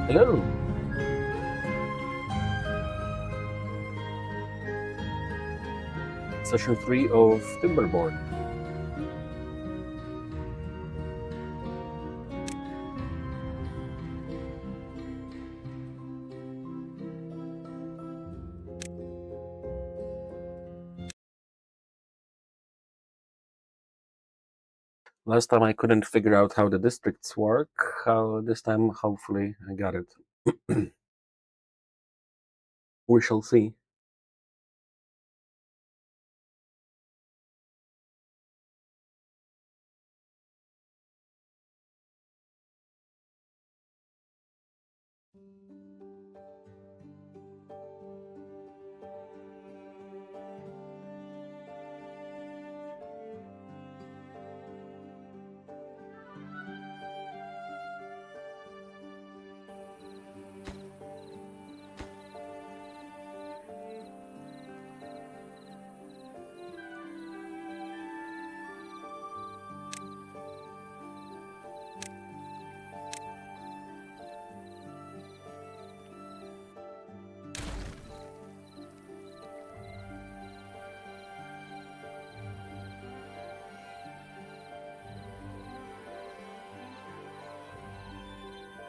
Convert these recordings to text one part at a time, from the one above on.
Hello. Session 3 of Timberborn. Last time I couldn't figure out how the districts work. This time, hopefully, I got it. We shall see.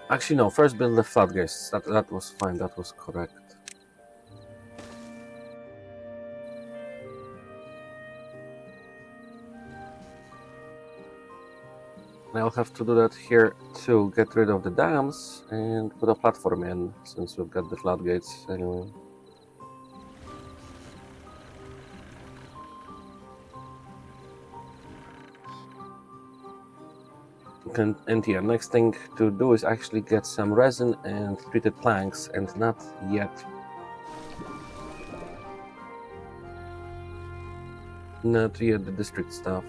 Actually, no. First build the floodgates. That was fine. That was correct. I'll have to do that here to get rid of the dams and put a platform in, since we've got the floodgates anyway. And yeah, next thing to do is actually get some resin and treated planks, and not yet. Not yet the district stuff.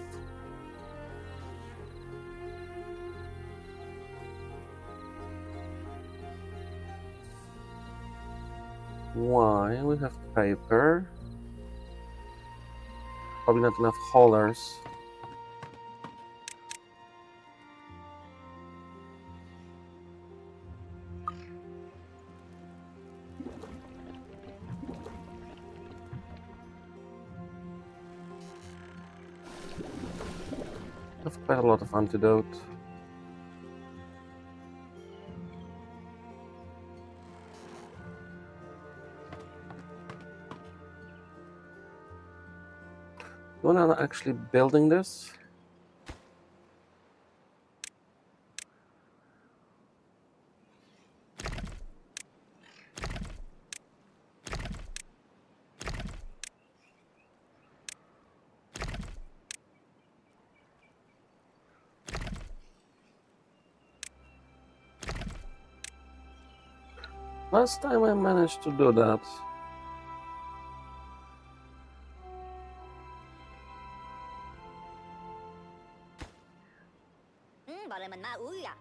Why? We have paper. Probably not enough haulers. I have quite a lot of antidote. You wanna actually building this? Last time I managed to do that. Gọi mình ma úi à.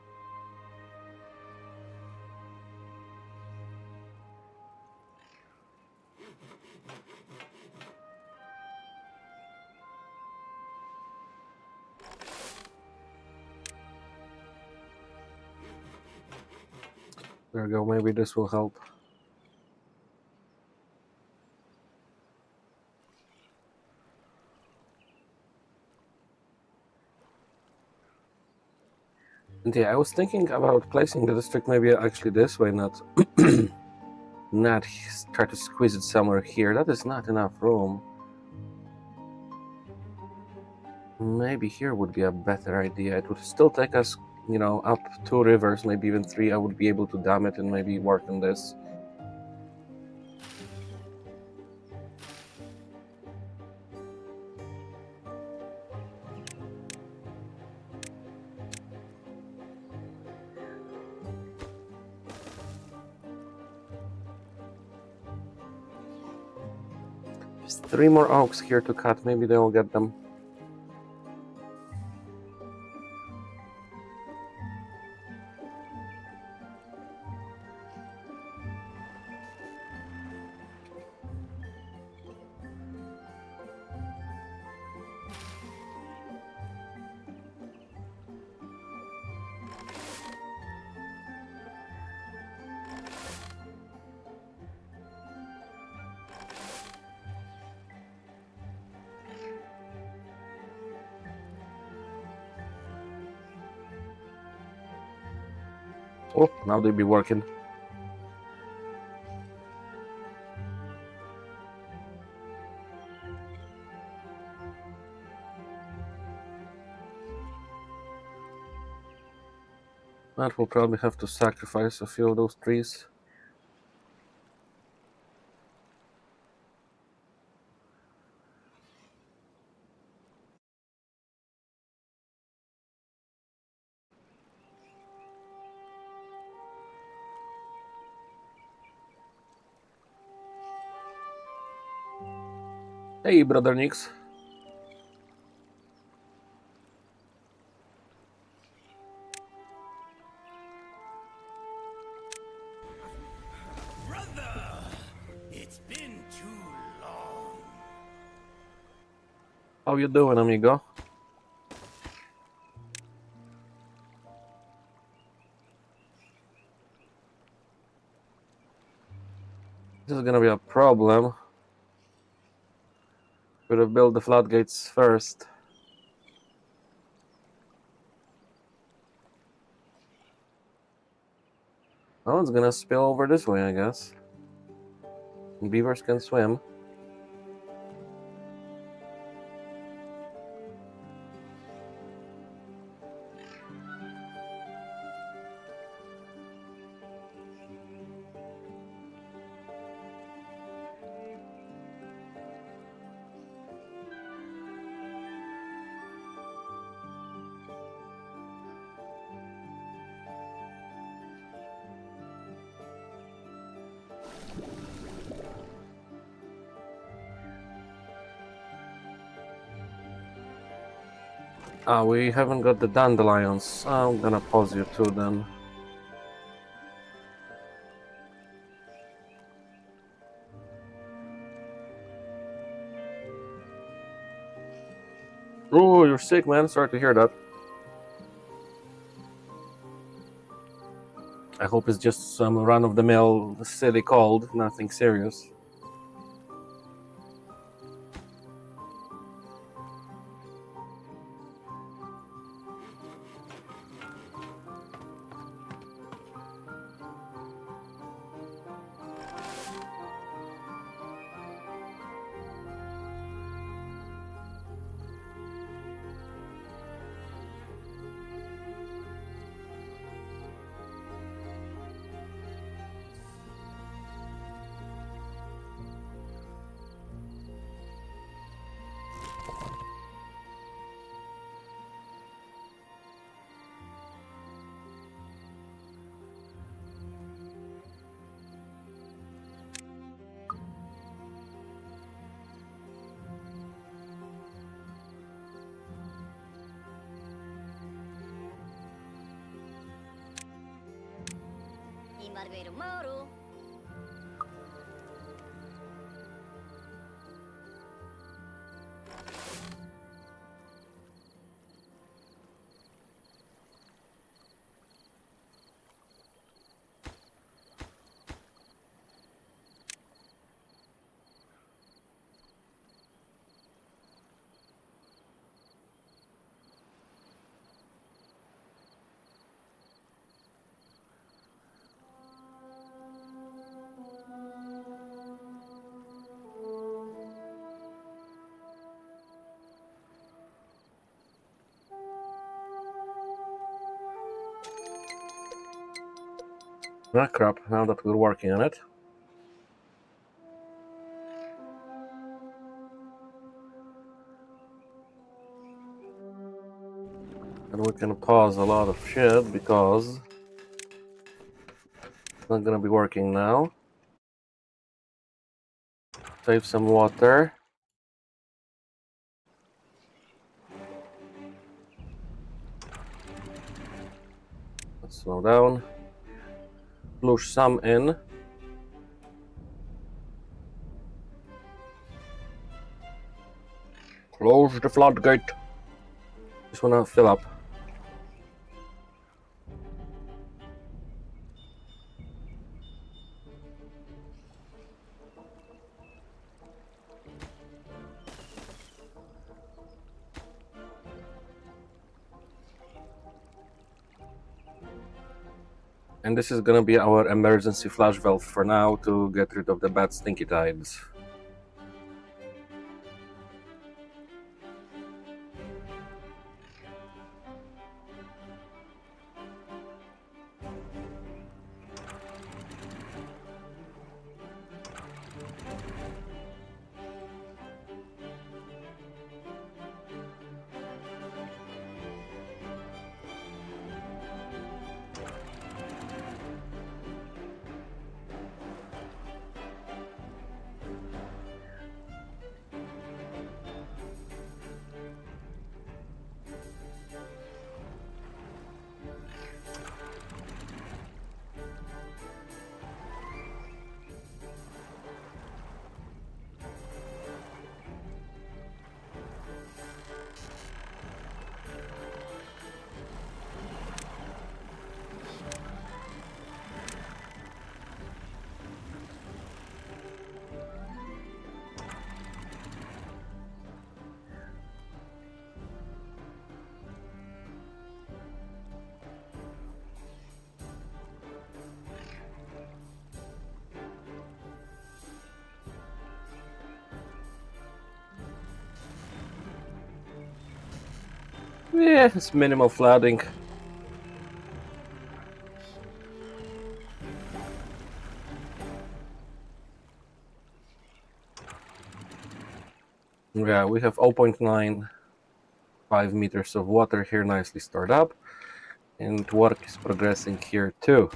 There we go, maybe this will help. And yeah, I was thinking about placing the district maybe actually this way, not not try to squeeze it somewhere here. That is not enough room. Maybe here would be a better idea. It would still take us, up 2 rivers, maybe even 3. I would be able to dam it and maybe work on this. Just 3 more oaks here to cut. Maybe they'll get them. Oh, now they be working. That will probably have to sacrifice a few of those trees. Hey, brother Nix. Brother, it's been too long. How you doing, amigo? This is gonna be a problem. Could have built the floodgates first. Oh, it's gonna spill over this way, I guess. Beavers can swim. Ah, we haven't got the dandelions. I'm gonna pause you too then. Oh, you're sick, man. Sorry to hear that. I hope it's just some run-of-the-mill silly cold, nothing serious. Imarbero Moro. Ah, crap. Now that we're working on it. And we can pause a lot of shit because it's not gonna be working now. Save some water. Let's slow down. Flush some in. Close the floodgate. Just wanna fill up. And this is gonna be our emergency flush valve for now to get rid of the bad stinky tides. Yeah, it's minimal flooding. Yeah, we have 0.95 meters of water here nicely stored up, and work is progressing here too.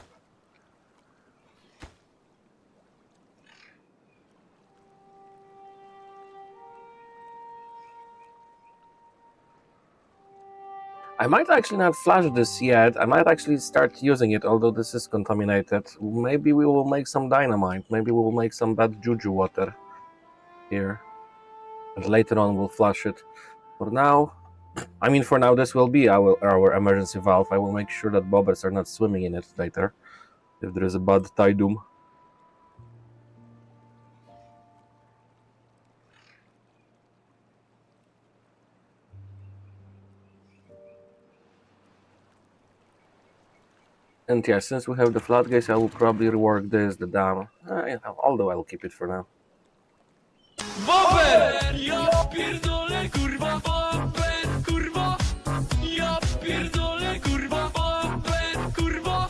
I might actually not flush this yet. I might actually start using it, although this is contaminated. Maybe we will make some dynamite. Maybe we will make some bad juju water here. And later on we'll flush it. For now, this will be our emergency valve. I will make sure that bobbers are not swimming in it later, if there is a bad tidum. And yeah, since we have the floodgates, I will probably rework the dam. Although I will keep it for now. Bober! Ja pierdolę, kurwa, bober, kurwa! Ja pierdolę, kurwa, bober, kurwa!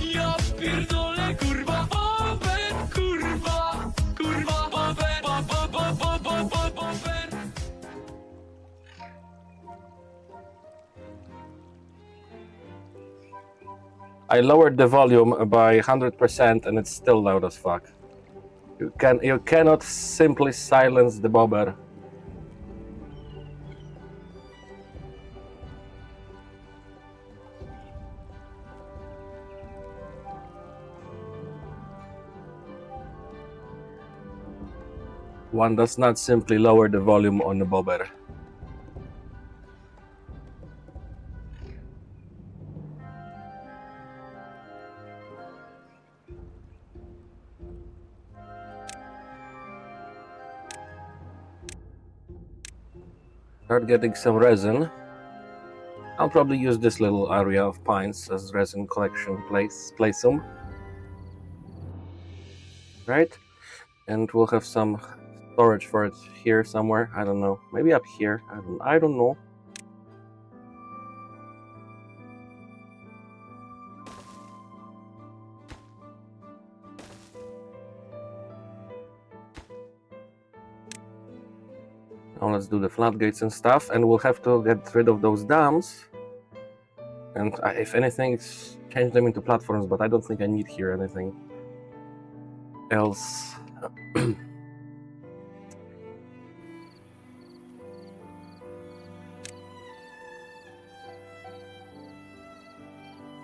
Ja pierdolę, kurwa, bober, kurwa! Kurwa, bober, bober! I lowered the volume by 100% and it's still loud as fuck. You cannot simply silence the bobber. One does not simply lower the volume on the bobber. Start getting some resin. I'll probably use this little area of pines as resin collection place some. Right? And we'll have some storage for it here somewhere. I don't know. Maybe up here. I don't know. Now let's do the floodgates and stuff, and we'll have to get rid of those dams. And if anything, change them into platforms, but I don't think I need here anything else.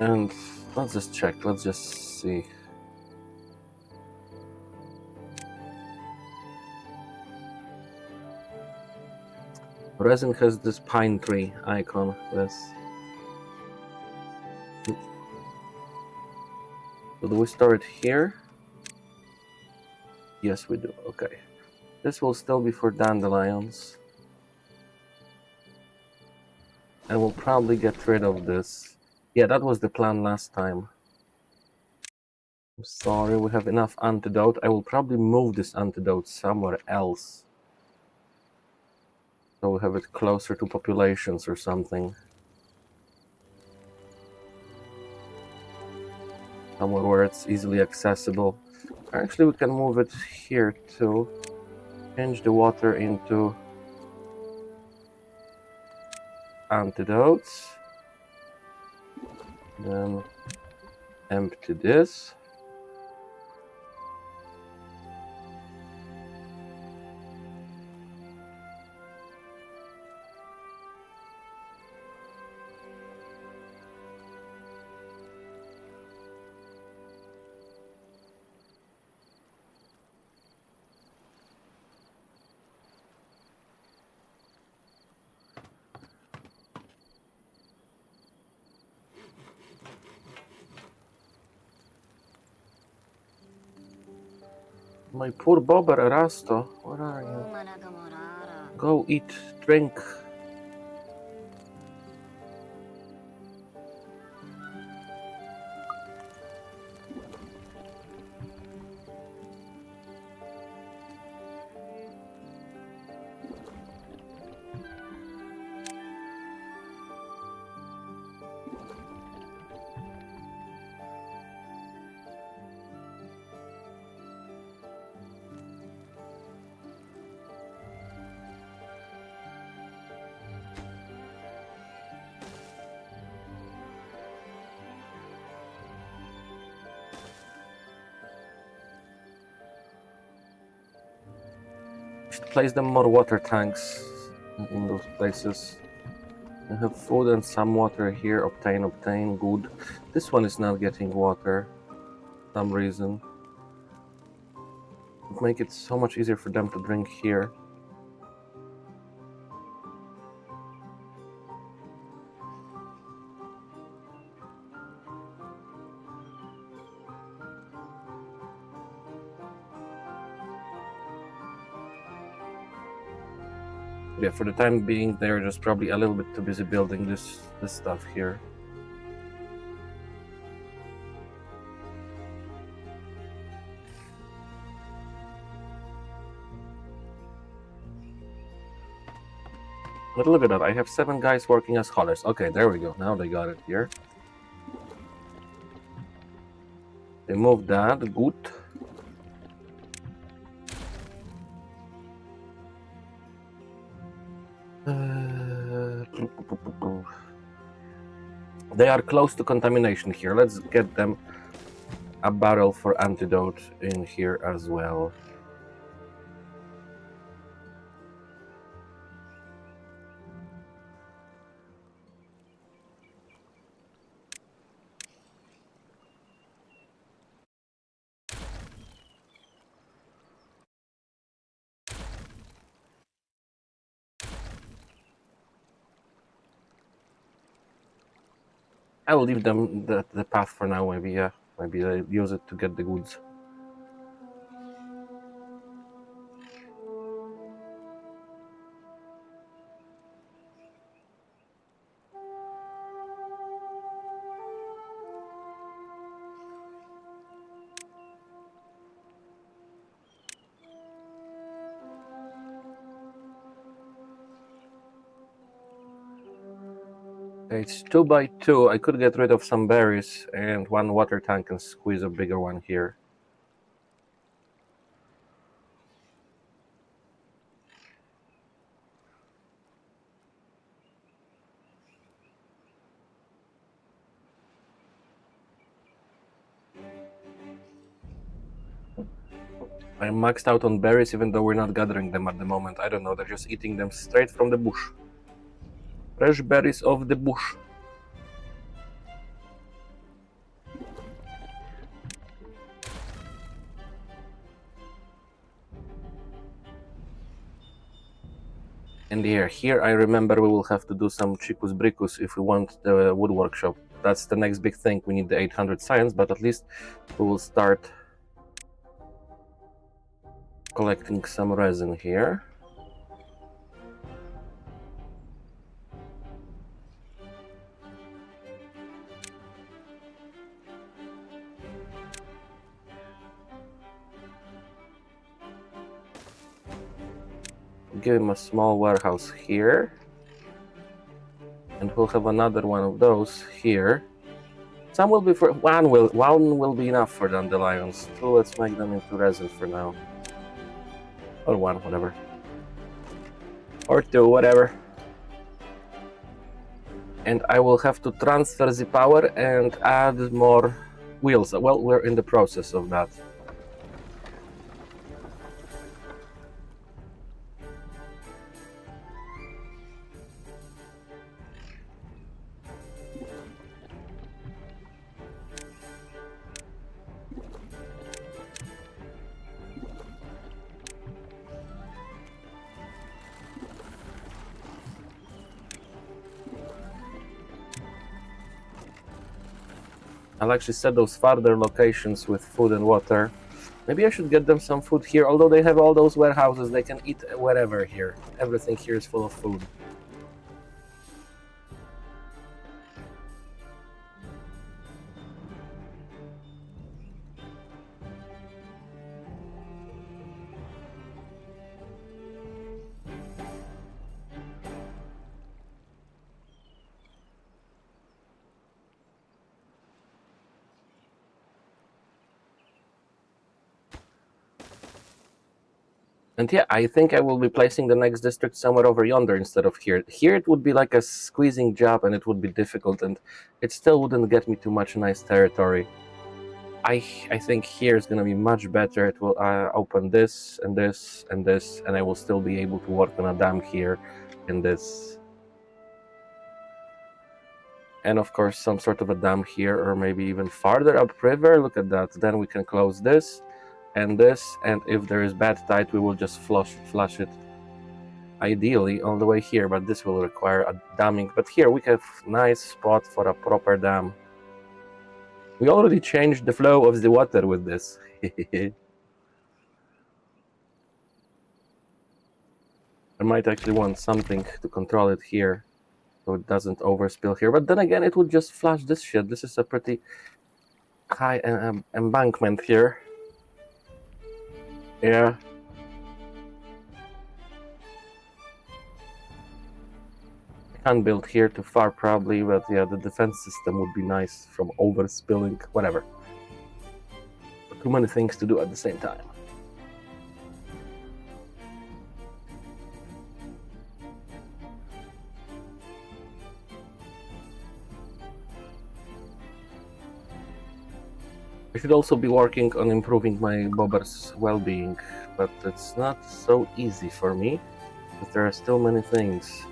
And let's just check, let's just see. Resin has this pine tree icon. So do we store it here? Yes, we do. Okay. This will still be for dandelions. And we'll probably get rid of this. Yeah, that was the plan last time. I'm sorry, we have enough antidote. I will probably move this antidote somewhere else. So we have it closer to populations or something. Somewhere where it's easily accessible. Actually, we can move it here too. Change the water into antidotes. Then empty this. My poor Bobber Erasto, where are you? Go eat, drink. Should place them more water tanks in those places. I have food and some water here. Obtain, good. This one is not getting water for some reason. It would make it so much easier for them to drink here. Yeah, for the time being, they're just probably a little bit too busy building this stuff here. But look at that, I have 7 guys working as haulers. Okay, there we go. Now they got it here. They moved that, good. They are close to contamination here. Let's get them a barrel for antidote in here as well. I will leave them the path for now, maybe, yeah. Maybe they use it to get the goods. It's 2 by 2. I could get rid of some berries and 1 water tank and squeeze a bigger one here. I'm maxed out on berries even though we're not gathering them at the moment. I don't know, they're just eating them straight from the bush. Fresh berries off the bush. And here I remember we will have to do some chicus bricus if we want the wood workshop. That's the next big thing. We need the 800 science, but at least we will start collecting some resin here. Give him a small warehouse here. And we'll have another one of those here. Some will be for one will be enough for dandelions. Two, let's make them into resin for now. Or one, whatever. Or two, whatever. And I will have to transfer the power and add more wheels. Well, we're in the process of that. I'll actually set those farther locations with food and water. Maybe I should get them some food here. Although they have all those warehouses, they can eat whatever here. Everything here is full of food. And yeah, I think I will be placing the next district somewhere over yonder instead of here. Here it would be like a squeezing job and it would be difficult and it still wouldn't get me too much nice territory. I think here is going to be much better. It will open this and this and this, and I will still be able to work on a dam here in this. And of course some sort of a dam here, or maybe even farther upriver. Look at that. Then we can close this, and if there is bad tide, we will just flush it. Ideally all the way here, but this will require a damming. But here we have nice spot for a proper dam. We already changed the flow of the water with this. I might actually want something to control it here, so it doesn't overspill here. But then again, it would just flush this shit. This is a pretty high embankment here. Yeah. I can't build here too far probably, but yeah, the defense system would be nice from overspilling, whatever. Too many things to do at the same time. I should also be working on improving my bobber's well-being, but it's not so easy for me, because there are still many things.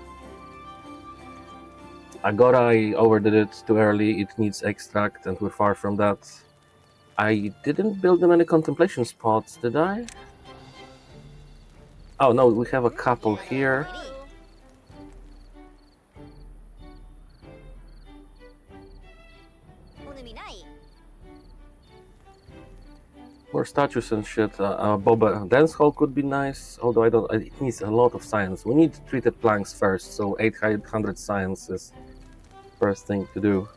Agora, I overdid it too early, it needs extract, and we're far from that. I didn't build them any contemplation spots, did I? Oh no, we have a couple here. More statues and shit. Boba dance hall could be nice, although it needs a lot of science. We need treated planks first, so 800 science is first thing to do.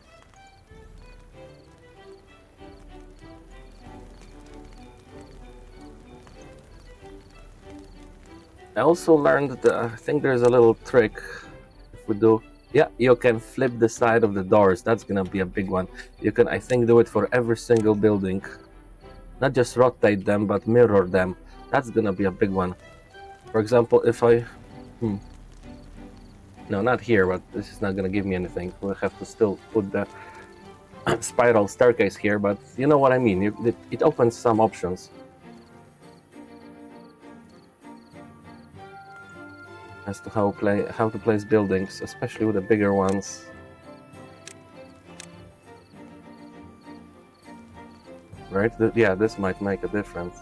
I also learned that I think there's a little trick. If we do, yeah, you can flip the side of the doors. That's gonna be a big one. You can, I think, do it for every single building. Not just rotate them, but mirror them. That's gonna be a big one. For example, if I... No, not here, but this is not gonna give me anything. We'll have to still put the spiral staircase here, but you know what I mean. It opens some options. As to how to place buildings, especially with the bigger ones. Right? Yeah, this might make a difference.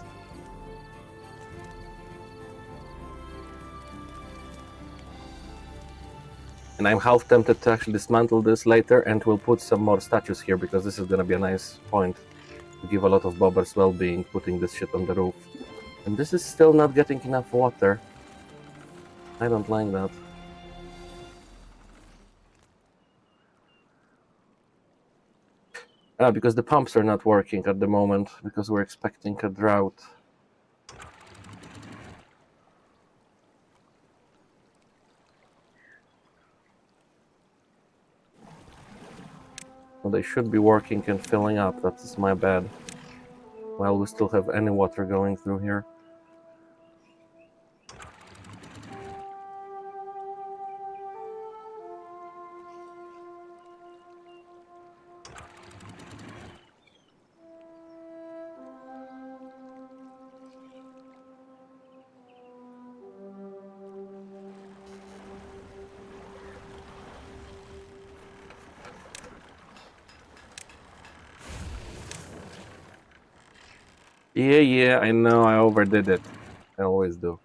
And I'm half tempted to actually dismantle this later, and we'll put some more statues here, because this is gonna be a nice point to give a lot of bobbers well-being, putting this shit on the roof. And this is still not getting enough water. I don't like that. Because the pumps are not working at the moment, because we're expecting a drought. Well, they should be working and filling up. That is my bad. Well, we still have any water going through here. Yeah, I know I overdid it. I always do.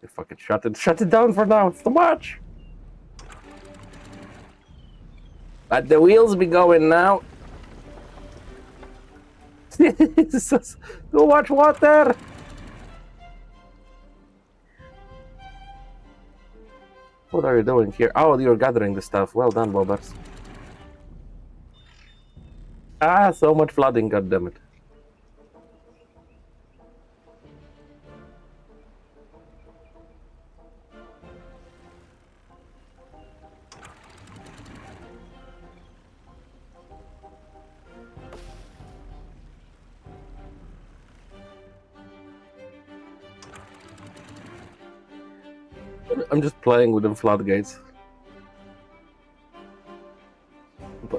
You fucking shut it down for now. It's too much. Let the wheels be going now. Jesus, too much water. What are you doing here? Oh, you're gathering the stuff. Well done, Bobbers. Ah, so much flooding, goddammit. I'm just playing with the floodgates.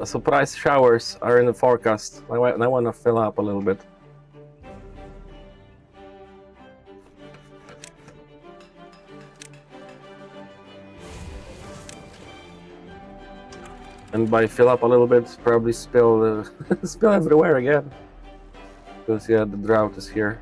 Surprise showers are in the forecast. I want to fill up a little bit. And by fill up a little bit, probably spill spill everywhere again. Because yeah, the drought is here.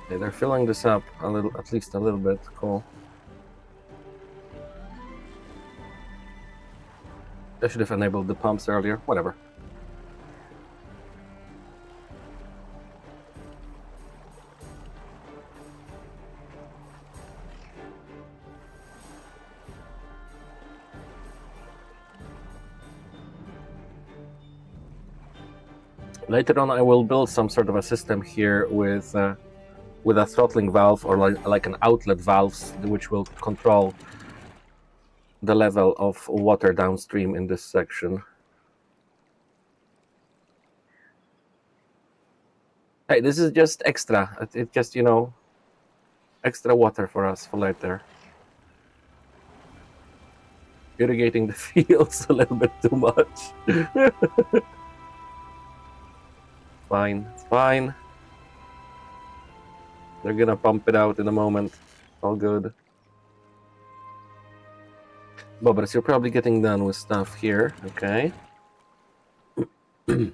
Okay, they're filling this up a little, at least a little bit. Cool. I should have enabled the pumps earlier. Whatever. Later on, I will build some sort of a system here with a throttling valve or like an outlet valve, which will control the level of water downstream in this section. Hey, this is just extra. It just, you know, extra water for us for later. Irrigating the fields a little bit too much. Fine, it's fine. They're gonna pump it out in a moment. All good. Bobbers, you're probably getting done with stuff here, okay? Yeah,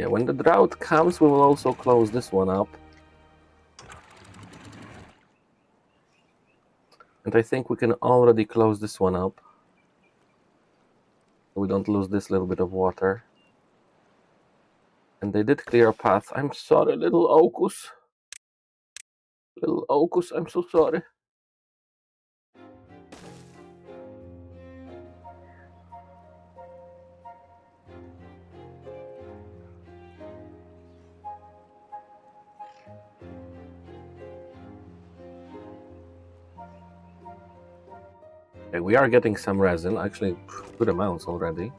when the drought comes, we will also close this one up. And I think we can already close this one up. We don't lose this little bit of water. And they did clear a path. I'm sorry, little Ocus. Little Ocus, I'm so sorry. Okay, we are getting some resin, actually good amounts already.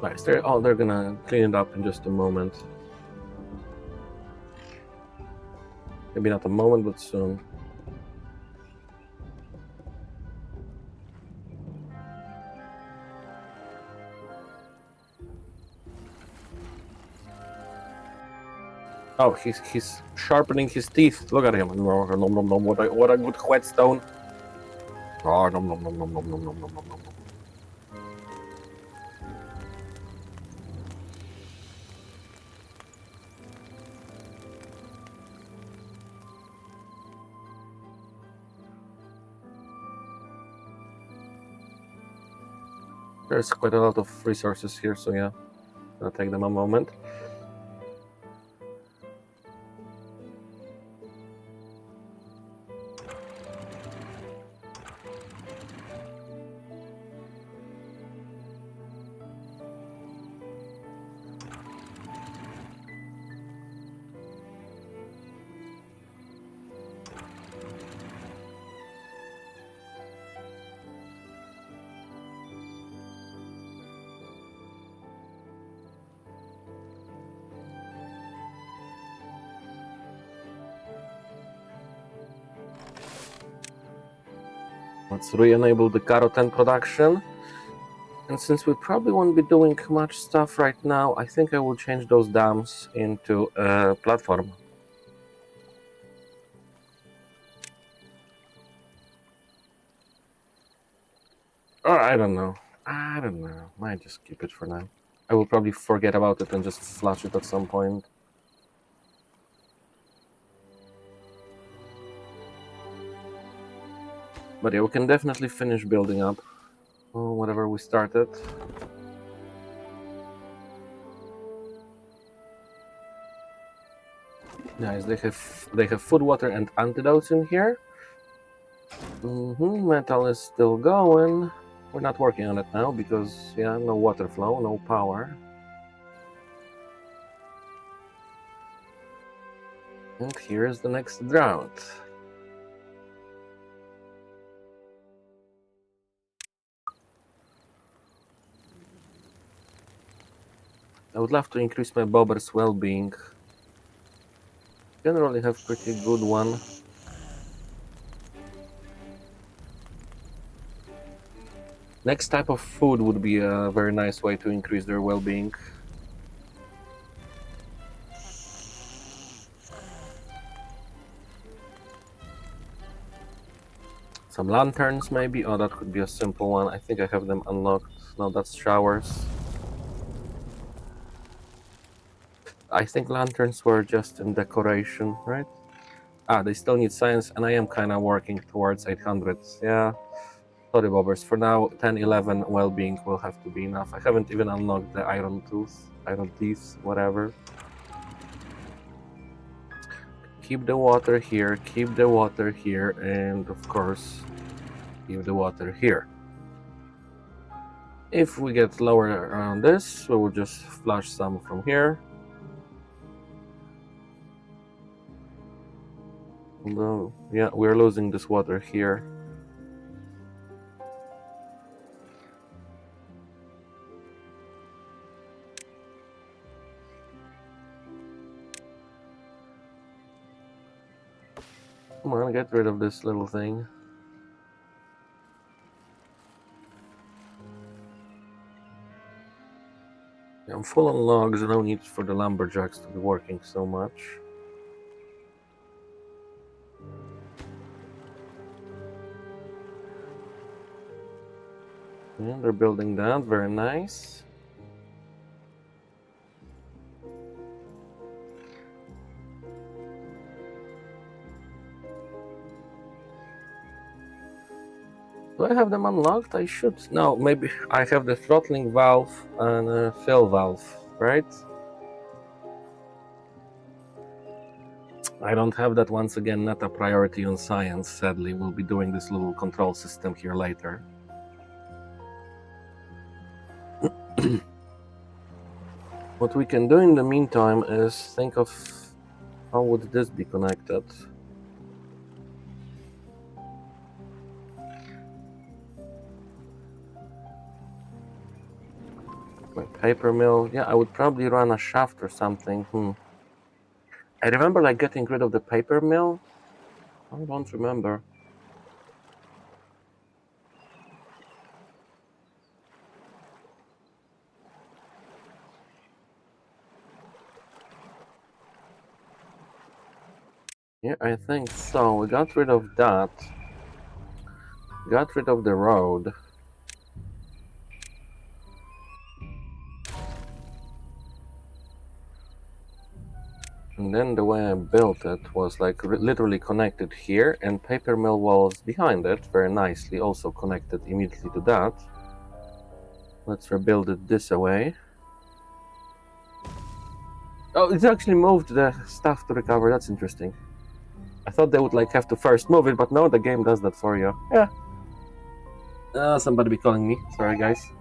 Nice, they're gonna clean it up in just a moment. Maybe not a moment, but soon. Oh, he's sharpening his teeth. Look at him. What a good whetstone. Oh, nom, nom, nom, nom, nom, nom, nom, nom, nom, nom. There's quite a lot of resources here, so yeah, I'll take them a moment. Let's re-enable the carotene production. And since we probably won't be doing much stuff right now, I think I will change those dams into a platform. Or I don't know. Might just keep it for now. I will probably forget about it and just flush it at some point. But yeah, we can definitely finish building up whatever we started. Nice. They have food, water, and antidotes in here. Metal is still going. We're not working on it now because yeah, no water flow, no power. And here's the next drought. I would love to increase my bobber's well-being. Generally have pretty good one. Next type of food would be a very nice way to increase their well-being. Some lanterns maybe? Oh, that could be a simple one. I think I have them unlocked. No, that's showers. I think lanterns were just in decoration, right? Ah, they still need science, and I am kind of working towards 800. Yeah, sorry, bobbers. For now, 10, 11 well-being will have to be enough. I haven't even unlocked the iron tooth, iron teeth, whatever. Keep the water here, keep the water here, and of course, keep the water here. If we get lower around this, we will just flush some from here. Although, yeah, we're losing this water here. Come on, get rid of this little thing. Yeah, I'm full on logs, no need for the lumberjacks to be working so much. Yeah, they're building that, very nice. Do I have them unlocked? I should. No, maybe I have the throttling valve and a fill valve, right? I don't have that. Once again, not a priority on science, sadly. We'll be doing this little control system here later. What we can do in the meantime is think of how would this be connected. My paper mill. Yeah, I would probably run a shaft or something. I remember like getting rid of the paper mill. I don't remember. Yeah, I think so. We got rid of that. got rid of the road. And then the way I built it was like literally connected here, and paper mill was behind it very nicely, also connected immediately to that. Let's rebuild it this way. Oh, it's actually moved the stuff to recover. That's interesting. I thought they would like have to first move it, but no, the game does that for you. Yeah. Somebody be calling me. Sorry, guys.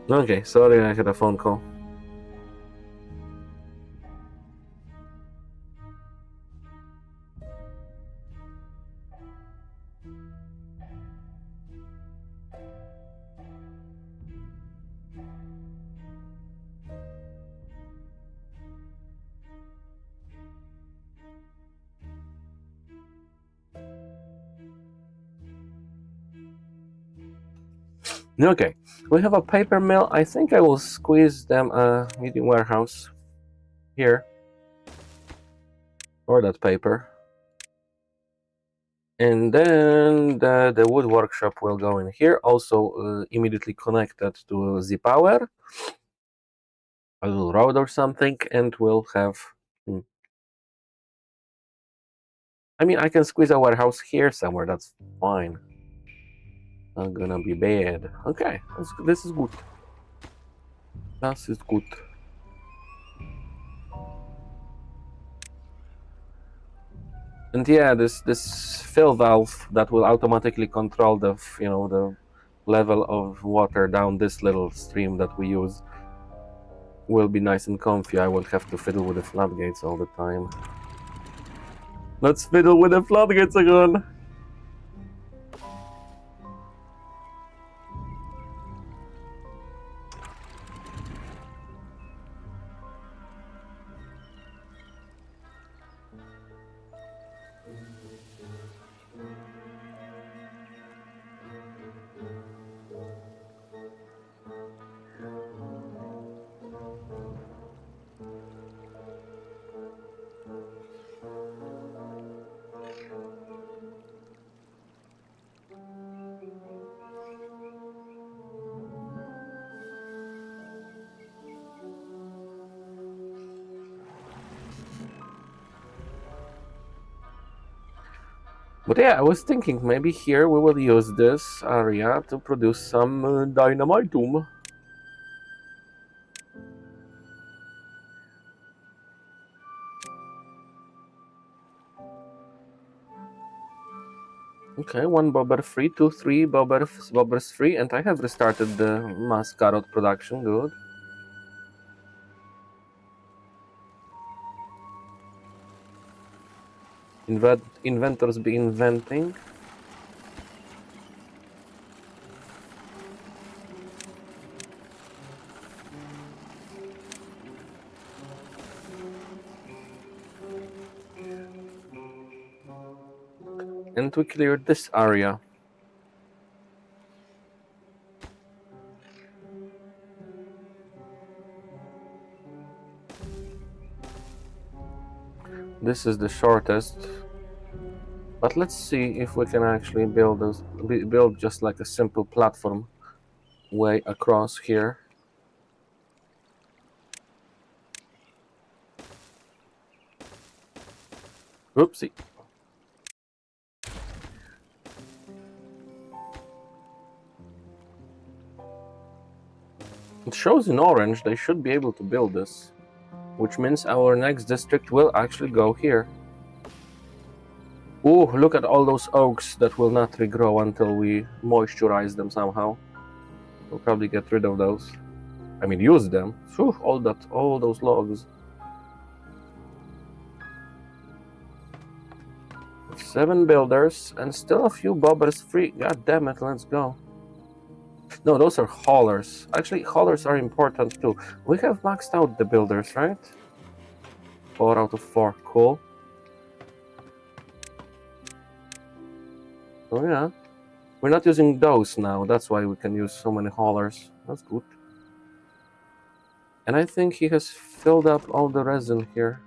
Okay, sorry, I had a phone call. Okay, we have a paper mill. I think I will squeeze them a medium warehouse here, or that paper. And then the wood workshop will go in here, also immediately connected to the power, a little road or something, and we'll have I mean, I can squeeze a warehouse here somewhere. That's fine. Not gonna be bad. Okay, this is good. This is good. And yeah, this fill valve that will automatically control the the level of water down this little stream that we use will be nice and comfy. I won't have to fiddle with the floodgates all the time. Let's fiddle with the floodgates again. But yeah, I was thinking maybe here we will use this area to produce some dynamitum. Okay, one bobber free, two, three bobbers free, and I have restarted the mass carrot production. Good. Inventors be inventing. And we cleared this area. This is the shortest. But let's see if we can actually build just like a simple platform way across here. Oopsie. It shows in orange. They should be able to build this, which means our next district will actually go here. Ooh, look at all those oaks that will not regrow until we moisturize them somehow. We'll probably get rid of those. I mean, use them. Whew, all those logs. 7 builders and still a few bobbers free. God damn it, let's go. No, those are haulers. Actually, haulers are important too. We have maxed out the builders, right? 4 out of 4. Cool. Oh yeah. We're not using those now. That's why we can use so many haulers. That's good. And I think he has filled up all the resin here.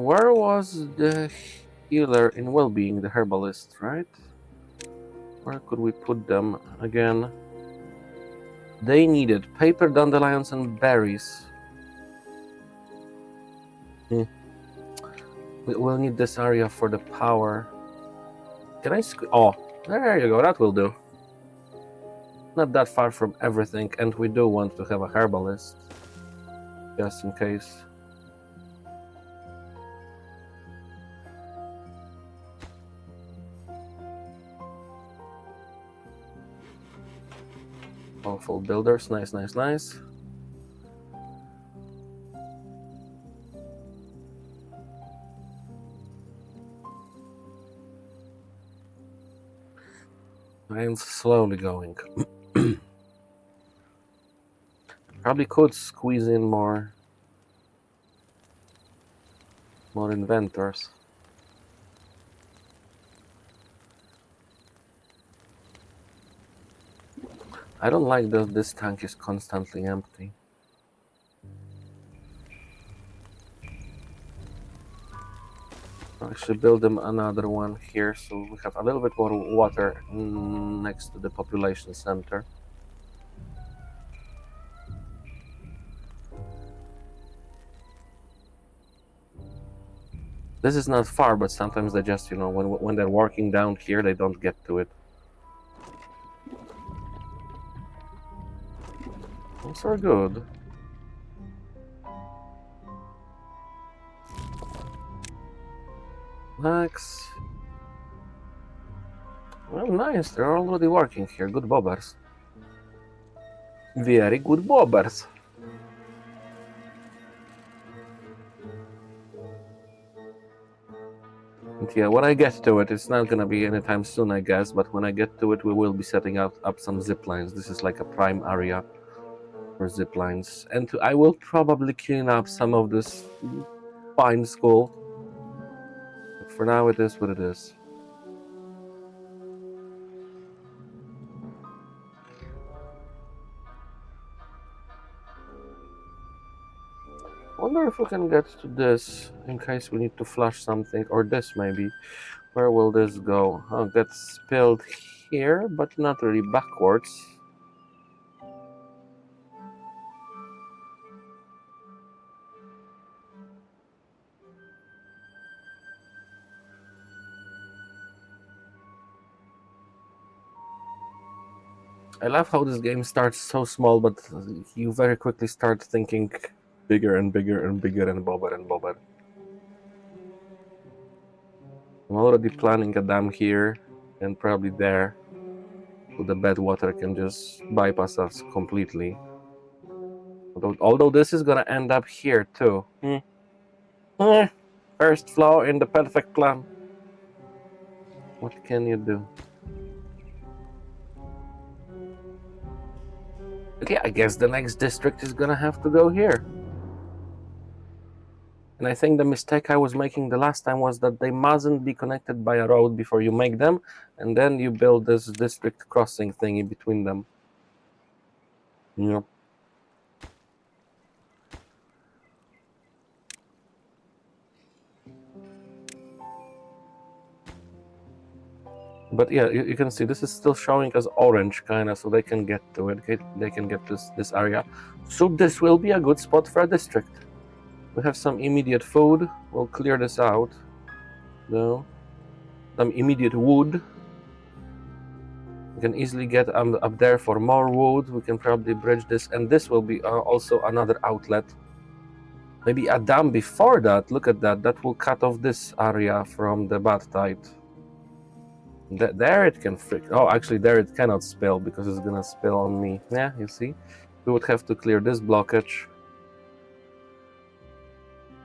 Where was the healer in well-being, the herbalist, right? Where could we put them again? They needed paper, dandelions, and berries. We'll need this area for the power. Can I oh, there you go, that will do. Not that far from everything, and we do want to have a herbalist. Just in case. Awful builders, nice, nice, nice. I am slowly going. Probably could squeeze in more inventors. I don't like that this tank is constantly empty. I'll actually build them another one here, so we have a little bit more water next to the population center. This is not far, but sometimes they just, when they're working down here, they don't get to it. Those are good. Max. Well, nice. They're already working here. Good bobbers. Very good bobbers. And yeah, when I get to it, it's not gonna be anytime soon, I guess, but when I get to it, we will be setting up some zip lines. This is like a prime area for zip lines. And I will probably clean up some of this pine skull. But for now, it is what it is. I wonder if we can get to this in case we need to flush something, or this maybe. Where will this go? Oh, it gets spilled here, but not really backwards. I love how this game starts so small, but you very quickly start thinking bigger and bigger and bigger and bobber and bobber. I'm already planning a dam here and probably there, so the bad water can just bypass us completely. Although this is gonna end up here too. First flaw in the perfect plan. What can you do? Okay, I guess the next district is gonna have to go here. And I think the mistake I was making the last time was that they mustn't be connected by a road before you make them, and then you build this district crossing thingy between them. Yeah. But yeah, you can see this is still showing as orange, kind of, so they can get to it. They can get to this area. So this will be a good spot for a district. We have some immediate food. We'll clear this out. No. Some immediate wood. We can easily get up there for more wood. We can probably bridge this, and this will be also another outlet. Maybe a dam before that. Look at that. That will cut off this area from the bad tide. There it can freak. Oh, actually, there it cannot spill because it's gonna spill on me. Yeah, you see? We would have to clear this blockage.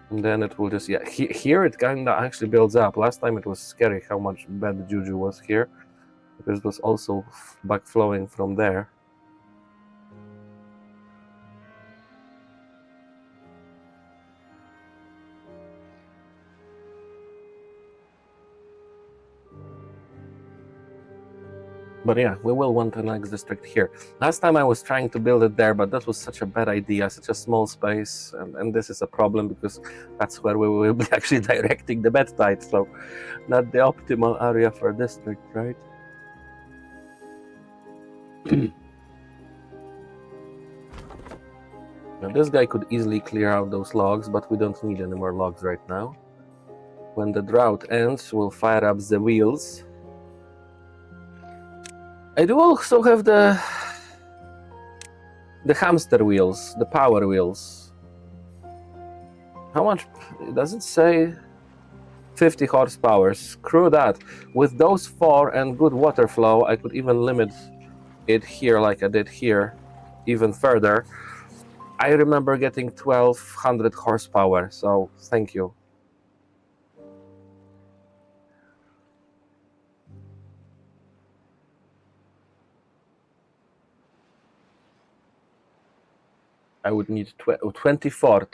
And then it will just, yeah, here it kinda actually builds up. Last time it was scary how much bad juju was here, because it was also backflowing from there. But yeah, we will want the next district here. Last time I was trying to build it there, but that was such a bad idea, such a small space, and this is a problem because that's where we will be actually directing the bed tide, so not the optimal area for a district, right? Now this guy could easily clear out those logs, but we don't need any more logs right now. When the drought ends, we'll fire up the wheels. I do also have the hamster wheels, the power wheels. How much does it say? 50 horsepower. Screw that. With those 4 and good water flow, I could even limit it here like I did here, even further. I remember getting 1200 horsepower, so thank you. I would need 24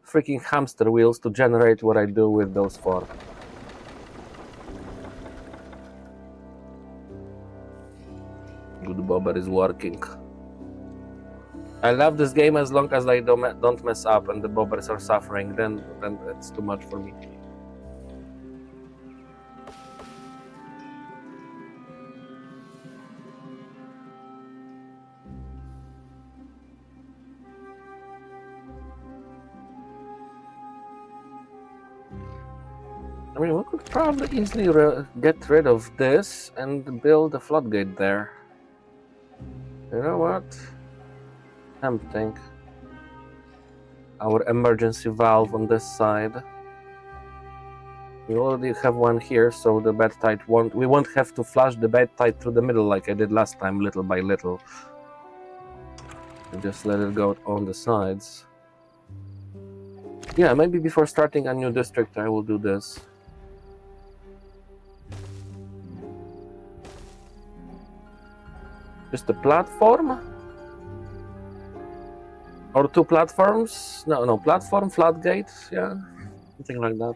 freaking hamster wheels to generate what I do with those 4. Good bobber is working. I love this game as long as I don't mess up and the bobbers are suffering, then it's too much for me. I mean, we could probably easily get rid of this and build a floodgate there. You know what? Tempting. Our emergency valve on this side. We already have one here, so the bed tide won't. We won't have to flush the bed tide through the middle like I did last time, little by little. And just let it go on the sides. Yeah, maybe before starting a new district, I will do this. Just a platform? Or two platforms? No, platform, floodgate, yeah, something like that.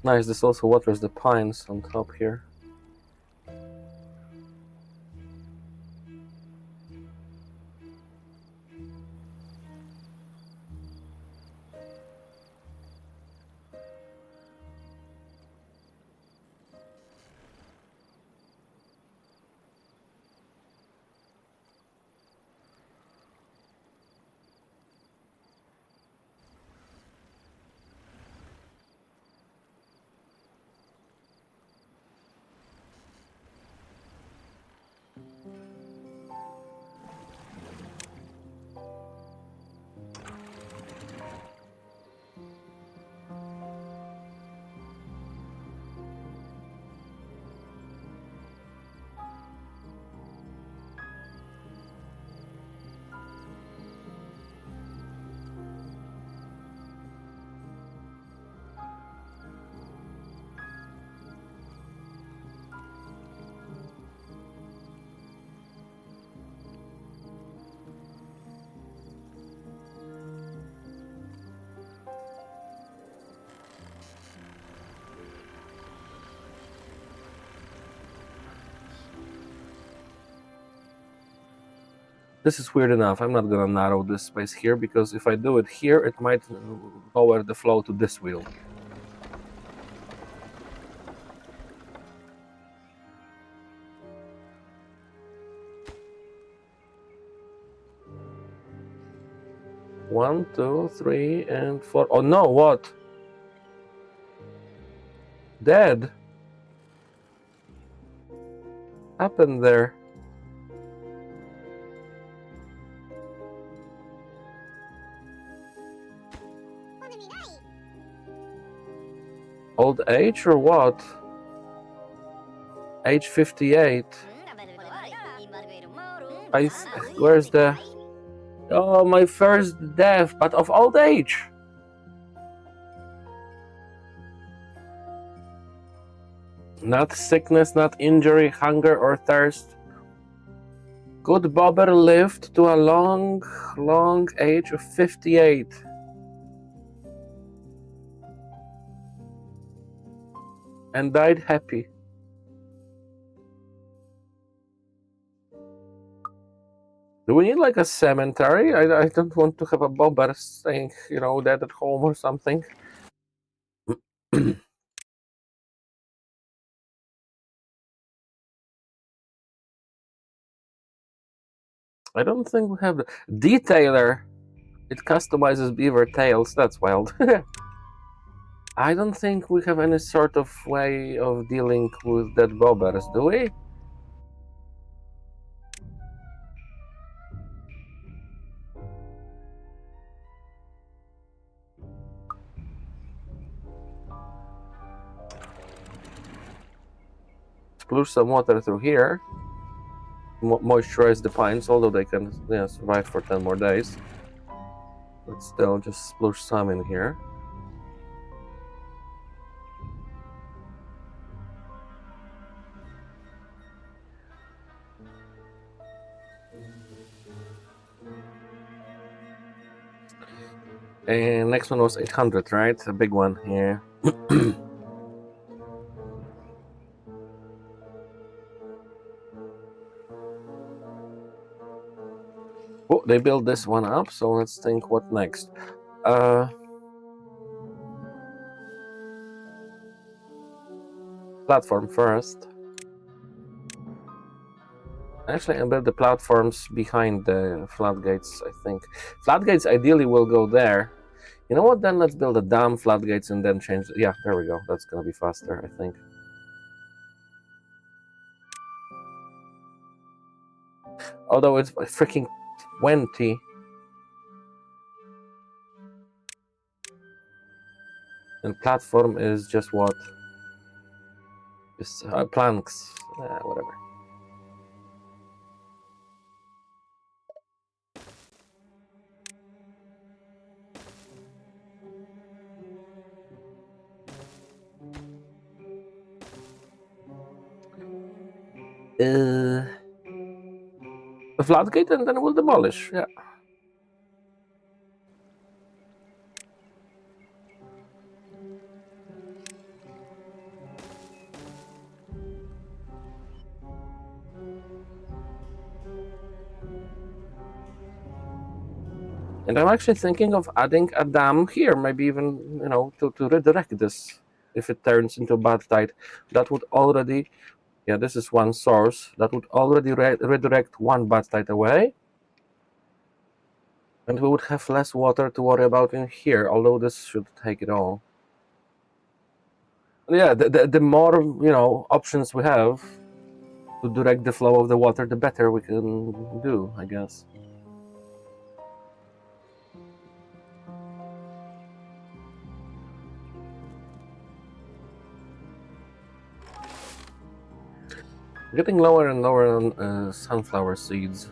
Nice, this also waters the pines on top here. This is weird enough. I'm not gonna narrow this space here because if I do it here, it might lower the flow to this wheel. One, two, three, and four. Oh no, what? Dead? Happened there? Old age or what? Age 58. Where's the... Oh, my first death, but of old age. Not sickness, not injury, hunger, or thirst. Good bobber lived to a long, long age of 58. And died happy. Do we need like a cemetery? I don't want to have a bobber staying, dead at home or something. I don't think we have the detailer. It customizes beaver tails. That's wild. I don't think we have any sort of way of dealing with dead bobbers, do we? Splush some water through here. Moisturize the pines, although they can survive for 10 more days. But still, just splush some in here. And next one was 800, right? A big one here. Oh, they built this one up, so let's think what next. Platform first. Actually, I built the platforms behind the floodgates, I think. Floodgates ideally will go there. You know what, then let's build a dam, floodgates, and then change... Yeah, there we go. That's gonna be faster, I think. Although it's freaking 20. And platform is just what? Just planks. Whatever. A floodgate, and then we'll demolish. Yeah. And I'm actually thinking of adding a dam here, maybe even, to redirect this if it turns into bad tide. That would already, yeah, this is one source. That would already redirect one bad tide away. And we would have less water to worry about in here, although this should take it all. Yeah, the more, options we have to direct the flow of the water, the better we can do, I guess. Getting lower and lower on sunflower seeds.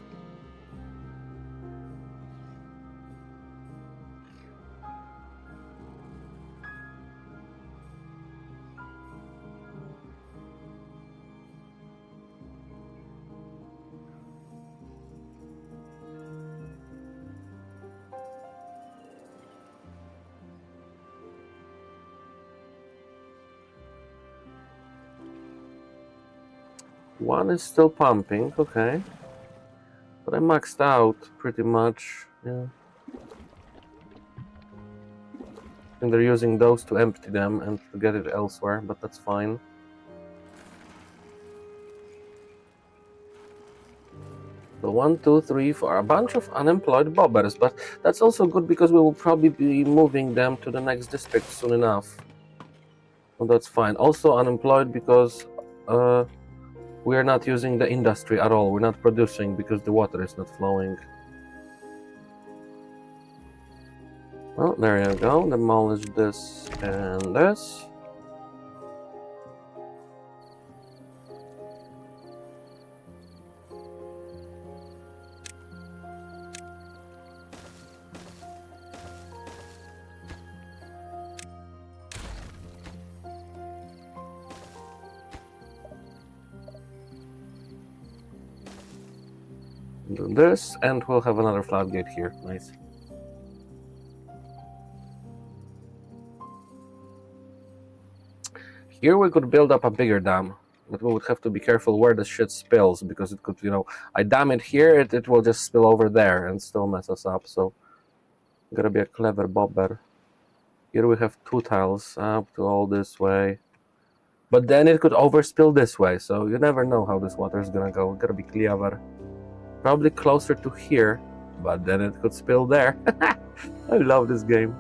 One is still pumping, okay. But I maxed out pretty much, yeah. And they're using those to empty them and to get it elsewhere, but that's fine. So 1, 2, 3, 4, a bunch of unemployed bobbers, but that's also good because we will probably be moving them to the next district soon enough. So that's fine. Also unemployed because we are not using the industry at all. We're not producing because the water is not flowing. Well, there you go. Demolish this and this. Do this, and we'll have another floodgate here. Nice. Here we could build up a bigger dam, but we would have to be careful where the shit spills, because it could, I dam it here, it will just spill over there and still mess us up, so gotta be a clever bobber. Here we have 2 tiles up to all this way, but then it could overspill this way, so you never know how this water is gonna go. Gotta be clever. Probably closer to here, but then it could spill there. I love this game.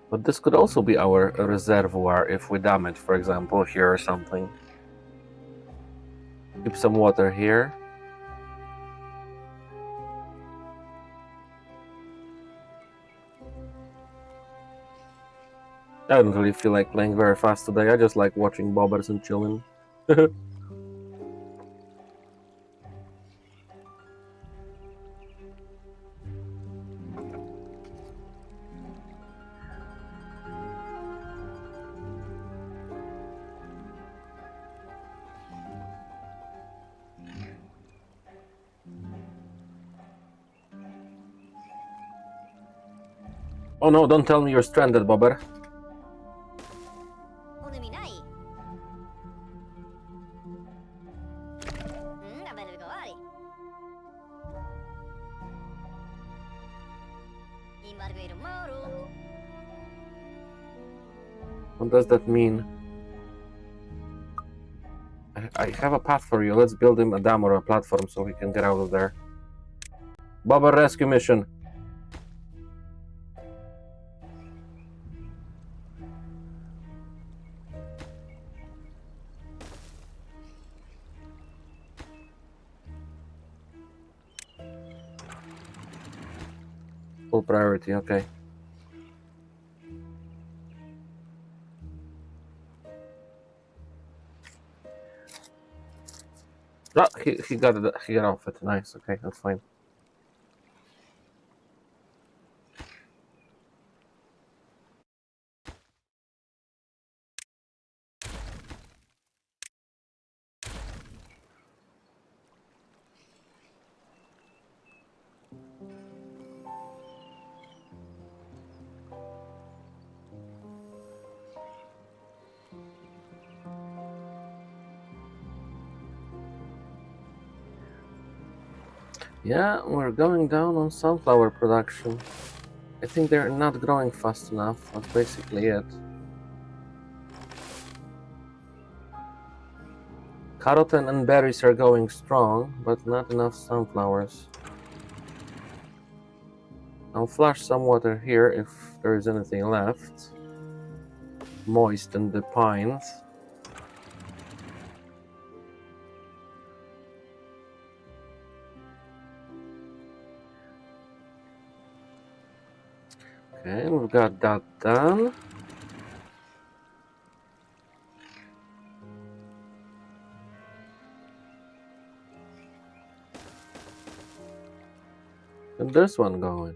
But this could also be our reservoir if we dam it, for example, here or something. Keep some water here. I don't really feel like playing very fast today. I just like watching bobbers and chilling. Oh no, don't tell me you're stranded, bobber. おぬみないアベルゴワリイマルベルモール What does that mean? I have a path for you. Let's build him a dam or a platform so he can get out of there. Bobber rescue mission. Full priority, okay. Oh, he got it. He got off it. Nice. Okay, that's fine. Yeah, we're going down on sunflower production. I think they're not growing fast enough. That's basically it. Carrot and berries are going strong, but not enough sunflowers. I'll flush some water here if there is anything left. Moisten the pines. Okay, we've got that done. And this one going.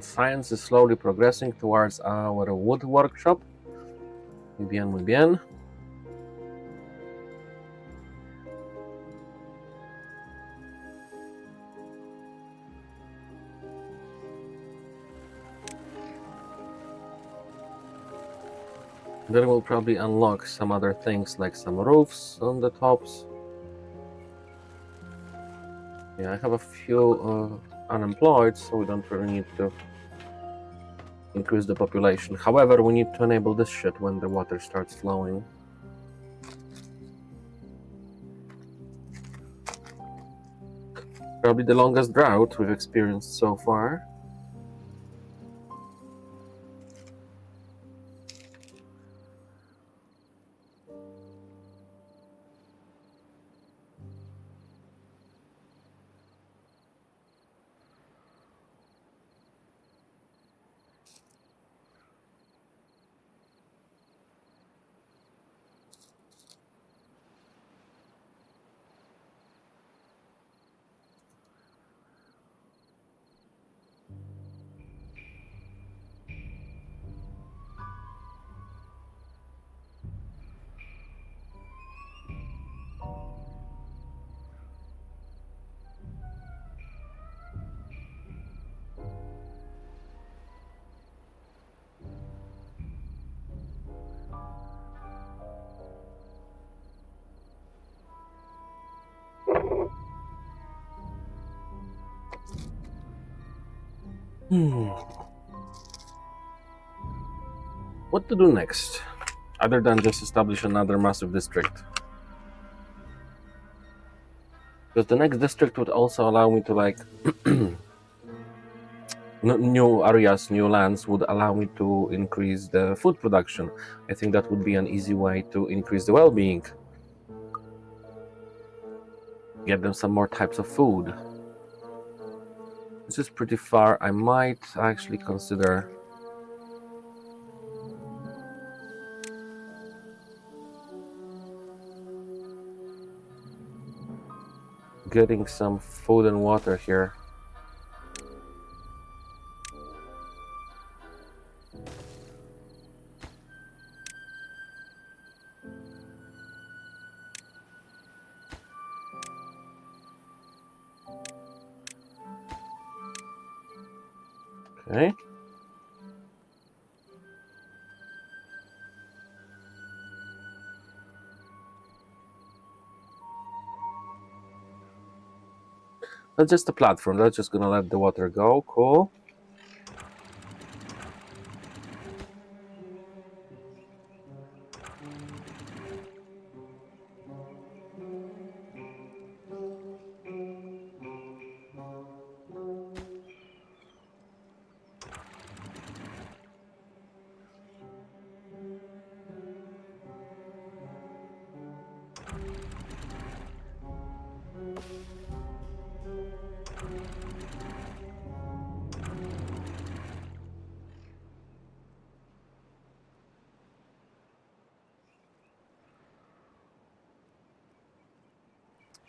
Science is slowly progressing towards our wood workshop. Muy bien, muy bien. Then we'll probably unlock some other things like some roofs on the tops. Yeah, I have a few unemployed, so we don't really need to increase the population. However, we need to enable this shit when the water starts flowing. Probably the longest drought we've experienced so far. What to do next, other than just establish another massive district? Because the next district would also allow me to, like, new areas, new lands would allow me to increase the food production. I think that would be an easy way to increase the well-being. Get them some more types of food. This is pretty far. I might actually consider getting some food and water here. Okay. That's just a platform. That's just gonna let the water go. Cool.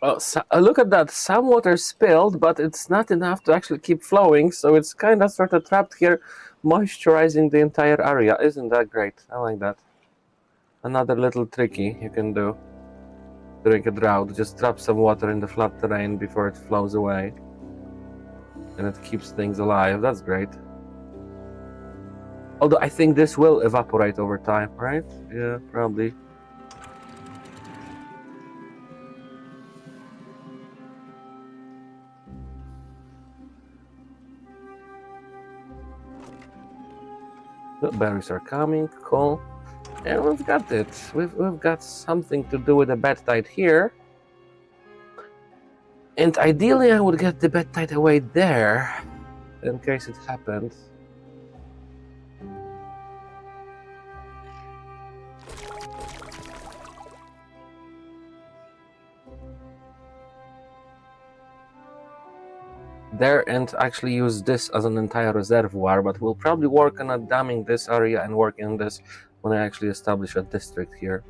Oh, so, look at that. Some water spilled, but it's not enough to actually keep flowing, so it's kind of sort of trapped here, moisturizing the entire area. Isn't that great? I like that. Another little tricky you can do during a drought. Just drop some water in the flat terrain before it flows away. And it keeps things alive. That's great. Although I think this will evaporate over time, right? Yeah, probably. The berries are coming, cool. And we've got it. We've got something to do with the bed tide here. And ideally I would get the bed tide away there, in case it happened. There, and actually use this as an entire reservoir, but we'll probably work on damming this area and work on this when I actually establish a district here.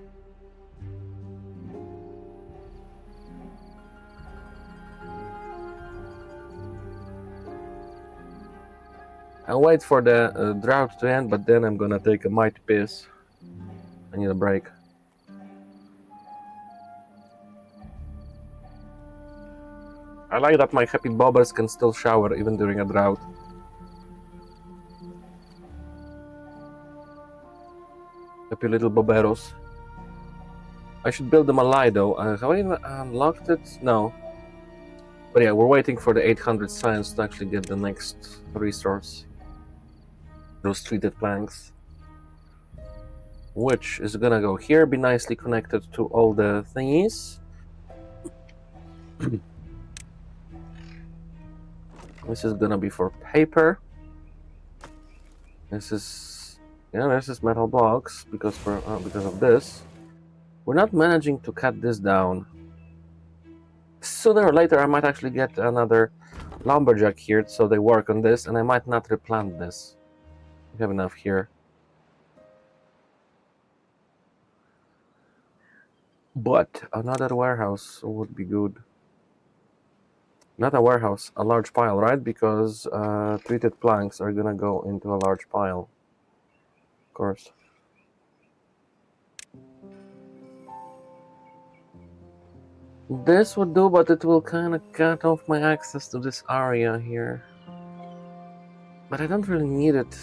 I'll wait for the drought to end, but then I'm gonna take a mighty piss. I need a break. I like that my happy bobbers can still shower even during a drought. Happy little boberos. I should build them a Lido. Have I even unlocked it? No. But yeah, we're waiting for the 800 science to actually get the next resource. Those treated planks. Which is gonna go here, be nicely connected to all the thingies. This is gonna be for paper. This is metal blocks because of this. We're not managing to cut this down. Sooner or later, I might actually get another lumberjack here, so they work on this, and I might not replant this. We have enough here. But another warehouse would be good. Not a warehouse, a large pile, right? Because treated planks are gonna go into a large pile. Of course. This would do, but it will kind of cut off my access to this area here. But I don't really need it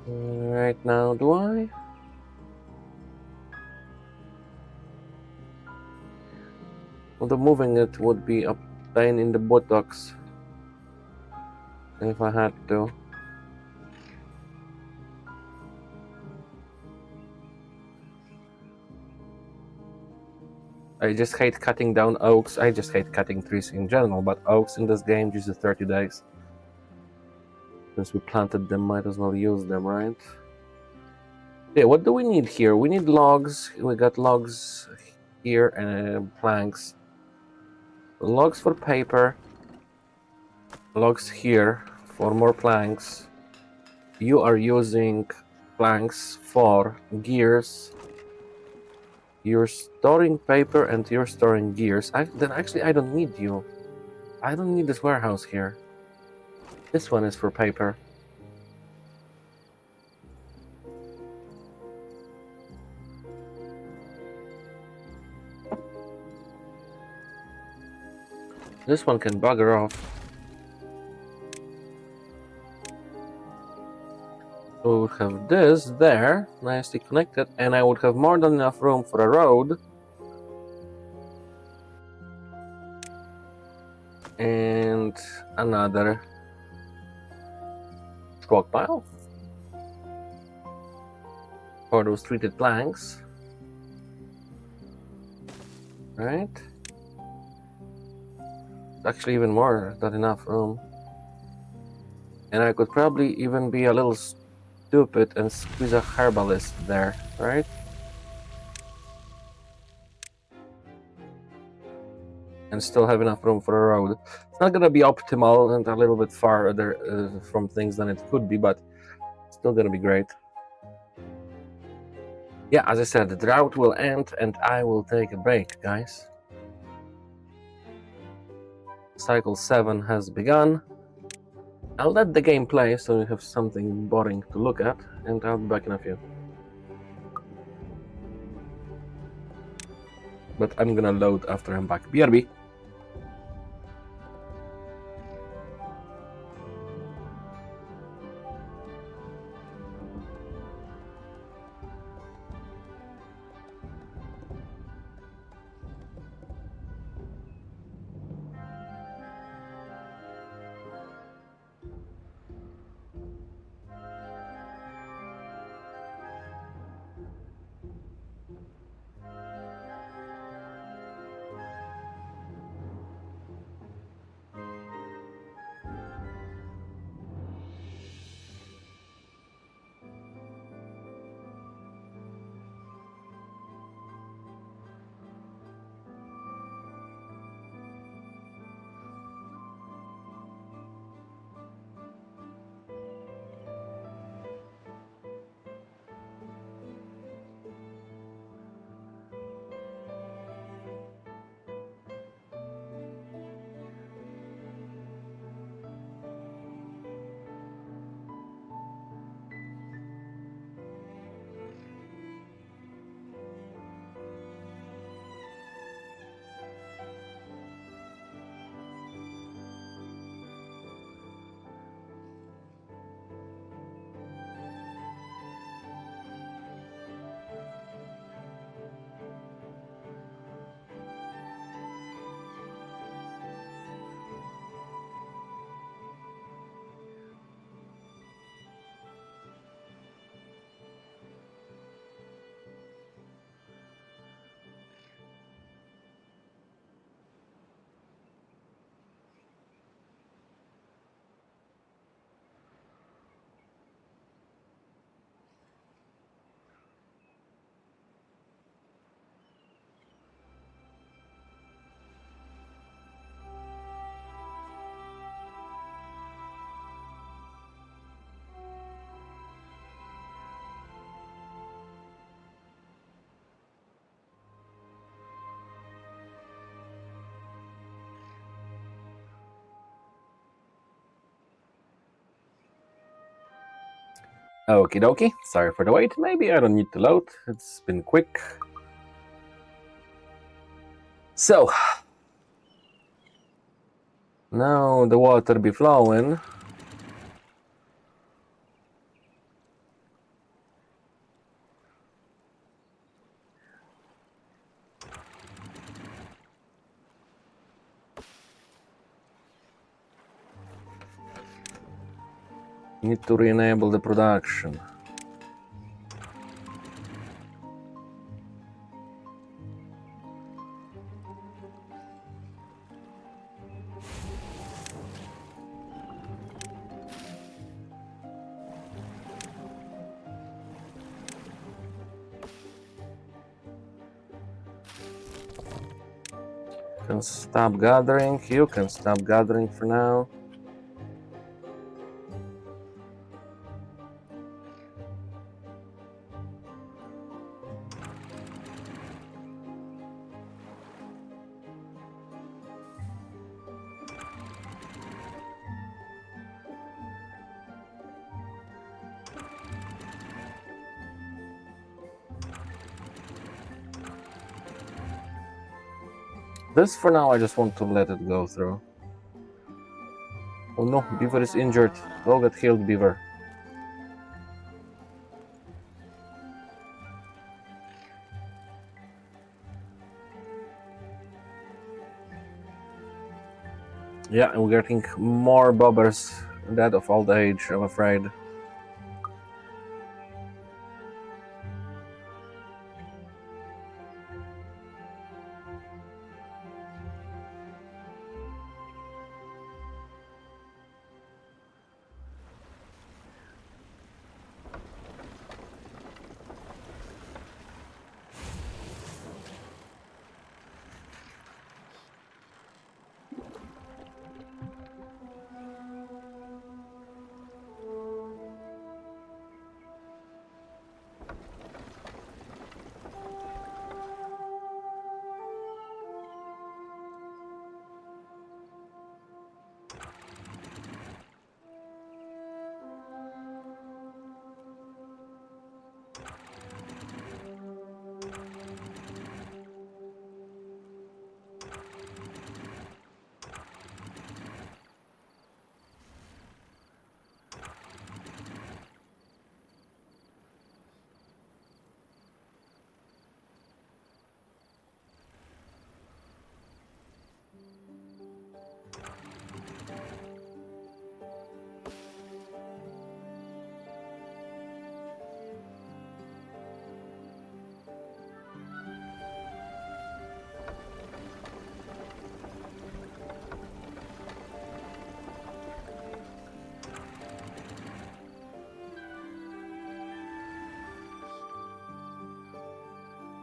right now, do I? Although moving it would be a pain in the buttocks if I had to. I just hate cutting down oaks. I just hate cutting trees in general, but oaks in this game, just 30 days. Since we planted them, might as well use them, right? Yeah, what do we need here? We need logs. We got logs here and planks. logs for paper, logs here for more planks. You are using planks for gears. You're storing paper and you're storing gears. Then actually I don't need you. I don't need this warehouse here. This one is for paper. This one can bugger off. So we would have this there, nicely connected, and I would have more than enough room for a road. And another stockpile for those treated planks. Right? Actually, even more than enough room. And I could probably even be a little stupid and squeeze a herbalist there, right? And still have enough room for a road. It's not gonna be optimal and a little bit farther from things than it could be, but still gonna be great. Yeah, as I said, the drought will end and I will take a break, guys. Cycle 7 has begun. I'll let the game play so you have something boring to look at, and I'll be back in a few. But I'm gonna load after I'm back. BRB. Okie dokie, sorry for the wait. Maybe I don't need to load. It's been quick. So, now the water be flowing. Need to re-enable the production. Can stop gathering. You can stop gathering for now. This for now, I just want to let it go through. Oh no, Beaver is injured. Go get healed, Beaver. Yeah, and we're getting more bobbers dead of old age, I'm afraid.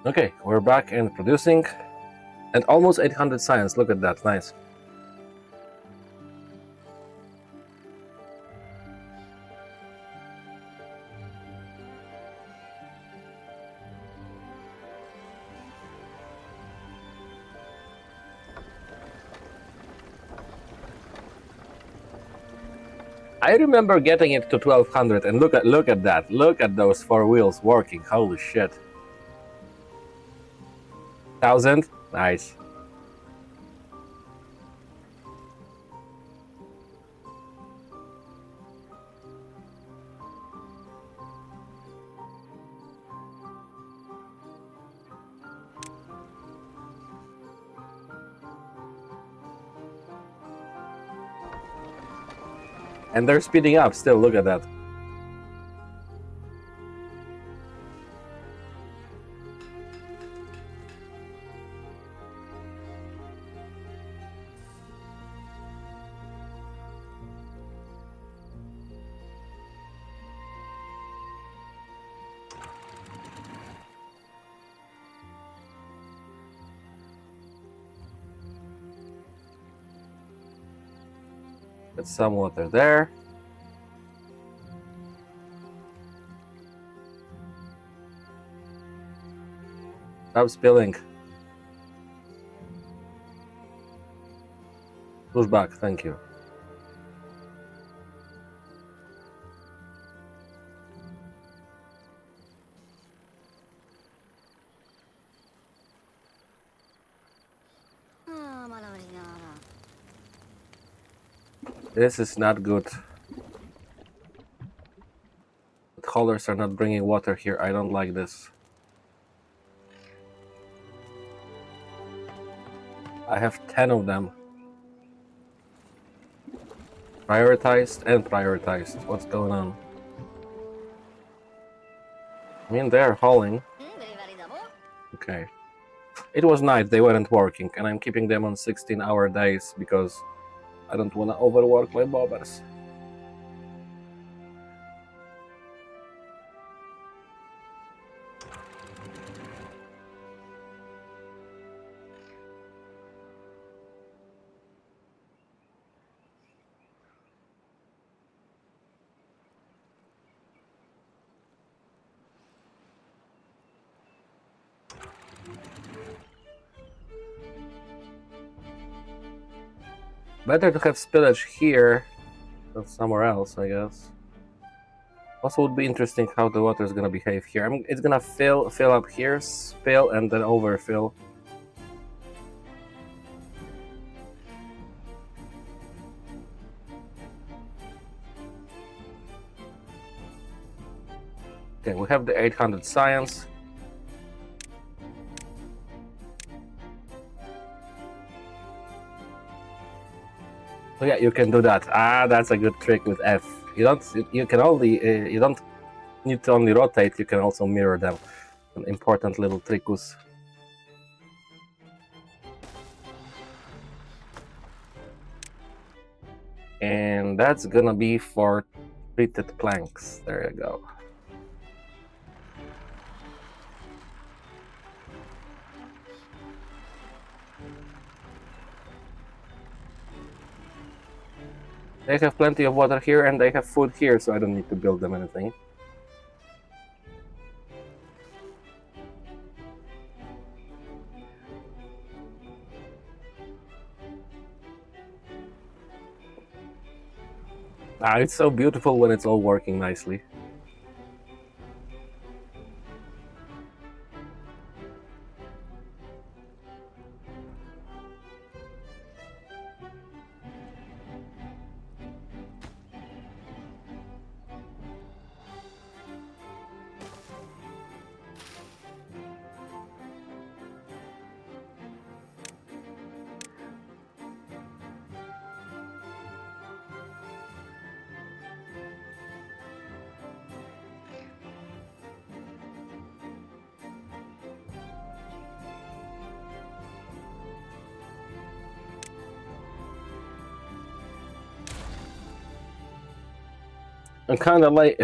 Okay, we're back and producing. And almost 800 science, look at that, nice. I remember getting it to 1200 and look at that. Look at those 4 wheels working. Holy shit. 1000? Nice. And they're speeding up still, look at that. Get some water there. Stop spilling. Push back, thank you. This is not good. The haulers are not bringing water here. I don't like this. I have 10 of them. Prioritized and prioritized. What's going on? I mean, they're hauling. Okay. It was night, they weren't working, and I'm keeping them on 16-hour days because I don't want to overwork my bobbers. Better to have spillage here than somewhere else, I guess. Also, would be interesting how the water is gonna behave here. It's gonna fill up here, spill, and then overfill. Okay, we have the 800 science. So yeah, you can do that. That's a good trick with F. You don't need to only rotate. You can also mirror them. An important little trickus. And that's gonna be for treated planks. There you go. They have plenty of water here and they have food here, so I don't need to build them anything. It's so beautiful when it's all working nicely. I'm kind of like,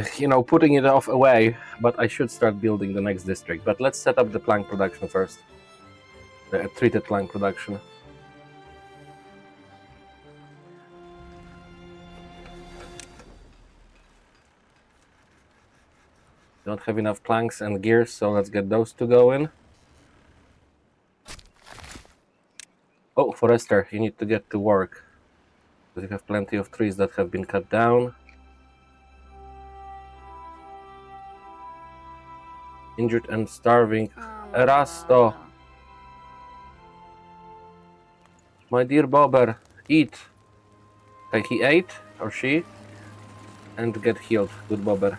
putting it off away, but I should start building the next district. But let's set up the plank production first. The treated plank production. Don't have enough planks and gears, so let's get those two going. Oh, Forester, you need to get to work. You have plenty of trees that have been cut down. Injured and starving. Erasto, my dear Bobber, eat. Okay, he ate, or she, and get healed. Good Bobber.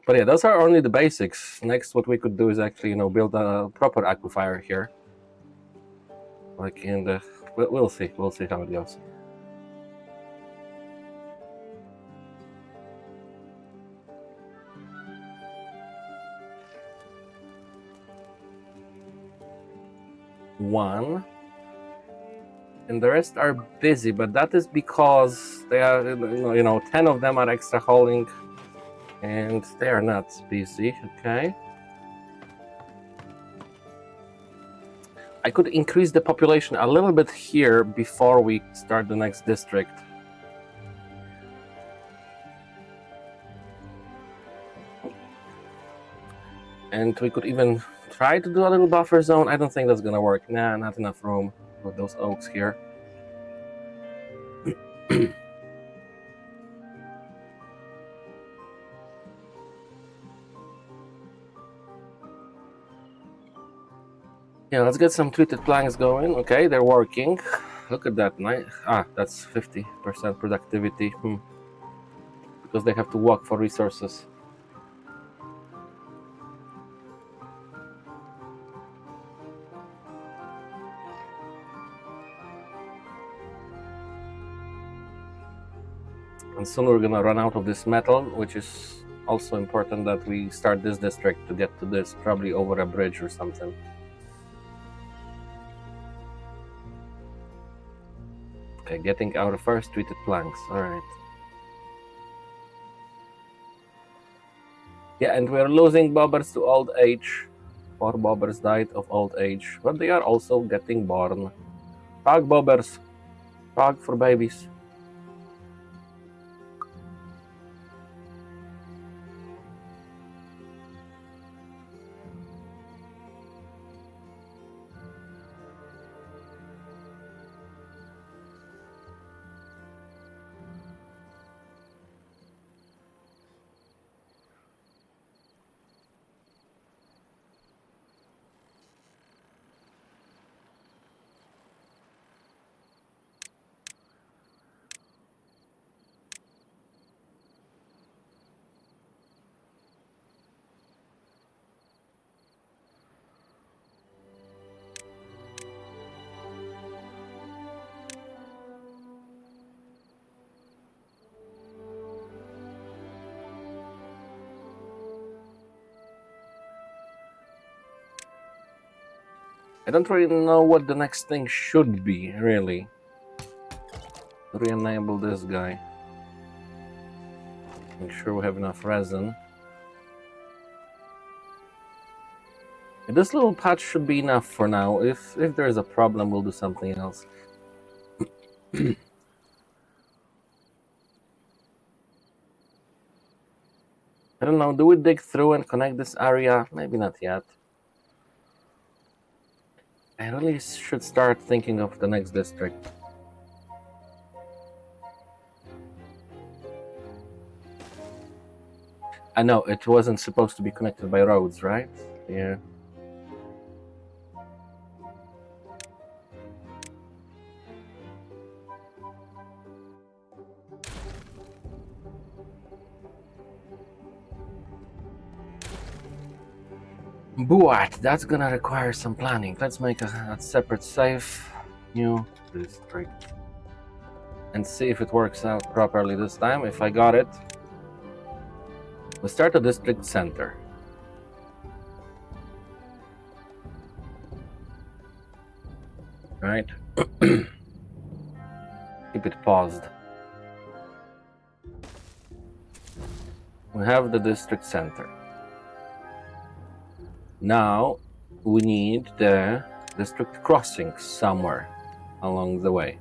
But yeah, those are only the basics. Next, what we could do is actually, build a proper aquifer here. Like in the... We'll see. We'll see how it goes. One. And the rest are busy, but that is because they are, 10 of them are extra hauling. And they are not busy, okay. I could increase the population a little bit here before we start the next district. And we could even try to do a little buffer zone. I don't think that's gonna work. Nah, not enough room with those oaks here. Yeah, let's get some treated planks going. Okay, they're working. Look at that. That's 50% productivity. Because they have to walk for resources. And soon we're gonna run out of this metal, which is also important that we start this district to get to this, probably over a bridge or something. Okay, getting our first treated planks. Alright. Yeah, and we're losing bobbers to old age. 4 bobbers died of old age, but they are also getting born. Frog bobbers. Frog for babies. I don't really know what the next thing should be, really. Re-enable this guy. Make sure we have enough resin. This little patch should be enough for now. If there is a problem, we'll do something else. I don't know, do we dig through and connect this area? Maybe not yet. I really should start thinking of the next district. I know, it wasn't supposed to be connected by roads, right? Yeah. But that's gonna require some planning. Let's make a separate save, new district, and see if it works out properly this time. If I got it, we start a district center. Right? Keep it paused. We have the district center. Now we need the district crossing somewhere along the way.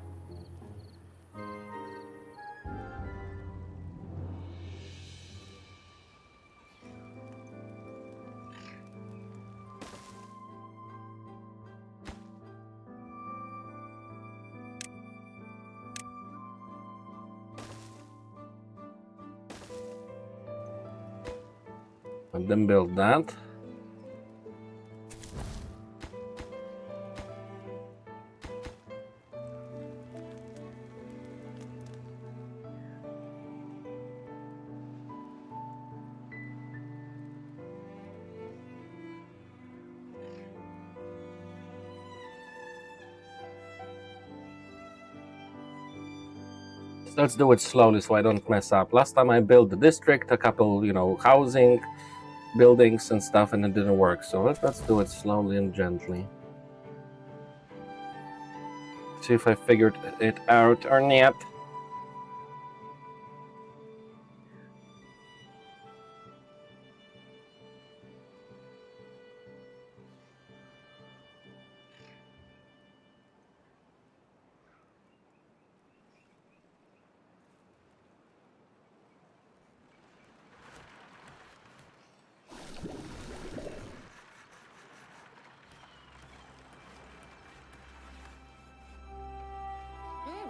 And then build that. So let's do it slowly so I don't mess up. Last time I built the district, a couple, housing, buildings and stuff, and it didn't work. So let's do it slowly and gently. See if I figured it out or not.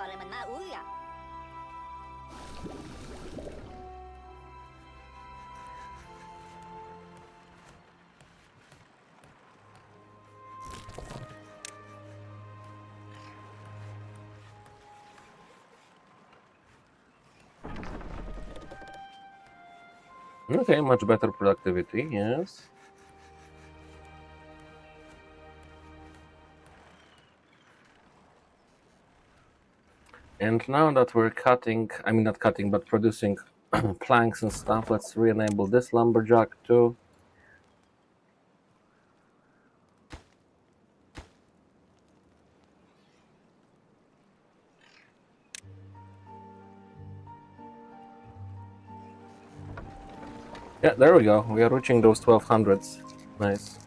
Boleh mình ma uống à? Okay, much better productivity, yes. And now that we're not cutting, but producing planks and stuff, let's re-enable this lumberjack too. Yeah, there we go. We are reaching those 1200s. Nice.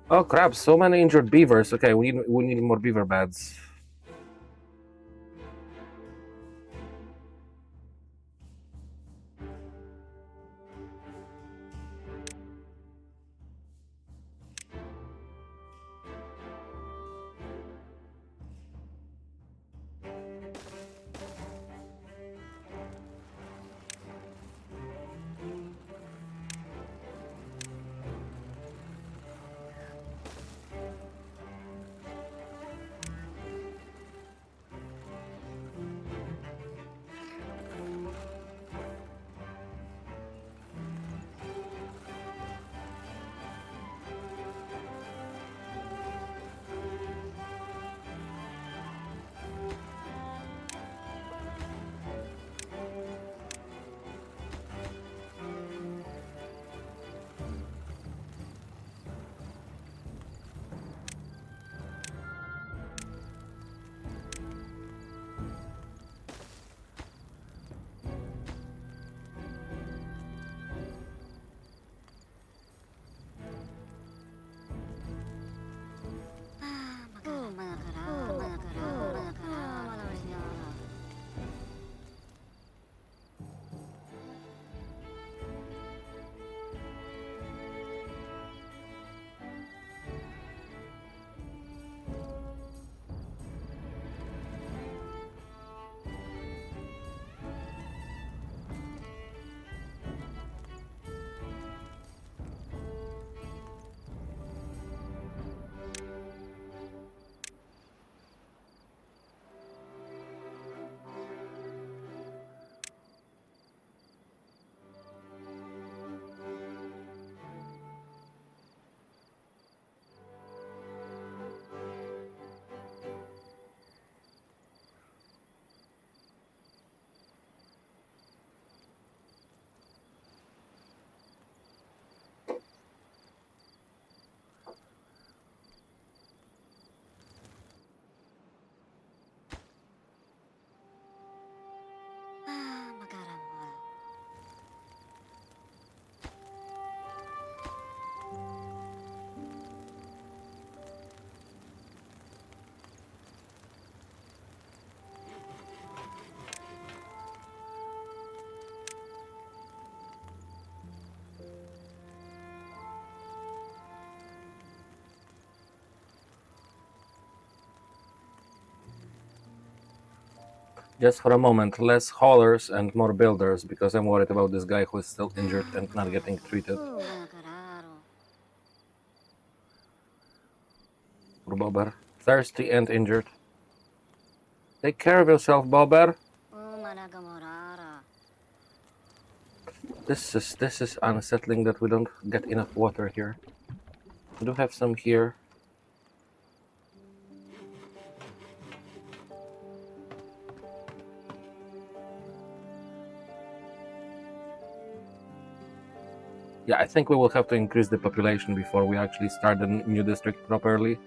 Oh crap! So many injured beavers. Okay, we need more beaver beds. Just for a moment, less haulers and more builders, because I'm worried about this guy who is still injured and not getting treated. Poor Bobber. Thirsty and injured. Take care of yourself, Bobber. This is unsettling that we don't get enough water here. We do have some here. Yeah, I think we will have to increase the population before we actually start the new district properly.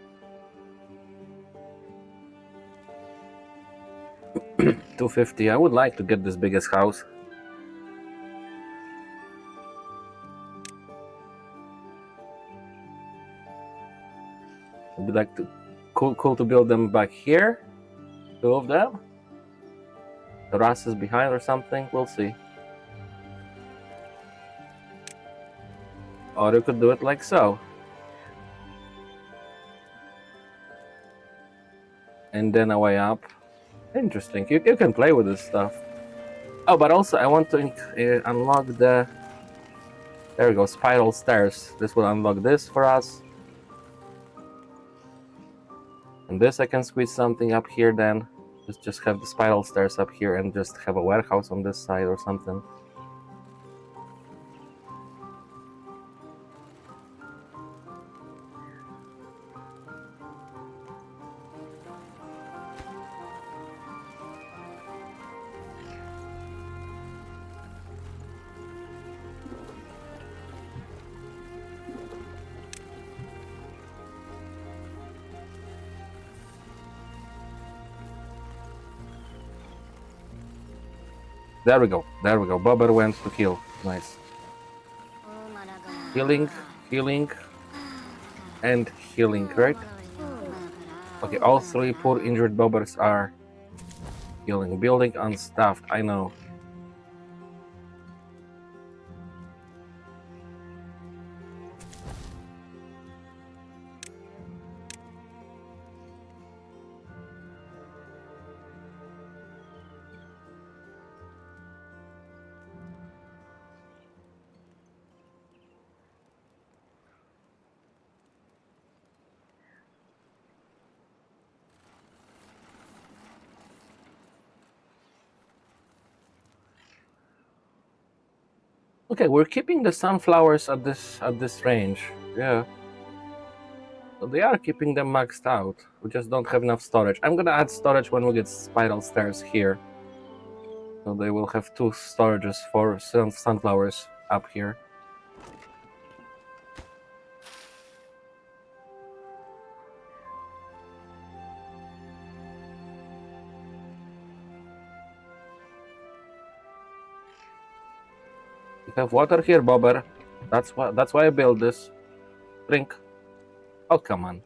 250. I would like to get this biggest house. Would be like to cool to build them back here. 2 of them. The rest is behind or something. We'll see. Or you could do it like so. And then a way up. Interesting. You can play with this stuff. Oh, but also I want to unlock the... There we go, spiral stairs. This will unlock this for us. And this I can squeeze something up here then. Just have the spiral stairs up here and just have a warehouse on this side or something. There we go. There we go. Bobber went to heal. Nice. Healing. Healing. and healing, right? Okay, all 3 poor injured bobbers are healing. Building unstaffed, I know. Okay, we're keeping the sunflowers at this range. Yeah. So they are keeping them maxed out. We just don't have enough storage. I'm gonna add storage when we get spiral stairs here. So they will have 2 storages for sunflowers up here. You have water here, Bobber. That's why I built this. Drink. Oh, come on.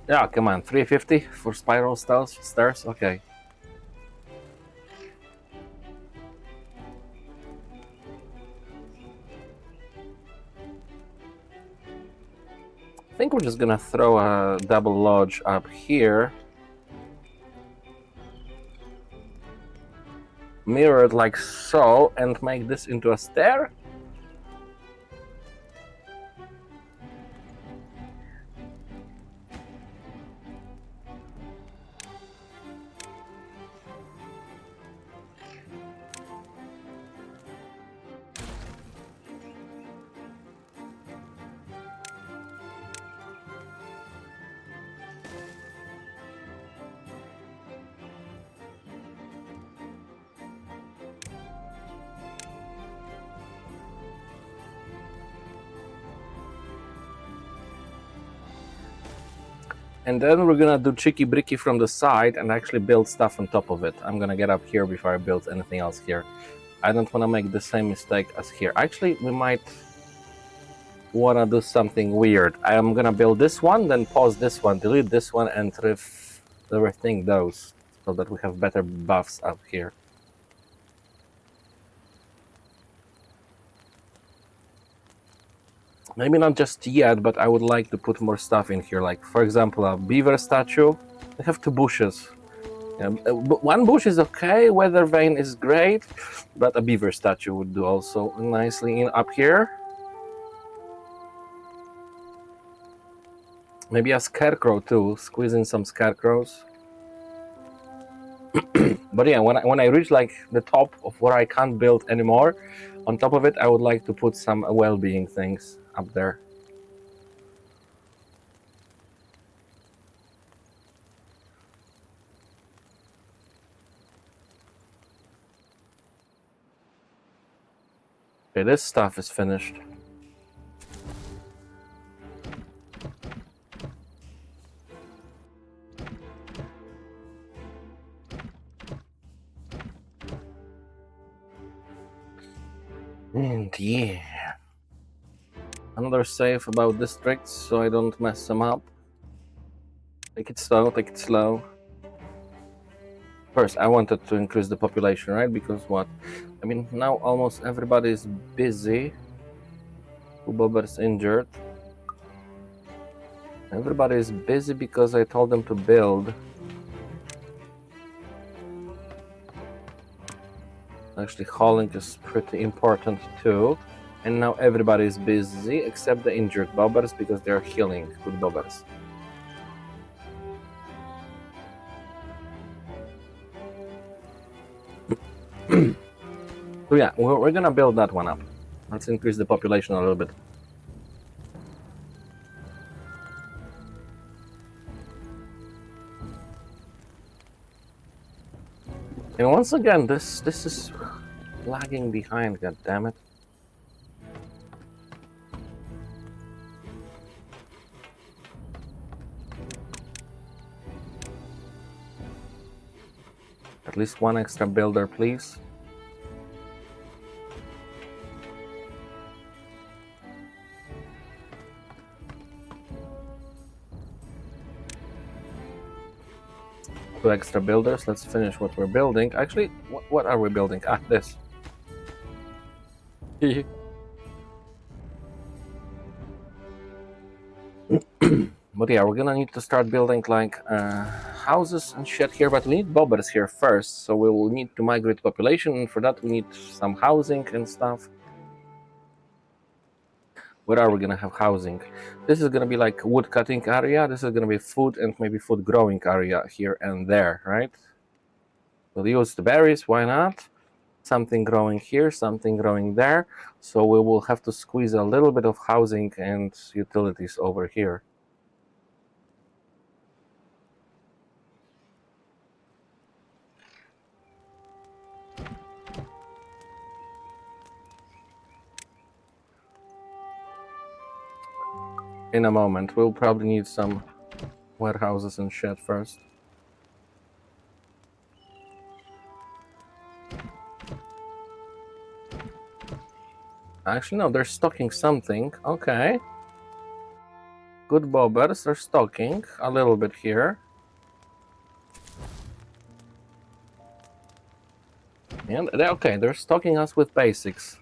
Yeah, come on. 350 for spiral stairs? Okay. I think we're just gonna throw a double lodge up here. Mirror it like so and make this into a stair. And then we're gonna do cheeky bricky from the side and actually build stuff on top of it. I'm gonna get up here before I build anything else here. I don't wanna make the same mistake as here. Actually, we might wanna do something weird. I'm gonna build this one, then pause this one, delete this one, and rethink those so that we have better buffs up here. Maybe not just yet, but I would like to put more stuff in here. Like, for example, a beaver statue. I have 2 bushes. One bush is okay, weather vane is great, but a beaver statue would do also nicely in up here. Maybe a scarecrow too, squeeze in some scarecrows. But yeah, when I reach like the top of where I can't build anymore, on top of it I would like to put some well-being things up there. Okay, this stuff is finished. And yeah. Another save about districts so I don't mess them up. Take it slow, take it slow. First, I wanted to increase the population, right? Because what? I mean, now almost everybody is busy. Bobber's injured. Everybody is busy because I told them to build. Actually, hauling is pretty important too. And now everybody is busy except the injured bobbers because they're healing. Good bobbers. So yeah, we're gonna build that one up. Let's increase the population a little bit. And once again, this is lagging behind, god damn it. At least one extra builder, please. Two extra builders. Let's finish what we're building. Actually, what are we building? Ah, this. But yeah, we're gonna need to start building like houses and shit here, but we need bobbers here first, so we will need to migrate population, and for that we need some housing and stuff. Where are we gonna have housing? This is gonna be like wood cutting area, this is gonna be food and maybe food growing area here and there, right? We'll use the berries, why not? Something growing here, something growing there, so we will have to squeeze a little bit of housing and utilities over here. In a moment, we'll probably need some warehouses and shit first. Actually, no, they're stocking something. Okay. Good bobbers, they're stocking a little bit here. And okay, they're stocking us with basics.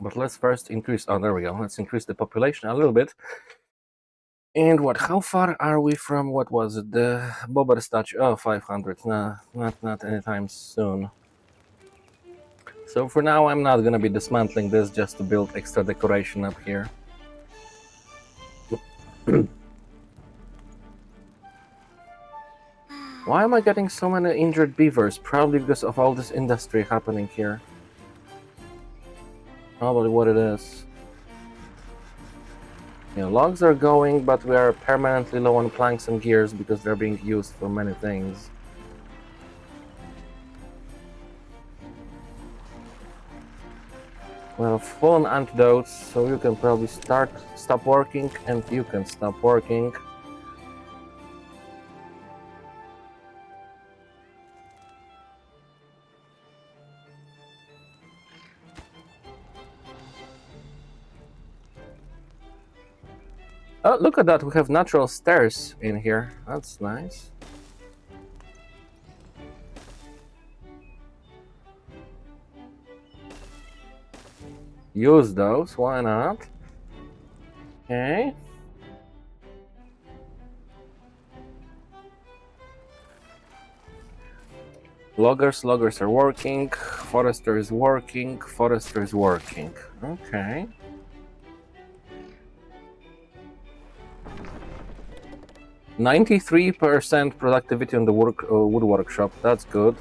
But let's first increase, oh, there we go. Let's increase the population a little bit. And what, how far are we from, what was it, the bobber statue? Oh, 500, no, not anytime soon. So for now, I'm not gonna be dismantling this just to build extra decoration up here. Why am I getting so many injured beavers? Probably because of all this industry happening here. Probably what it is. Yeah, logs are going, but we are permanently low on planks and gears because they're being used for many things. We have full on antidotes, so you can probably stop working, and you can stop working. Oh, look at that, we have natural stairs in here. That's nice. Use those, why not? Okay. Loggers are working. Forester is working. Forester is working. Okay. 93% productivity on the wood workshop. That's good.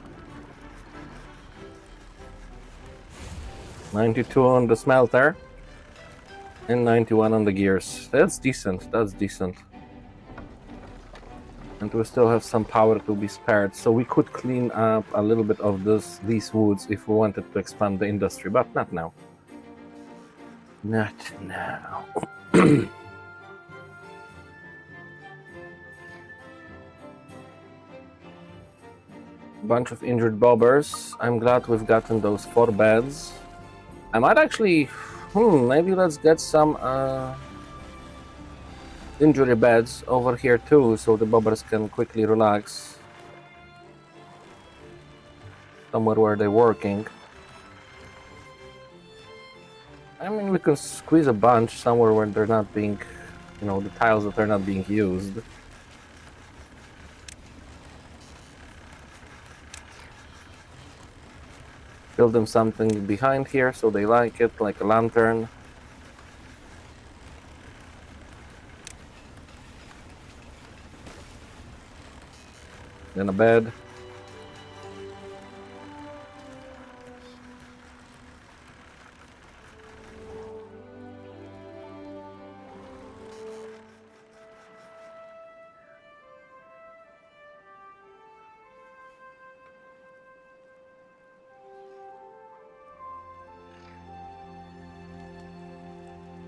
92 on the smelter. And 91 on the gears. That's decent. That's decent. And we still have some power to be spared, so we could clean up a little bit of these woods if we wanted to expand the industry, but not now. Not now. Bunch of injured bobbers. I'm glad we've gotten those 4 beds. I might actually... maybe let's get some injury beds over here too, so the bobbers can quickly relax. Somewhere where they're working. I mean, we can squeeze a bunch somewhere where they're not being... the tiles that are not being used. Build them something behind here so they like it, like a lantern. Then a bed.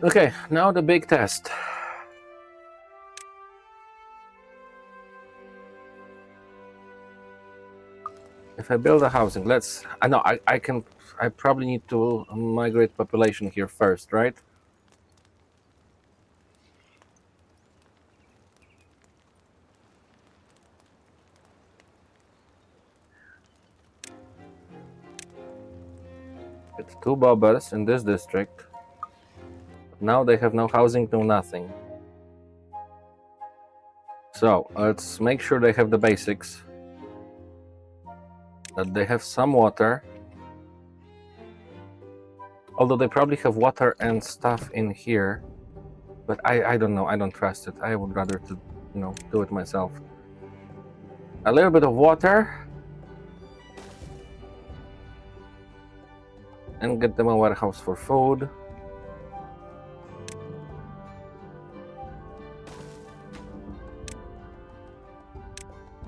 Okay, now the big test. If I build a housing, I know I probably need to migrate population here first, right? It's 2 bobbers in this district. Now they have no housing, no nothing. So let's make sure they have the basics. That they have some water. Although they probably have water and stuff in here. But I don't know, I don't trust it. I would rather to, do it myself. A little bit of water. And get them a warehouse for food.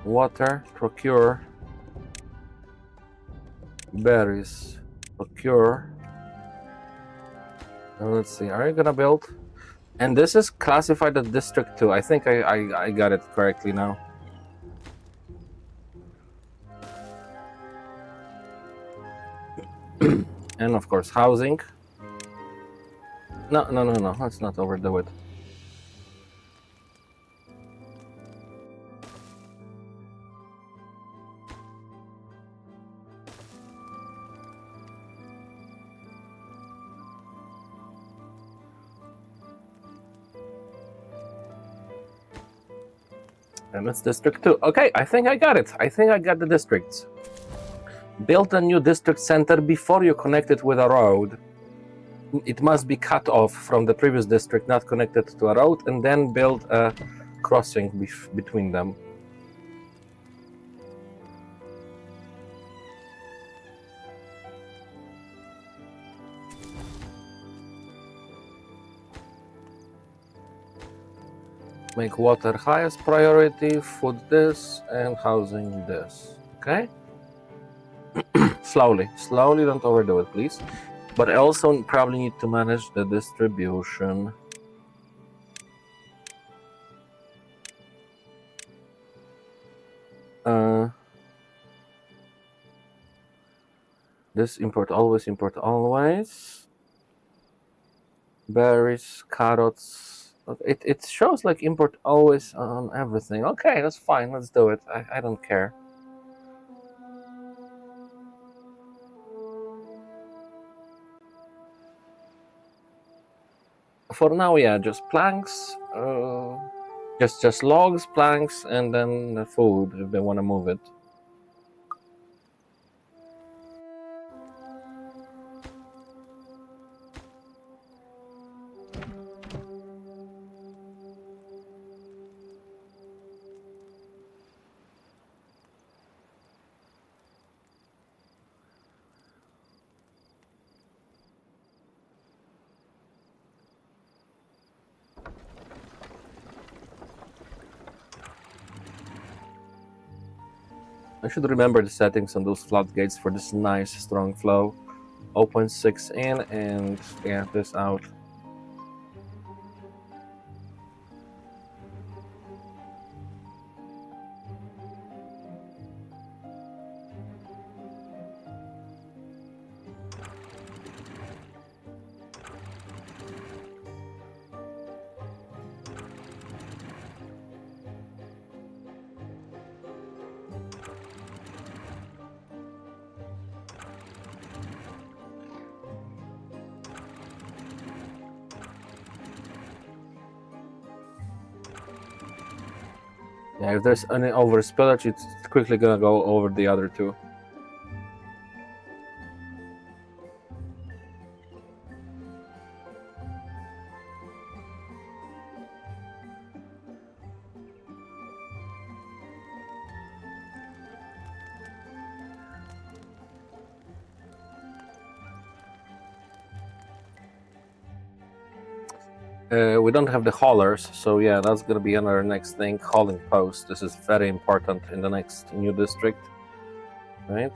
Water, procure. Berries, procure. And let's see, are you gonna build? And this is classified as District 2. I think I got it correctly now. And of course, housing. No, let's not overdo it. And it's District 2. Okay, I think I got it. I think I got the districts. Build a new district center before you connect it with a road. It must be cut off from the previous district, not connected to a road, and then build a crossing between them. Make water highest priority, food this, and housing this. Okay? Slowly, don't overdo it, please. But I also probably need to manage the distribution. This import always. Berries, carrots. It shows like import always on everything. Okay, that's fine. Let's do it. I don't care. For now, yeah, just planks. Just logs, planks, and then the food if they want to move it. I should remember the settings on those floodgates for this nice strong flow. 0.6 in and yeah, this out. Yeah, if there's any over spillage, it's quickly gonna go over the other two. We don't have the haulers, so yeah, that's gonna be another next thing. Hauling post. This is very important in the next new district, right?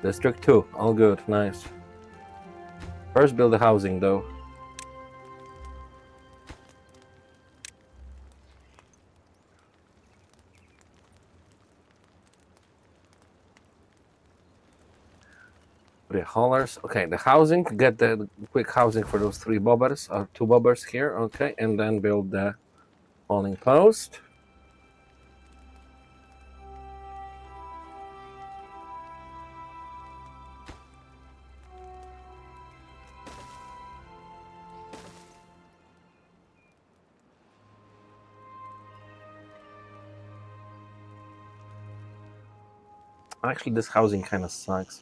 District 2, all good, nice. First build the housing though. The haulers, okay, the housing, get the quick housing for those 3 bobbers, or 2 bobbers here, okay, and then build the hauling post. Actually, this housing kind of sucks.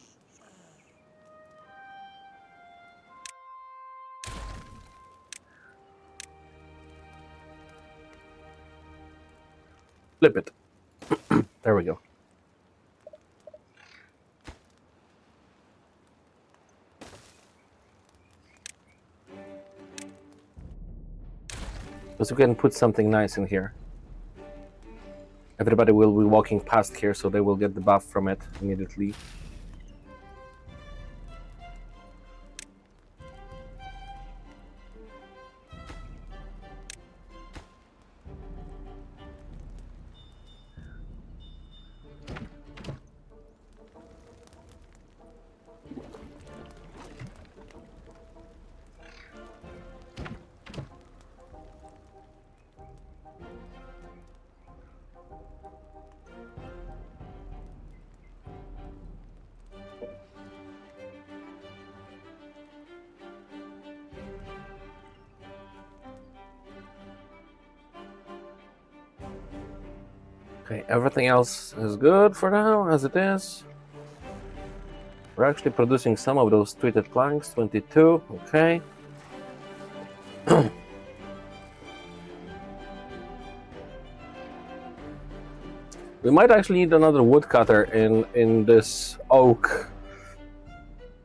Flip it. There we go. Because we can put something nice in here. Everybody will be walking past here, so they will get the buff from it immediately. Okay, everything else is good for now, as it is. We're actually producing some of those tweeted planks, 22, okay. We might actually need another woodcutter in this oak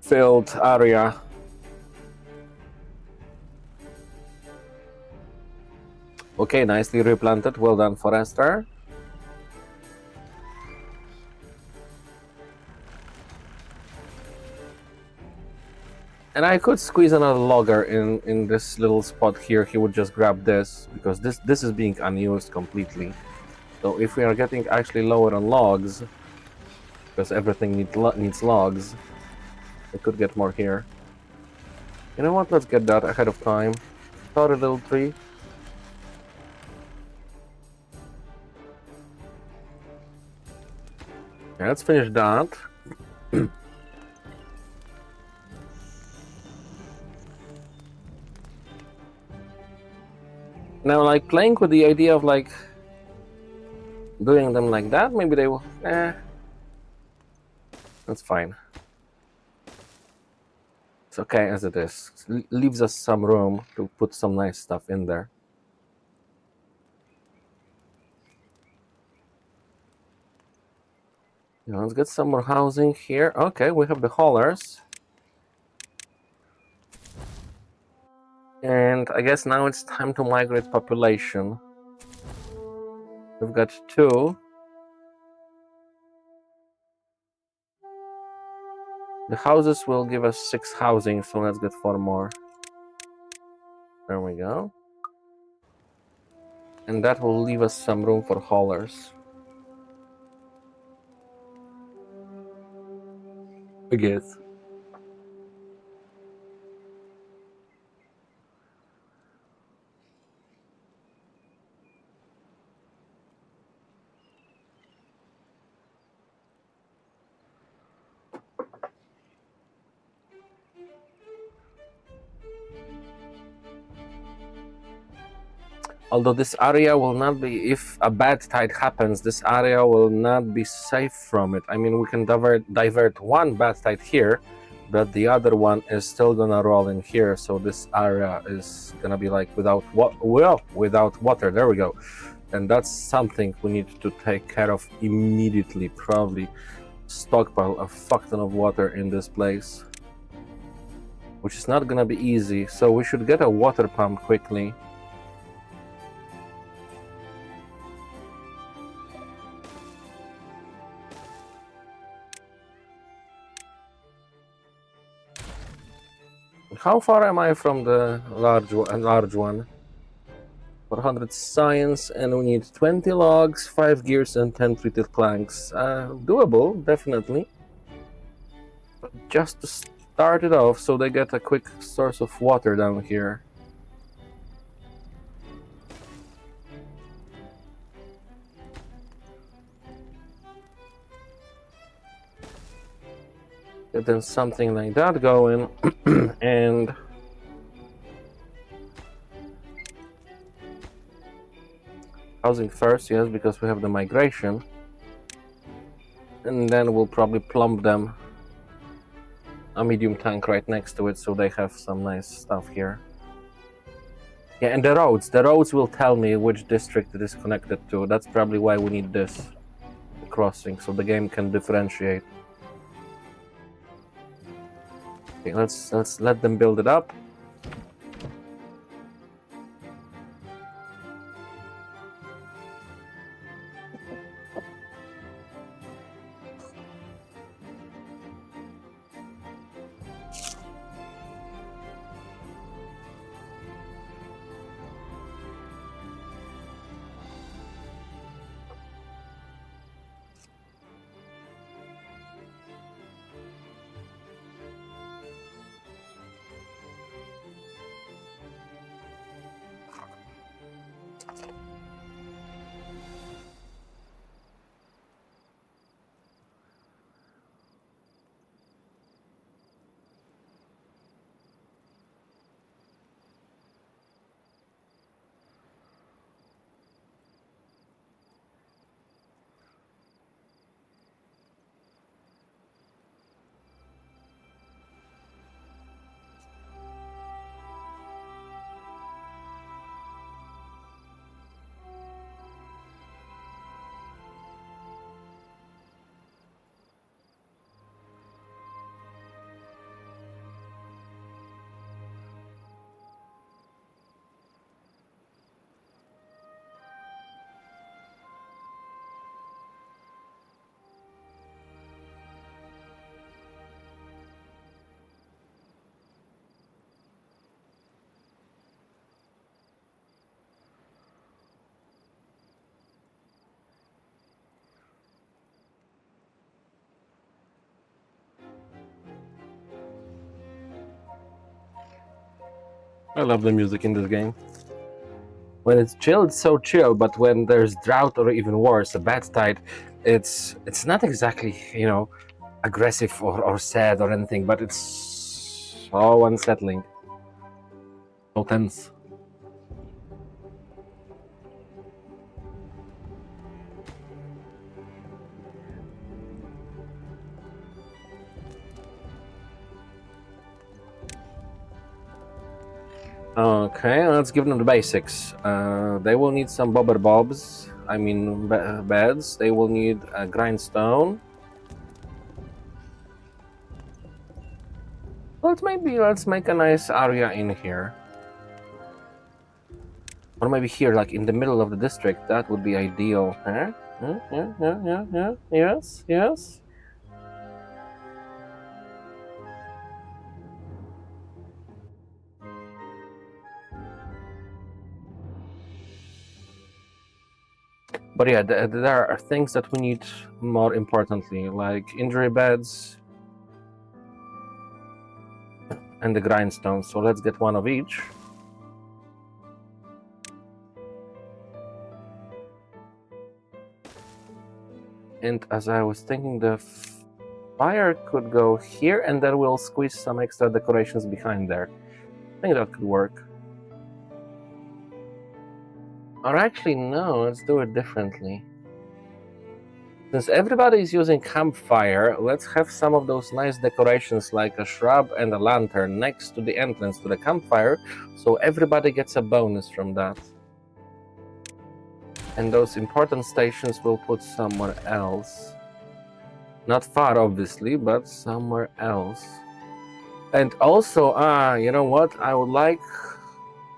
filled area. Okay, nicely replanted, well done, Forester. And I could squeeze another logger in this little spot here. He would just grab this, because this is being unused completely. So if we are getting actually lower on logs, because everything needs logs, we could get more here. You know what, let's get that ahead of time. Sorry, little tree. Yeah, let's finish that. Now, like, playing with the idea of, like, doing them like that, maybe they will... That's fine. It's okay as it is. Leaves us some room to put some nice stuff in there. Yeah, let's get some more housing here. Okay, we have the haulers. And I guess now it's time to migrate population. We've got 2. The houses will give us 6 housing, so let's get 4 more. There we go. And that will leave us some room for haulers. I guess. Although this area will not be, if a bad tide happens, this area will not be safe from it. I mean, we can divert one bad tide here, but the other one is still gonna roll in here. So this area is gonna be like without water. There we go. And that's something we need to take care of immediately. Probably stockpile a fuck ton of water in this place, which is not gonna be easy. So we should get a water pump quickly. How far am I from the large one? 400 science, and we need 20 logs, 5 gears, and 10 treated planks. Doable, definitely. But just to start it off, so they get a quick source of water down here. Get them something like that going, and housing first, yes, because we have the migration, and then we'll probably plump them a medium tank right next to it, so they have some nice stuff here. Yeah, and the roads will tell me which district it is connected to. That's probably why we need this crossing, so the game can differentiate. Okay, let's let them build it up. I love the music in this game. When it's chill, it's so chill, but when there's drought or even worse, a bad tide, it's not exactly, aggressive or sad or anything, but it's so unsettling. So tense. Okay, let's give them the basics. They will need some bobber bobs. I mean beds. They will need a grindstone. Let's make a nice area in here. Or maybe here, like in the middle of the district. That would be ideal. Huh? Yeah. Yes. But yeah, there are things that we need more importantly, like injury beds and the grindstones. So let's get one of each. And as I was thinking, the fire could go here, and then we'll squeeze some extra decorations behind there. I think that could work. Or actually, no, let's do it differently. Since everybody is using campfire, let's have some of those nice decorations like a shrub and a lantern next to the entrance to the campfire, so everybody gets a bonus from that. And those important stations we'll put somewhere else. Not far, obviously, but somewhere else. And also, you know what? I would like...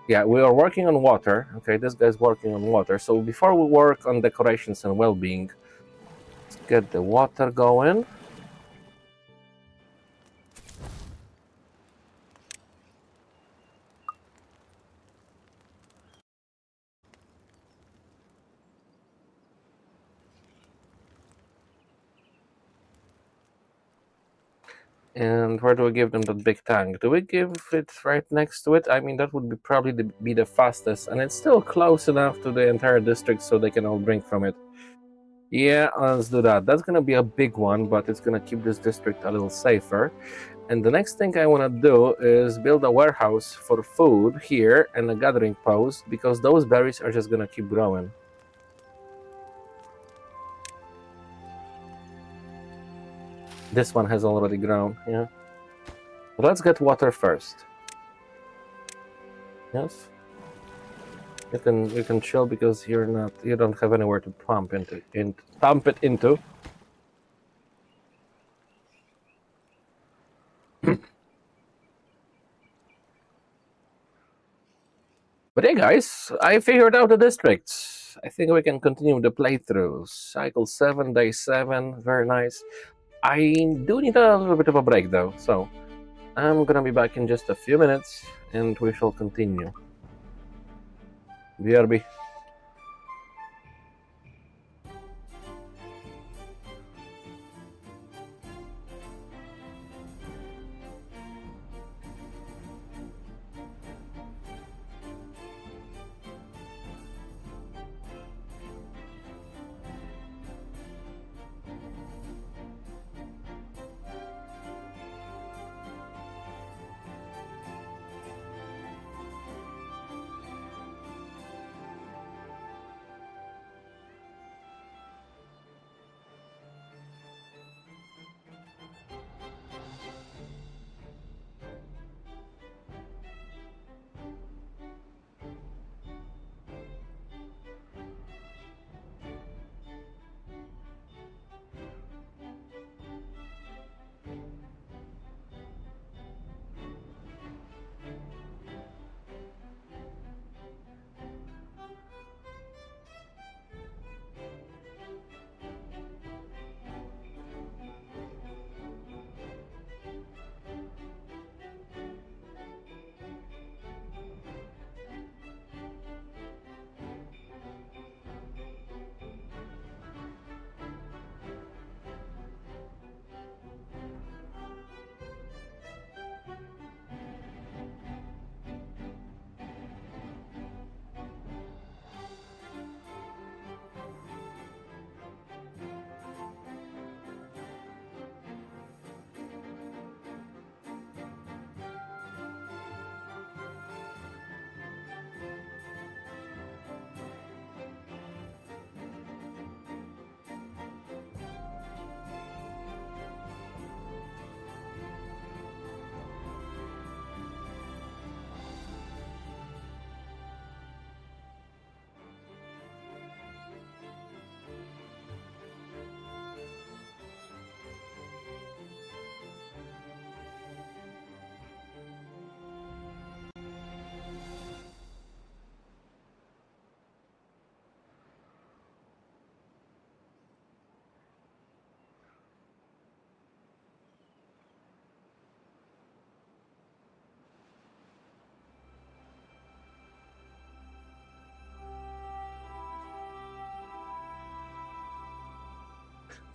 Yeah, we are working on water. Okay, this guy's working on water. So before we work on decorations and well-being, let's get the water going. And where do we give them that big tank? Do we give it right next to it? I mean, that would be probably be the fastest, and it's still close enough to the entire district so they can all drink from it. Yeah, let's do that. That's gonna be a big one, but it's gonna keep this district a little safer. And the next thing I wanna do is build a warehouse for food here and a gathering post, because those berries are just gonna keep growing. This one has already grown, yeah. But let's get water first. Yes. You can chill because you don't have anywhere to pump it into. But hey guys, I figured out the districts. I think we can continue the playthrough. Cycle 7, day 7, very nice. I do need a little bit of a break though, so I'm gonna be back in just a few minutes and we shall continue. BRB.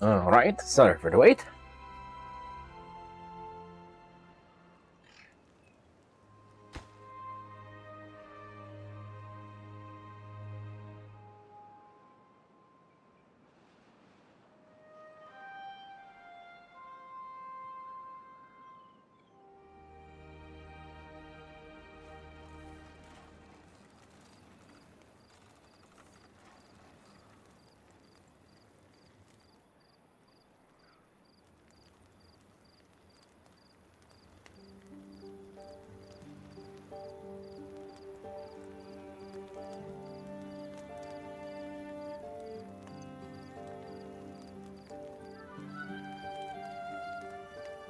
Alright, sorry for the wait.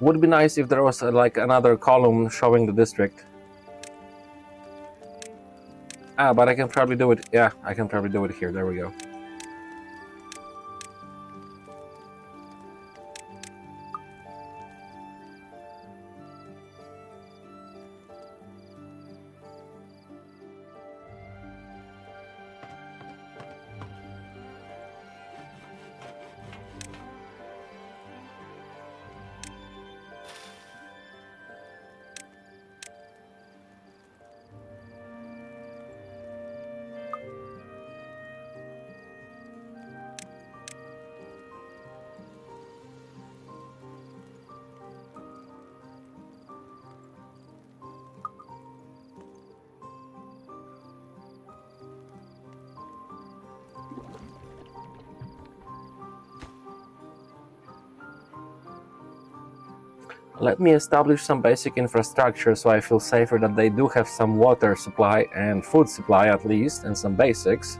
Would be nice if there was like another column showing the district. Ah, but I can probably do it. Yeah, I can probably do it here. There we go. Let me establish some basic infrastructure so I feel safer that they do have some water supply and food supply at least, and some basics.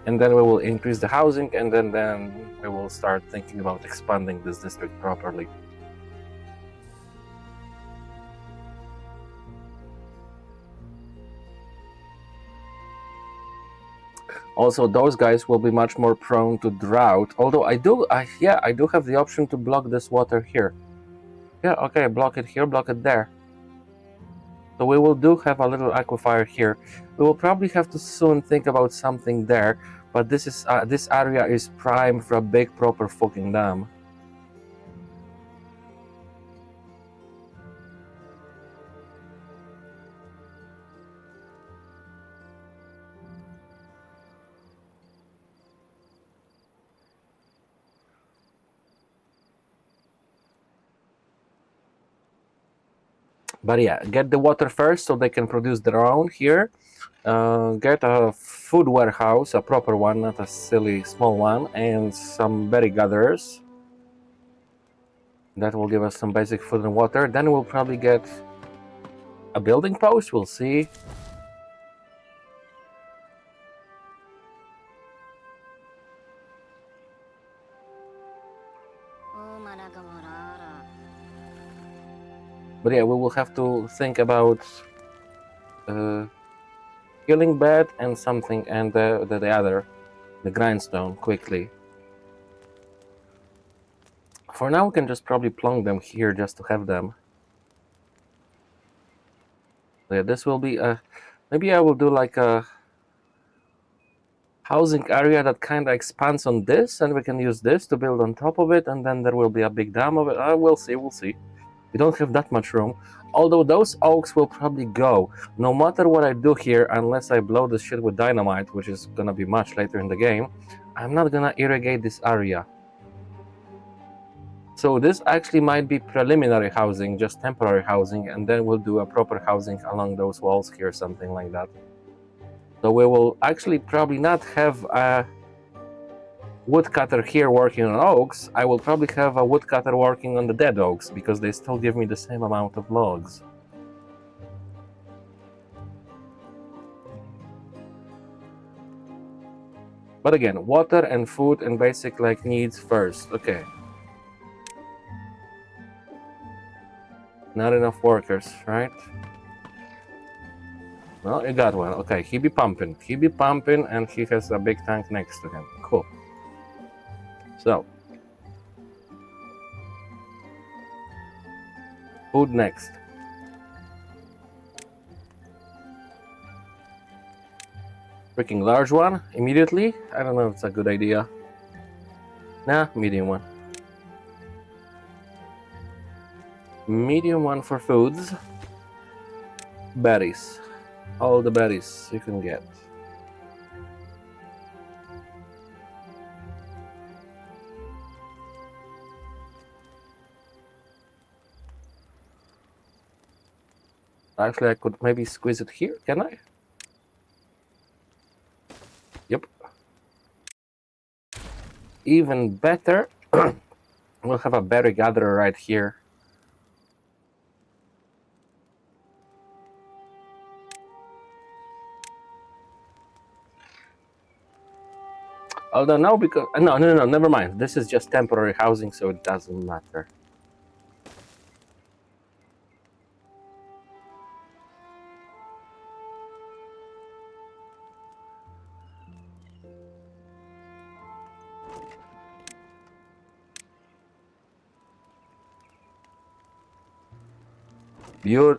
And then we will increase the housing, and then we will start thinking about expanding this district properly. Also, those guys will be much more prone to drought. Although I do have the option to block this water here. Yeah, okay, block it here, block it there. So we will do have a little aquifer here. We will probably have to soon think about something there, but this area is prime for a big proper fucking dam. But yeah, get the water first so they can produce their own here. Get a food warehouse, a proper one, not a silly small one, and some berry gatherers. That will give us some basic food and water. Then we'll probably get a building post, we'll see. But yeah, we will have to think about healing bed and something, and the other, the grindstone, quickly. For now, we can just probably plonk them here just to have them. Yeah, this will be maybe I will do like a housing area that kind of expands on this, and we can use this to build on top of it, and then there will be a big dam of it. We'll see. We don't have that much room. Although those oaks will probably go, no matter what I do here, unless I blow this shit with dynamite, which is gonna be much later in the game, I'm not gonna irrigate this area. So this actually might be preliminary housing, just temporary housing, and then we'll do a proper housing along those walls here, something like that. So we will actually probably not have a woodcutter here working on oaks. I will probably have a woodcutter working on the dead oaks, because they still give me the same amount of logs. But again, water and food and basic like needs first. Okay. Not enough workers, right? Well, you got one. Okay, he be pumping, and he has a big tank next to him. Cool. So, food next. Freaking large one immediately? I don't know if it's a good idea. Nah, medium one. Medium one for foods. Berries. All the berries you can get. Actually, I could maybe squeeze it here, can I? Yep. Even better, we'll have a berry gatherer right here. Although no, because no, never mind. This is just temporary housing, so it doesn't matter.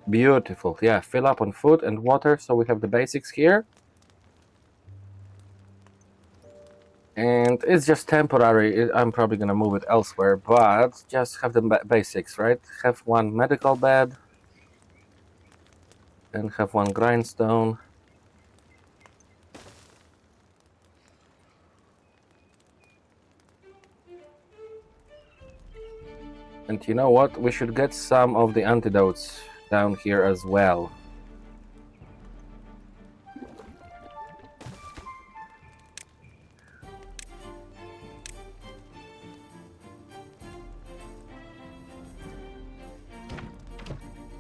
Beautiful. Yeah, fill up on food and water, so we have the basics here. And it's just temporary. I'm probably gonna move it elsewhere, but just have the basics, right? Have one medical bed and have one grindstone. And you know what? We should get some of the antidotes down here as well.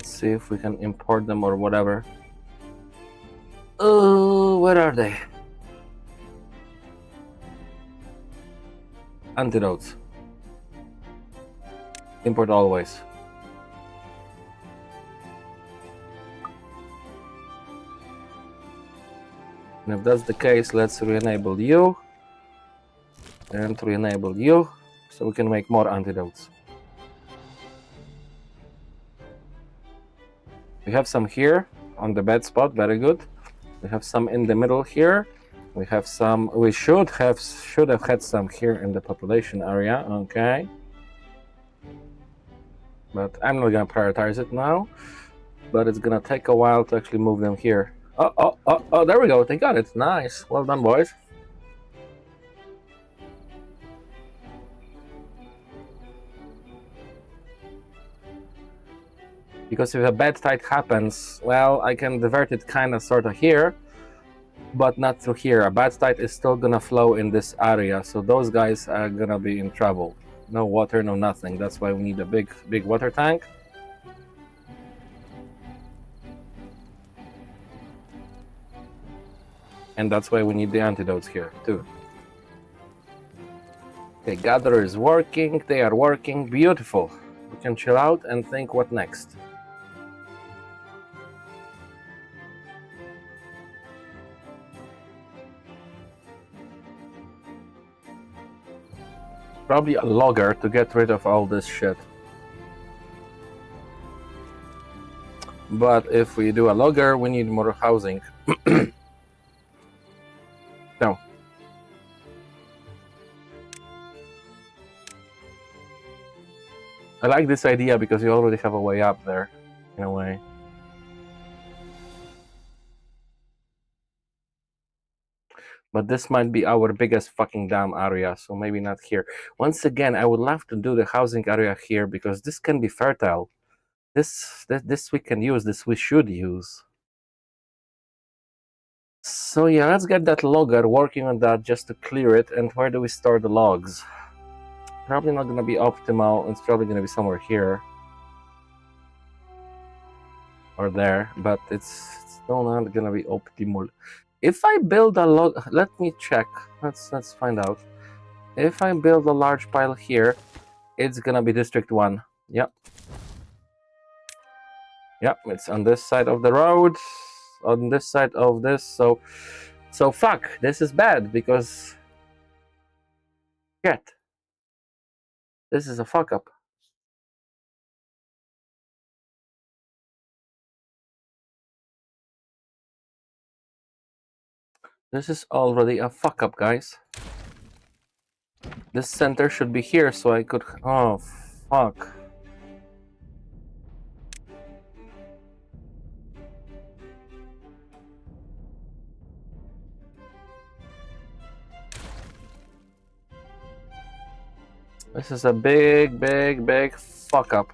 See if we can import them or whatever. Oh, where are they? Antidotes. Import always. And if that's the case, let's re-enable you. And re-enable you, so we can make more antidotes. We have some here on the bed spot, very good. We have some in the middle here. We have some, we should have had some here in the population area, okay. But I'm not gonna prioritize it now. But it's gonna take a while to actually move them here. Oh, there we go, they got it, nice. Well done, boys. Because if a bad tide happens, well, I can divert it kind of sort of here, but not through here. A bad tide is still gonna flow in this area, so those guys are gonna be in trouble. No water, no nothing. That's why we need a big water tank. And that's why we need the antidotes here too. Okay, gather is working, they are working, beautiful. We can chill out and think what next. Probably a logger to get rid of all this shit. But if we do a logger, we need more housing. No. I like this idea because you already have a way up there, in a way. But this might be our biggest fucking dam area, so maybe not here. Once again, I would love to do the housing area here because this can be fertile. This we can use, this we should use. So yeah, let's get that logger working on that just to clear it. And where do we store the logs? Probably not gonna be optimal. It's probably gonna be somewhere here or there, but it's still not gonna be optimal. If I build a log, let me check. Let's find out. If I build a large pile here, it's gonna be District 1. Yep. Yep, it's on this side of the road, on this side of this, so fuck, this is bad, because shit. This is a fuck up. This is already a fuck up, guys. This center should be here, so I could, oh, fuck. This is a big fuck up.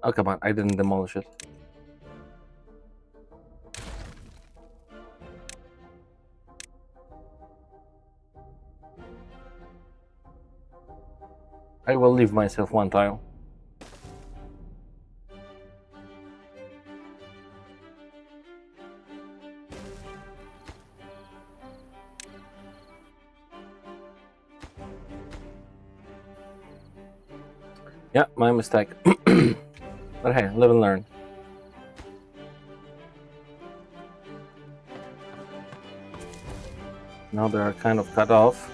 Oh, come on, I didn't demolish it. I will leave myself one tile. Yeah, my mistake. But hey, live and learn. Now they're kind of cut off.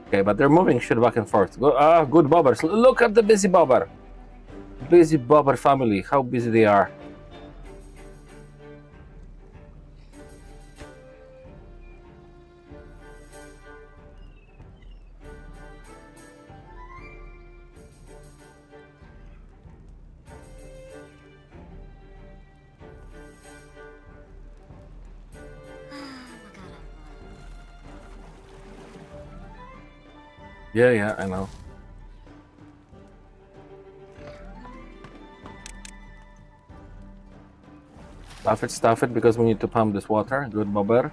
Okay, but they're moving shit back and forth. Good bobbers. Look at the busy bobber. Busy bobber family. How busy they are. Yeah, I know. Stuff it, because we need to pump this water. Good bobber.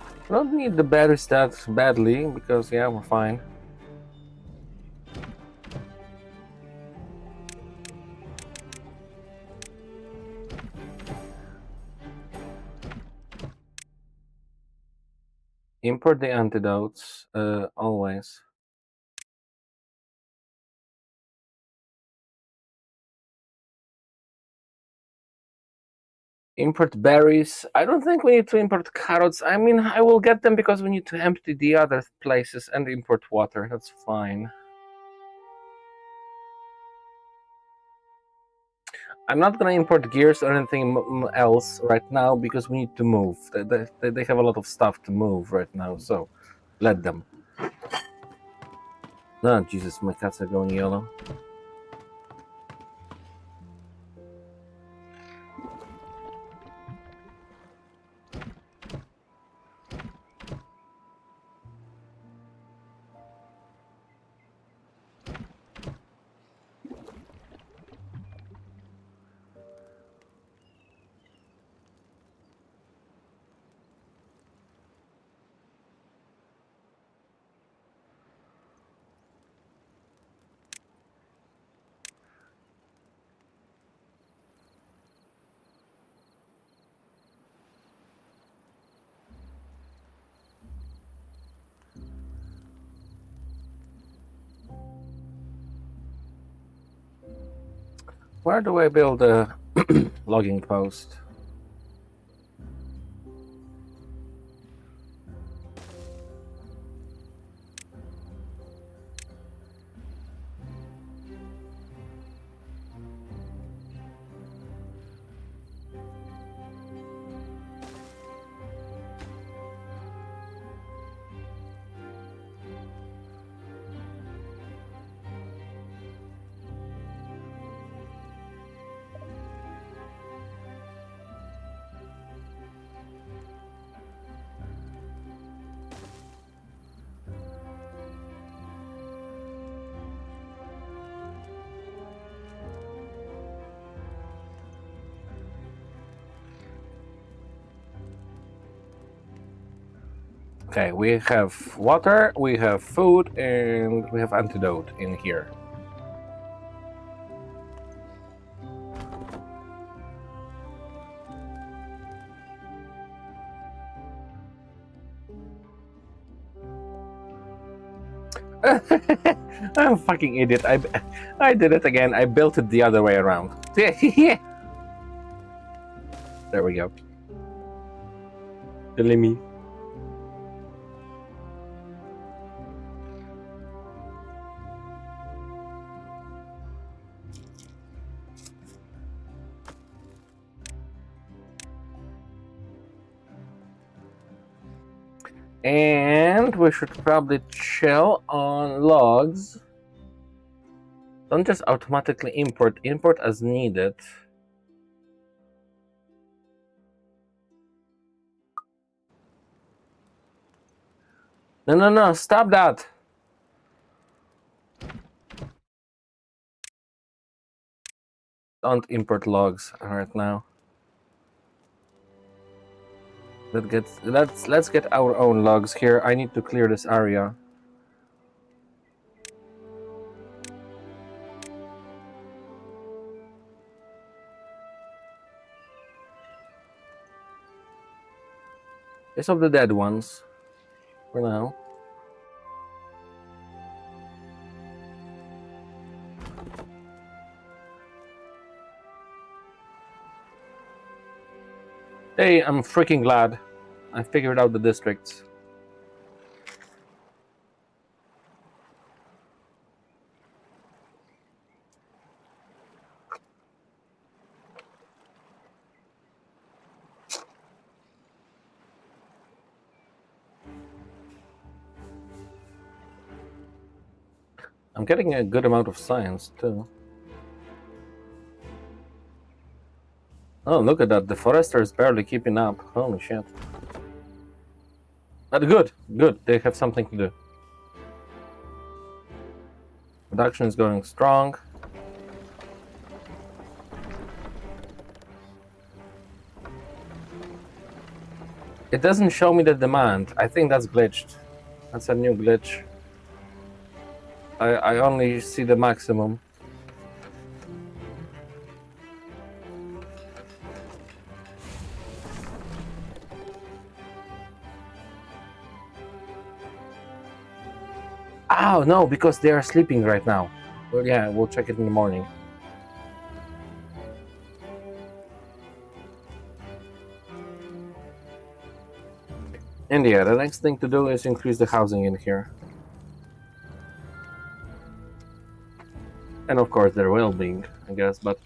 I don't need the berries that badly, because yeah, we're fine. Import the antidotes, always. Import berries. I don't think we need to import carrots. I mean, I will get them because we need to empty the other places and import water. That's fine. I'm not gonna import gears or anything else right now because we need to move. They have a lot of stuff to move right now, so let them. Oh, Jesus, my cats are going yellow. Where do I build a logging post? Okay, we have water, we have food, and we have antidote in here. I'm a fucking idiot. I did it again. I built it the other way around. There we go. Silly me. And we should probably chill on logs. Don't just automatically import. Import as needed. No, stop that. Don't import logs right now. Let's get our own logs here. I need to clear this area. It's of the dead ones. For now. Hey, I'm freaking glad I figured out the districts. I'm getting a good amount of science, too. Oh, look at that. The forester is barely keeping up. Holy shit. But good. They have something to do. Production is going strong. It doesn't show me the demand. I think that's glitched. That's a new glitch. I only see the maximum. Oh, no, because they are sleeping right now. Well, yeah, we'll check it in the morning. India, the next thing to do is increase the housing in here. And of course their well-being, I guess, but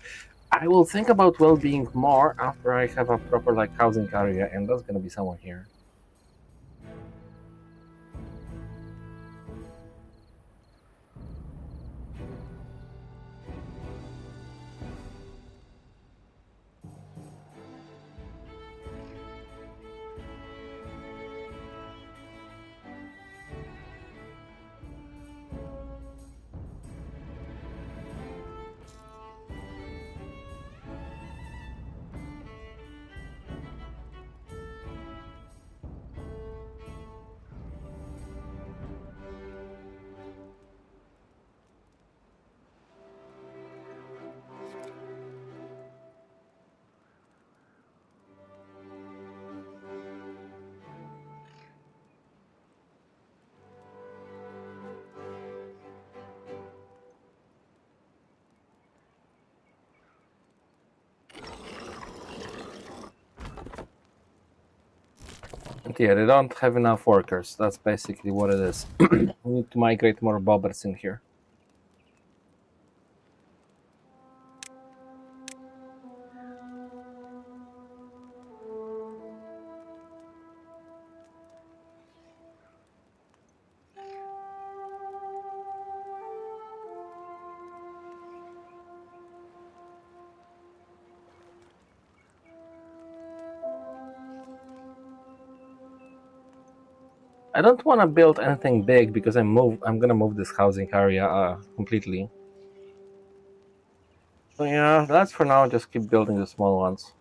I will think about well-being more after I have a proper housing area, and that's gonna be somewhere here. And yeah, they don't have enough workers. That's basically what it is. We need to migrate more bobbers in here. I don't want to build anything big because I'm gonna move this housing area completely. So yeah, let's for now just keep building the small ones.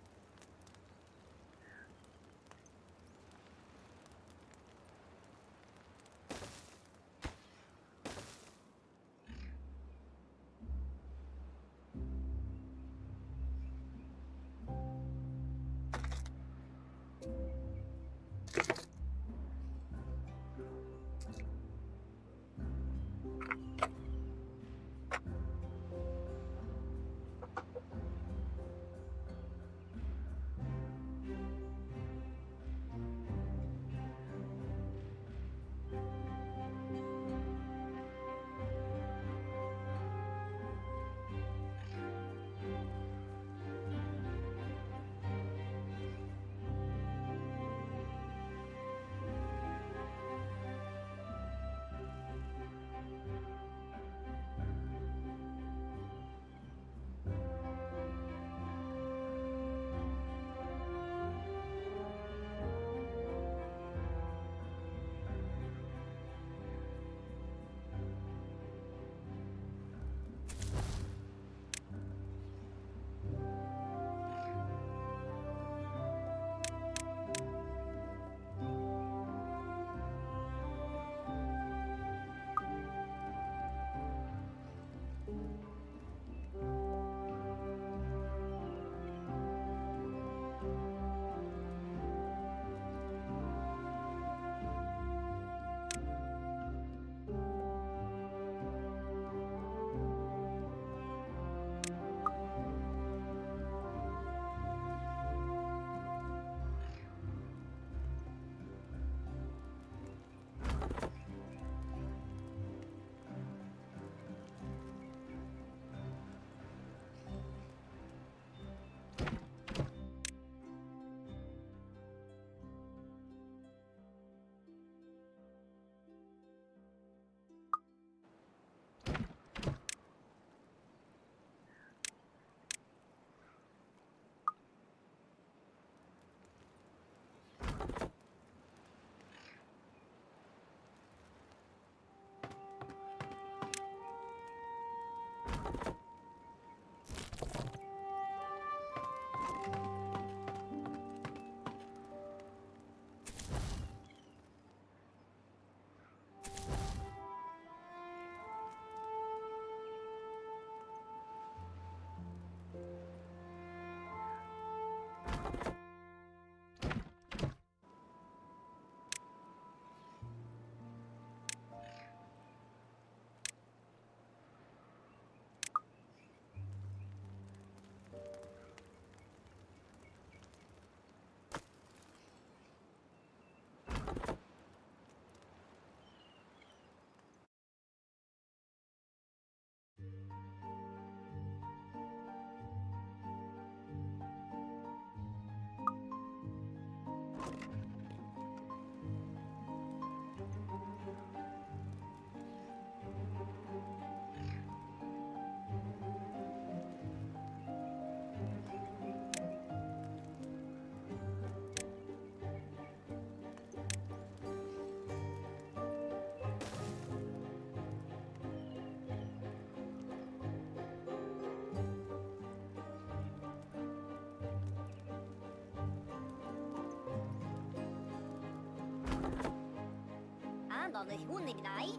너 hunnig nei.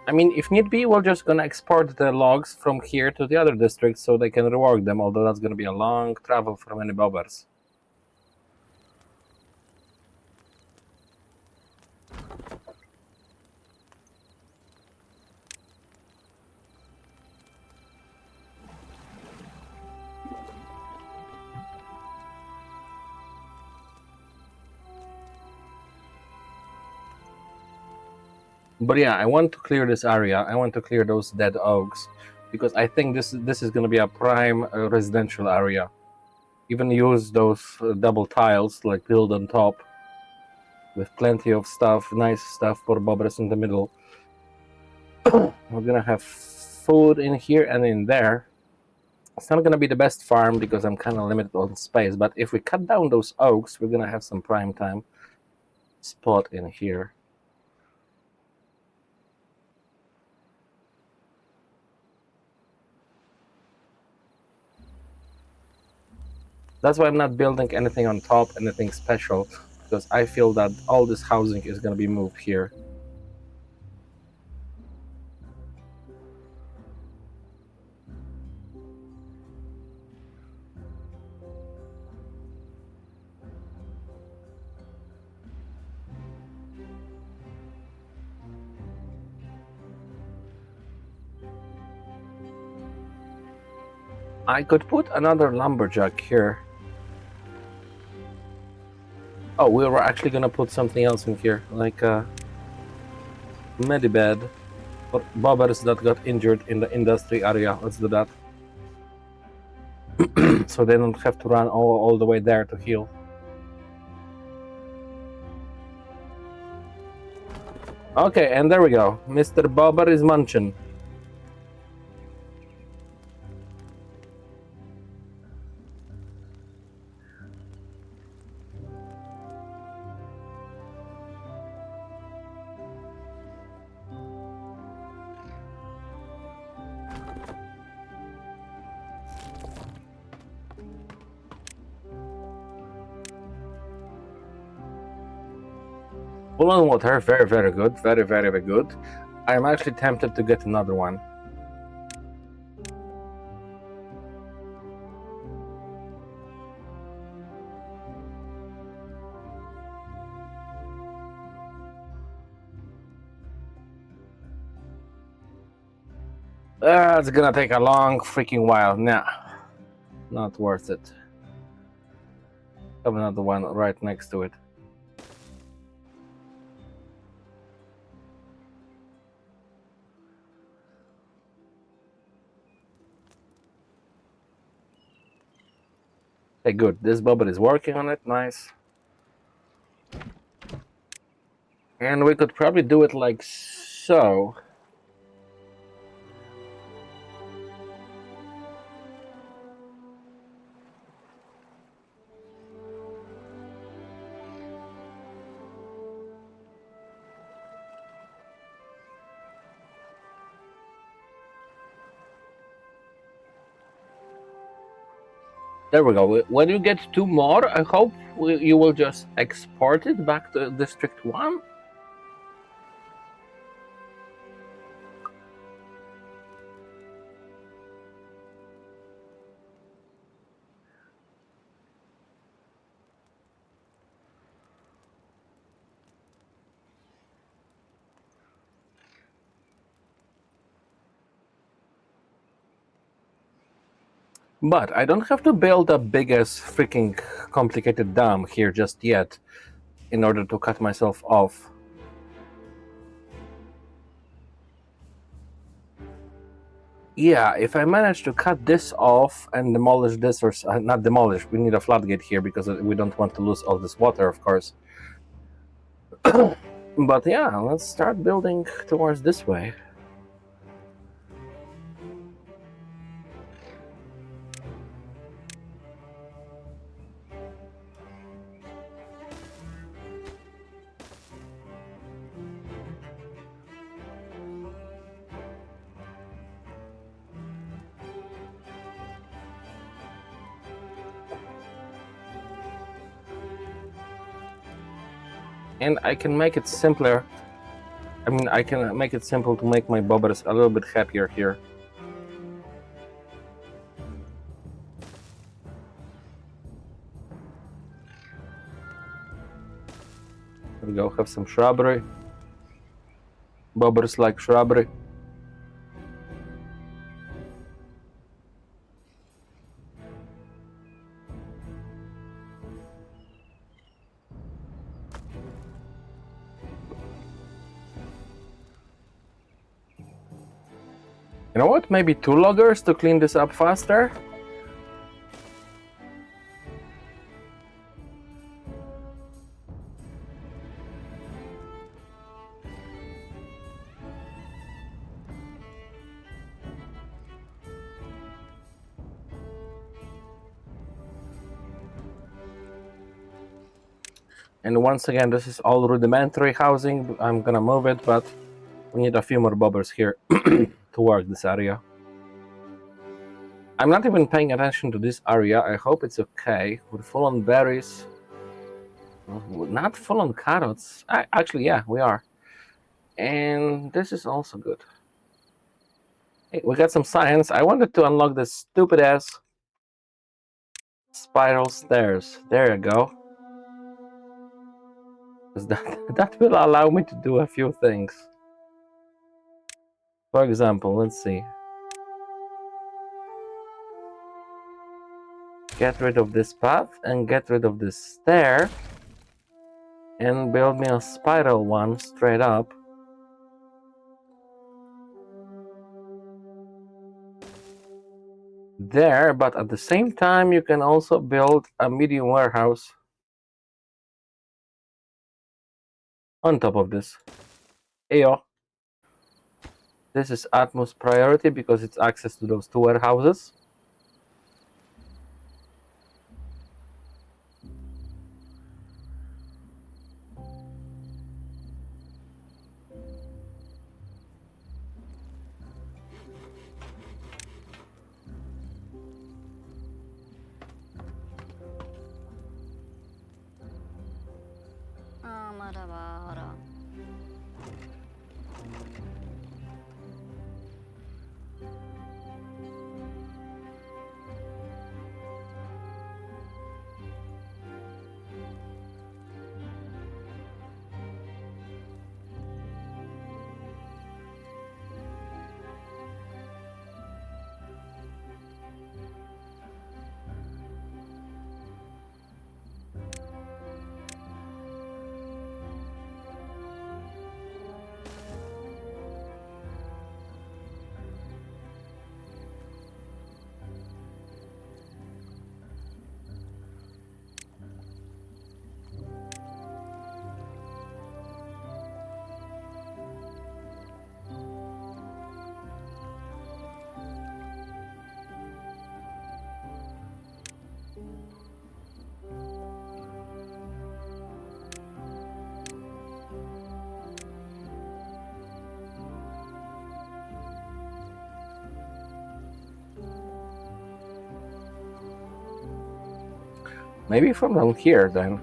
I mean, if need be, we're just gonna export the logs from here to the other districts so they can rework them, although that's gonna be a long travel for many bobbers. But yeah, I want to clear this area. I want to clear those dead oaks because I think this is going to be a prime residential area. Even use those double tiles, like build on top, with plenty of stuff, nice stuff for bobbers in the middle. We're gonna have food in here and in there. It's not gonna be the best farm because I'm kind of limited on space. But if we cut down those oaks, we're gonna have some prime time spot in here. That's why I'm not building anything on top, anything special, because I feel that all this housing is going to be moved here. I could put another lumberjack here. Oh, we were actually going to put something else in here, like a medibed for bobbers that got injured in the industry area. Let's do that. So they don't have to run all the way there to heal. Okay, and there we go. Mr. Bobber is munching. Full on water, very, very good. Very, very, very good. I'm actually tempted to get another one. It's gonna take a long freaking while. Nah, not worth it. Have another one right next to it. Okay, good. This bubble is working on it. Nice. And we could probably do it like so. There we go. When you get 2 more, I hope you will just export it back to District 1. But I don't have to build the biggest freaking complicated dam here just yet. in order to cut myself off. Yeah, if I manage to cut this off and demolish this, or not demolish, we need a floodgate here because we don't want to lose all this water, of course. But yeah, let's start building towards this way. And I can make it simpler. I mean, I can make it simple to make my bobbers a little bit happier here. There we go, have some shrubbery. Bobbers like shrubbery. You know what? Maybe 2 loggers to clean this up faster? And once again, this is all rudimentary housing. I'm gonna move it, but we need a few more bobbers here to work this area. I'm not even paying attention to this area. I hope it's okay. We're full on berries. Not full on carrots. Actually, yeah, we are. And this is also good. Hey, we got some science. I wanted to unlock this stupid ass spiral stairs. There you go. Because that will allow me to do a few things. For example, let's see. Get rid of this path and get rid of this stair. And build me a spiral one straight up. There, but at the same time, you can also build a medium warehouse on top of this. Ayo. This is utmost priority because it's access to those 2 warehouses. Maybe from down here then.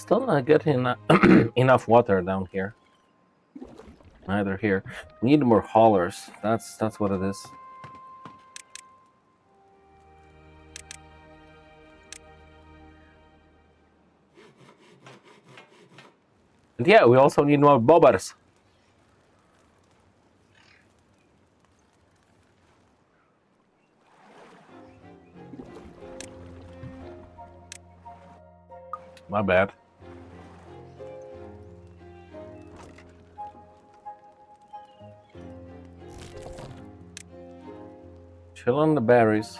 Still not getting enough water down here. Neither here. We need more haulers. That's what it is. And yeah, we also need more bobbers. My bad. Chill on the berries.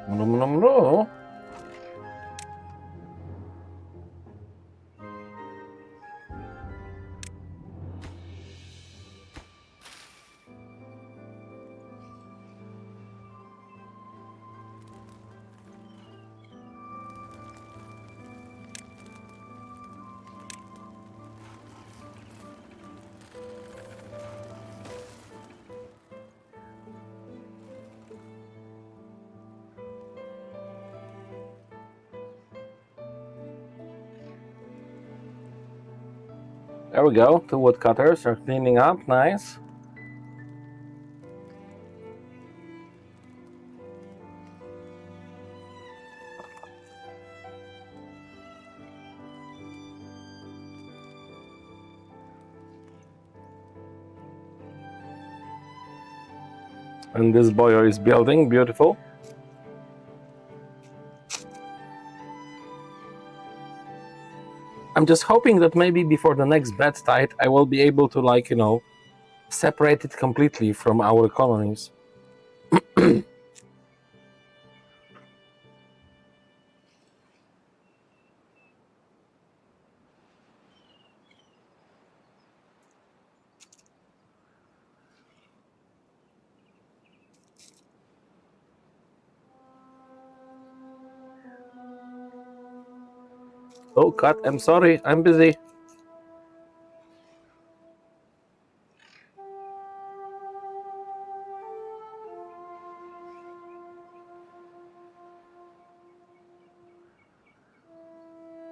No. There we go. The woodcutters are cleaning up. Nice. And this boy is building. Beautiful. I'm just hoping that maybe before the next bed tide, I will be able to, like, separate it completely from our colonies. Oh, cut. I'm sorry. I'm busy.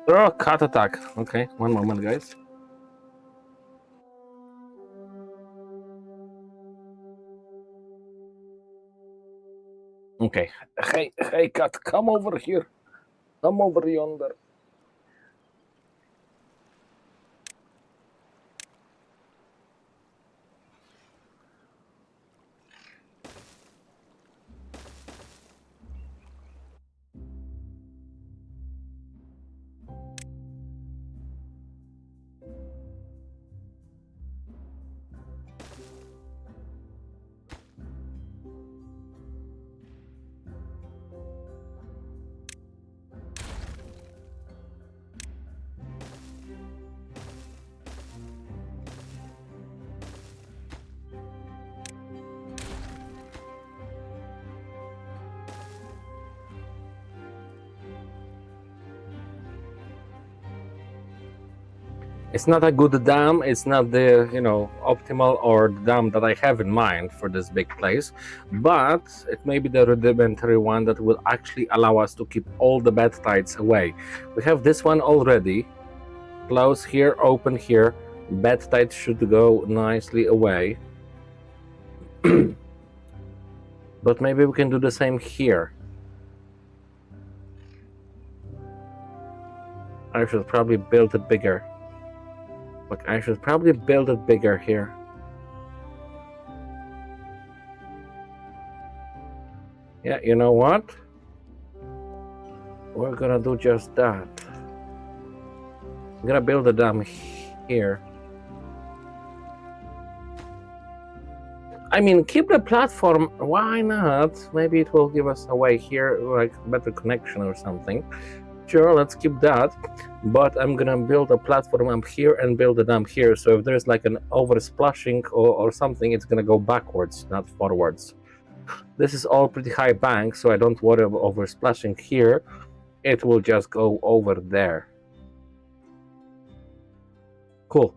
Oh, cut attack. Okay, one moment, guys. Okay. Hey, cat, come over here. Come over yonder. It's not a good dam. It's not the optimal or the dam that I have in mind for this big place, but it may be the rudimentary one that will actually allow us to keep all the bad tides away. We have this one already. Close here, open here. Bad tides should go nicely away. But maybe we can do the same here. I should probably build it bigger. Look, I should probably build it bigger here. Yeah, you know what? We're gonna do just that. I'm gonna build a dam here. I mean, keep the platform. Why not? Maybe it will give us a way here, like better connection or something. Sure, let's keep that. But I'm gonna build a platform up here and build a dam here. So if there's like an over splashing or something, it's gonna go backwards, not forwards. This is all pretty high bank, so I don't worry about over splashing here. It will just go over there. Cool.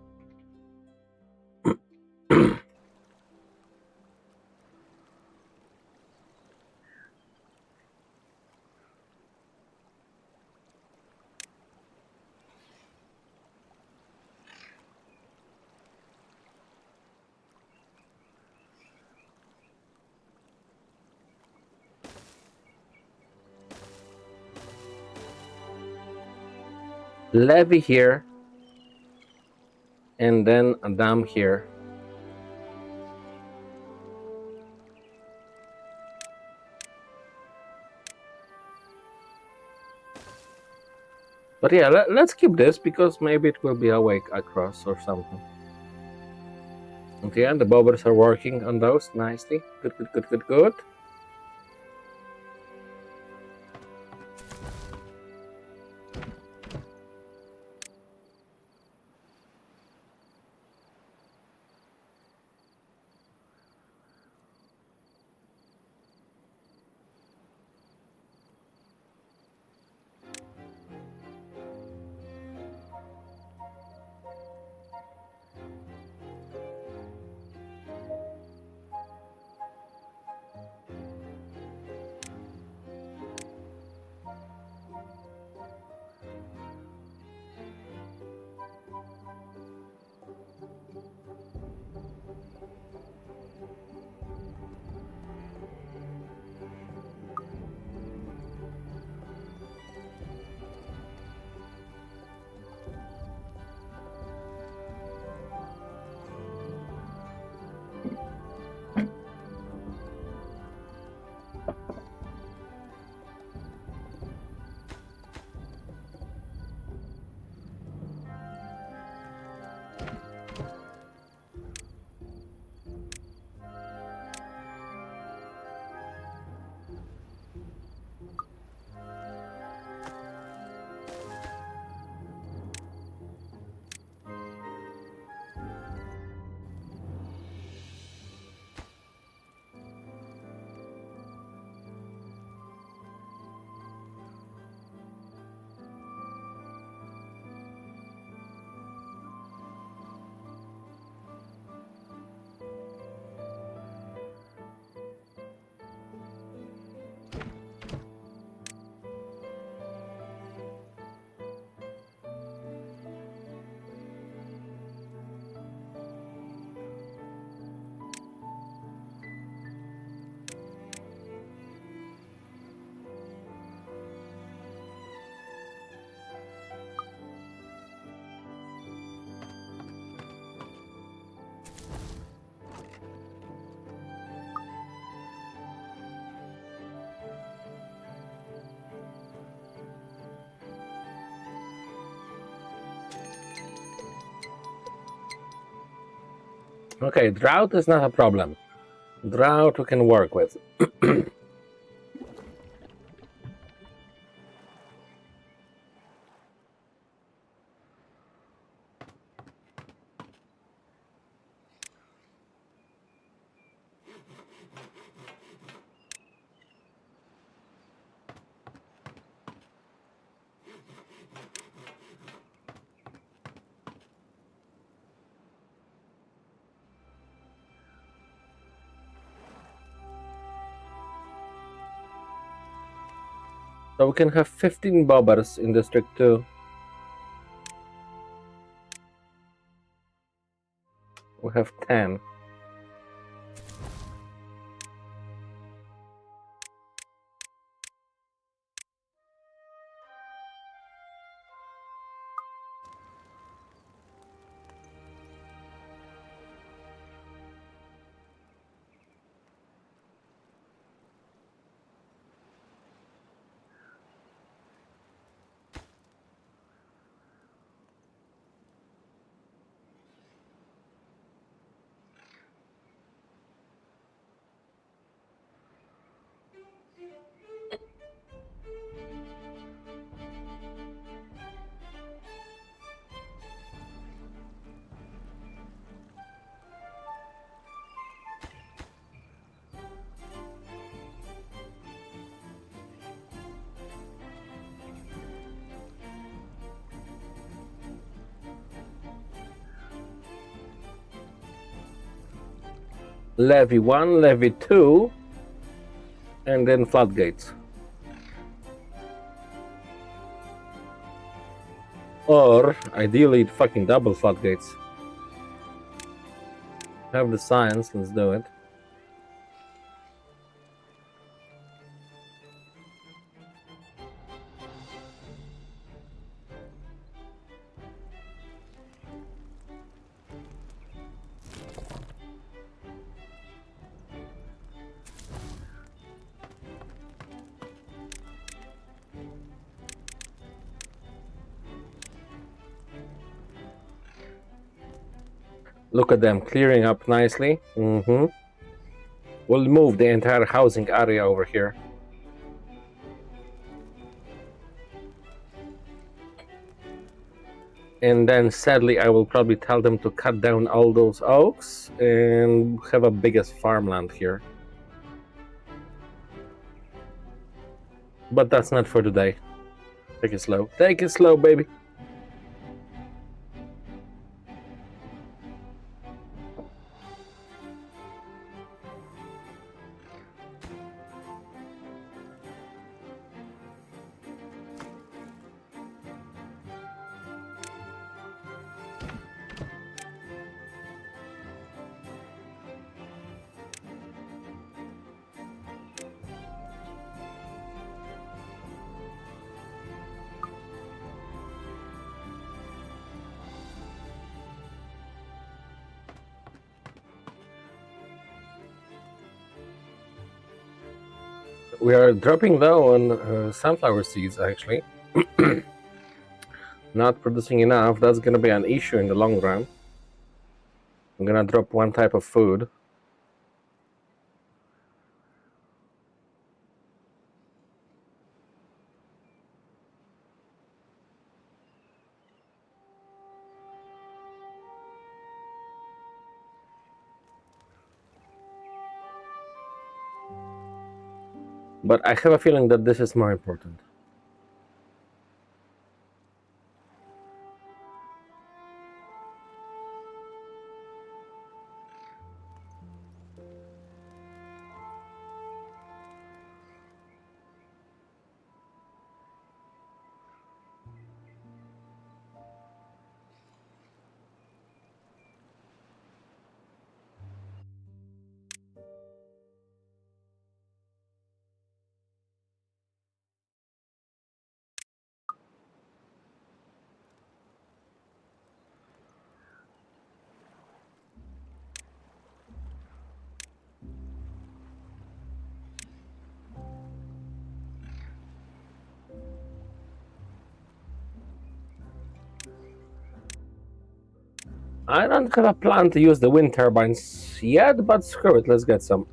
Levee here, and then a dam here. But yeah, let's keep this because maybe it will be awake across or something. Okay, and the bobbers are working on those nicely. Good, good, good, good, good. Okay, drought is not a problem. Drought we can work with. So we can have 15 bobbers in District 2. We have 10. levy 1, levy 2, and then floodgates. Or, ideally, fucking double floodgates. Have the science, let's do it. Look at them clearing up nicely. We'll move the entire housing area over here. And then sadly I will probably tell them to cut down all those oaks and have a biggest farmland here. But that's not for today. Take it slow. Take it slow, baby. We are dropping low on sunflower seeds, actually. Not producing enough. That's going to be an issue in the long run. I'm going to drop one type of food. But I have a feeling that this is more important. I don't have a plan to use the wind turbines yet, but screw it, let's get some.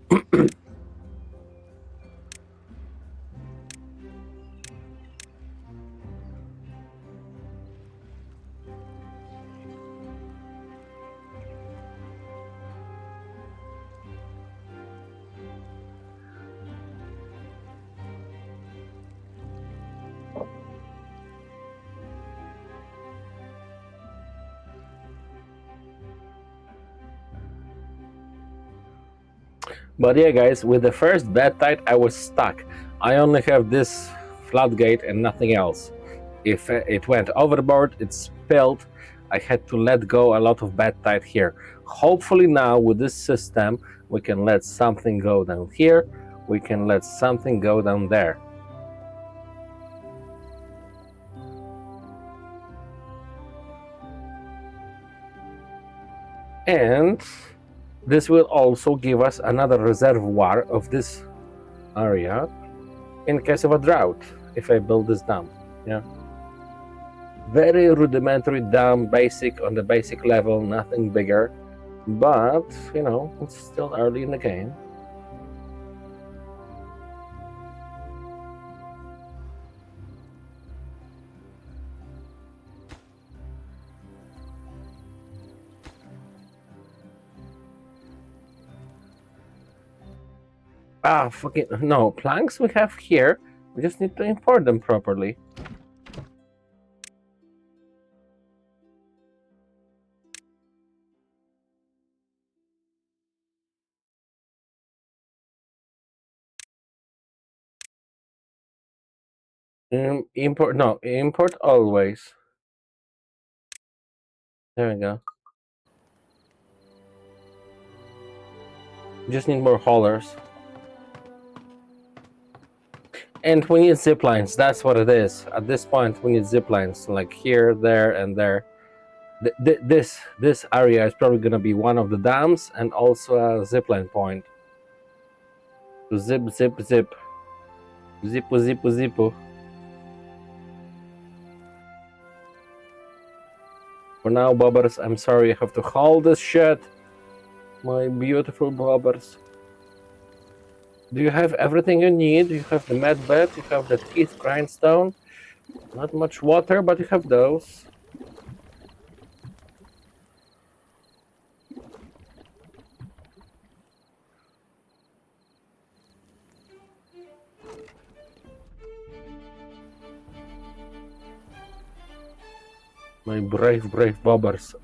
But yeah, guys, with the first bad tide, I was stuck. I only have this floodgate and nothing else. If it went overboard, it spilled. I had to let go a lot of bad tide here. Hopefully now with this system, we can let something go down here. We can let something go down there. And this will also give us another reservoir of this area in case of a drought, if I build this dam. Yeah. Very rudimentary dam, basic on the basic level, nothing bigger. But, you know, it's still early in the game. Ah, fucking no, planks we have here. We just need to import them properly. Import always. There we go. Just need more haulers. And we need zip lines, that's what it is. At this point, we need zip lines, like here, there, and there. This area is probably going to be one of the dams and also a zipline point. To zip. Zipu. For now, bobbers, I'm sorry I have to haul this shit. My beautiful bobbers. Do you have everything you need? You have the med bed, you have the teeth grindstone. Not much water, but you have those. My brave bobbers.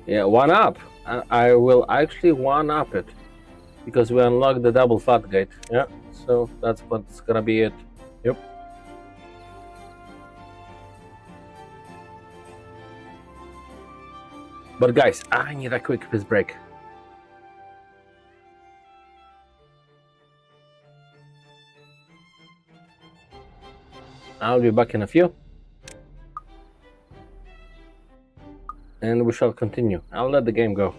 Yeah, one up. I will actually one up it. Because we unlocked the double fat gate. Yeah, so that's what's gonna be it. Yep. But guys, I need a quick piss break. I'll be back in a few. And we shall continue. I'll let the game go.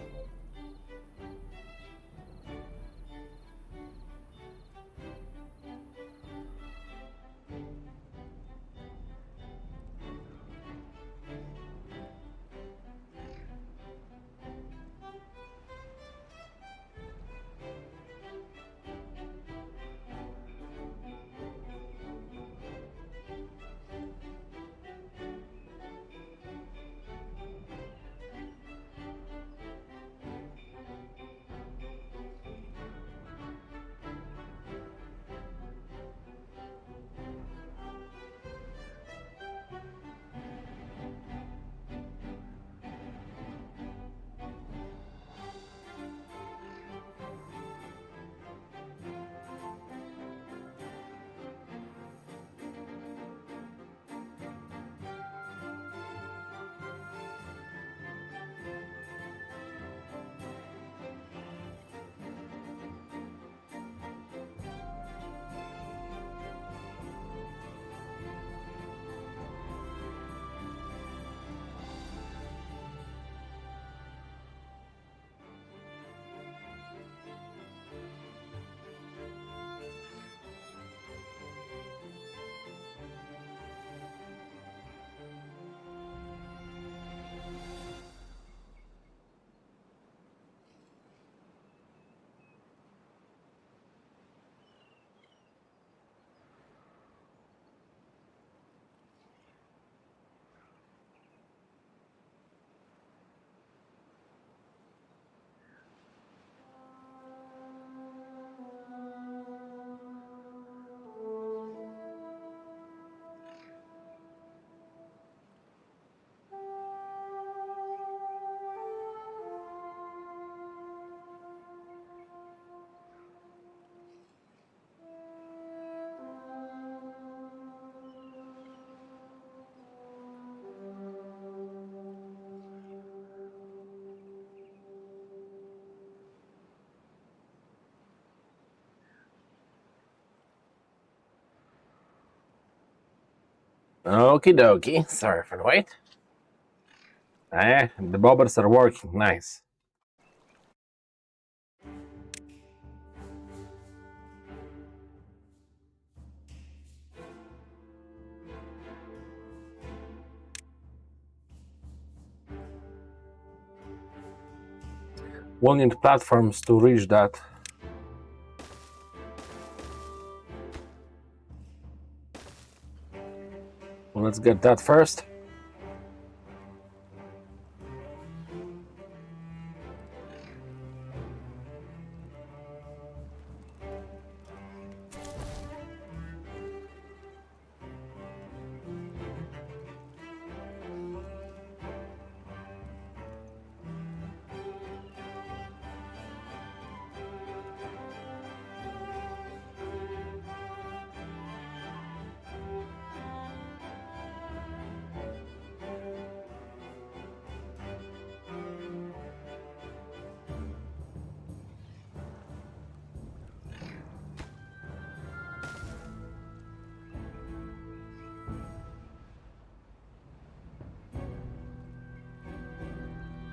Okie dokie. Sorry for the wait. The bobbers are working. Nice. We'll need platforms to reach that. Well, let's get that first.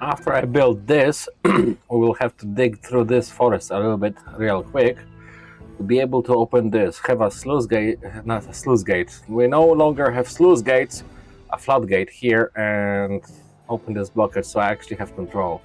After I build this, we will have to dig through this forest a little bit real quick to be able to open this. Have a sluice gate, not a sluice gate. We no longer have sluice gates, a floodgate here, and open this blockage so I actually have control.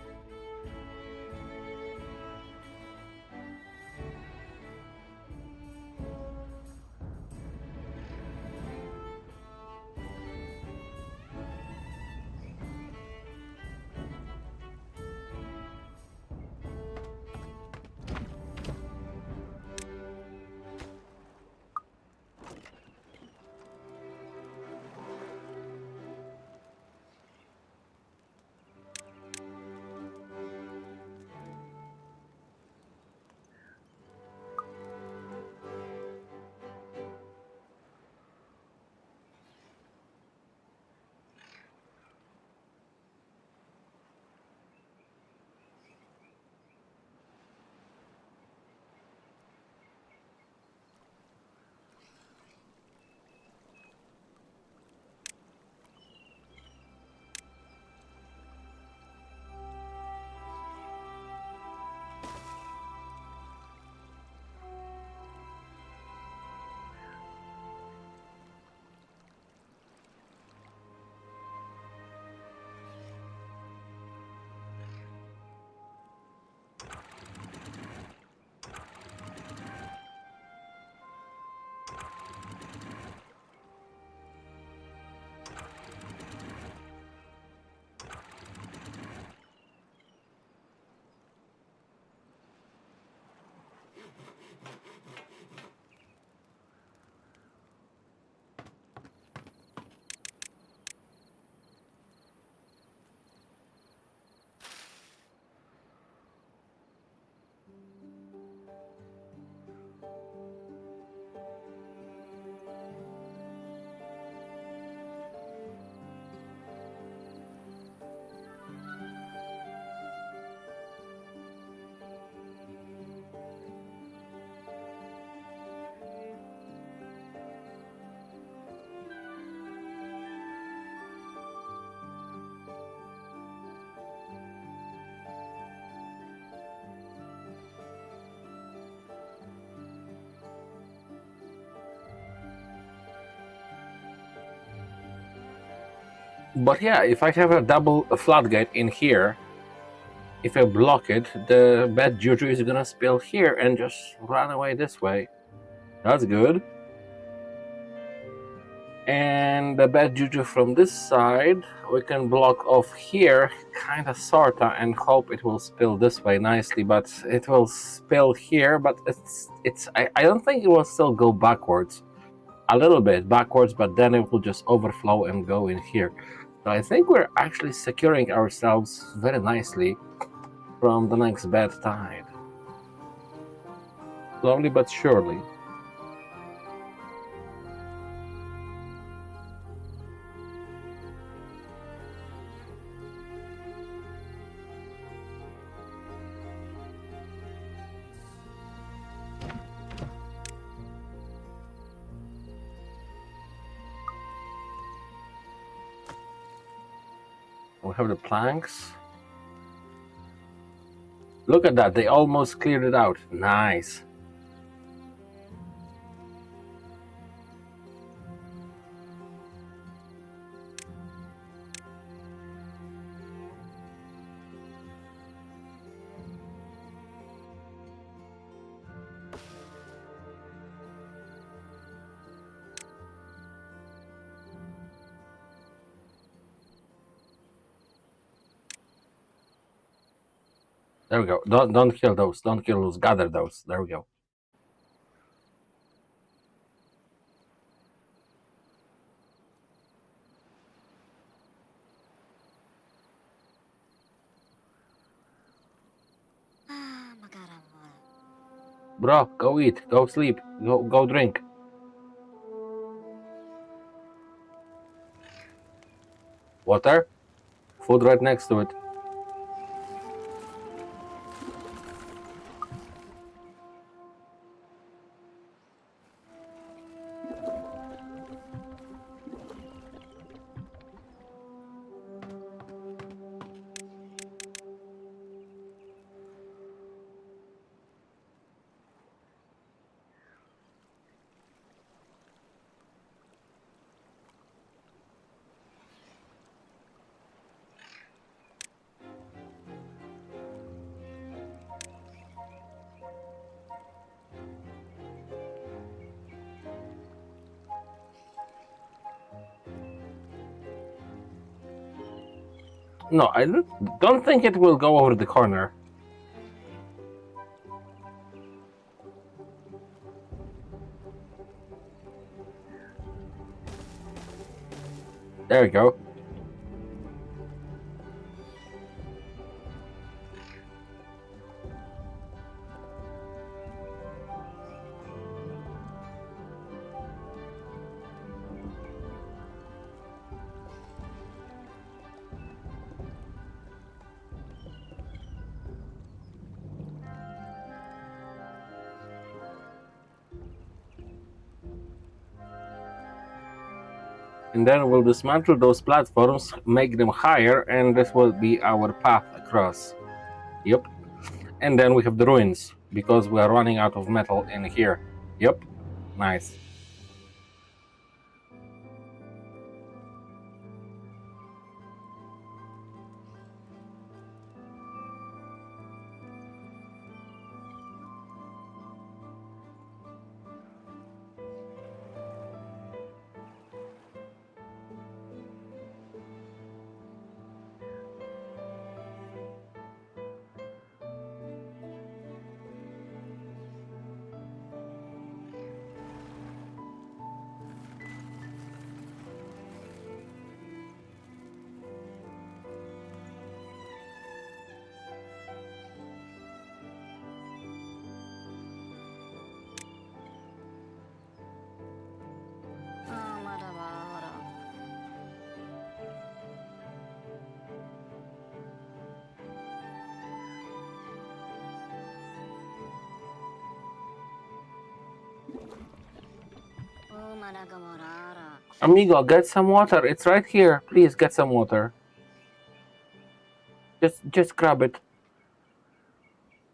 But yeah, if I have a double floodgate in here, if I block it, the bad juju is gonna spill here and just run away this way. That's good. And the bad juju from this side, we can block off here, kinda sorta, and hope it will spill this way nicely, but it will spill here, but I don't think it will still go backwards. A little bit backwards, but then it will just overflow and go in here. So I think we're actually securing ourselves very nicely from the next bad tide. Slowly but surely. We have the planks. Look at that, they almost cleared it out. Nice. There we go. Don't kill those. Don't kill those. Gather those. There we go. Ah, makaramo. Bro, go eat. Go sleep. Go drink. Water. Food right next to it. No, I don't think it will go over the corner. There we go. And then we'll dismantle those platforms, make them higher, and this will be our path across. Yep. And then we have the ruins, because we are running out of metal in here. Yep. Nice. Amigo, get some water. It's right here. Please get some water. Just grab it.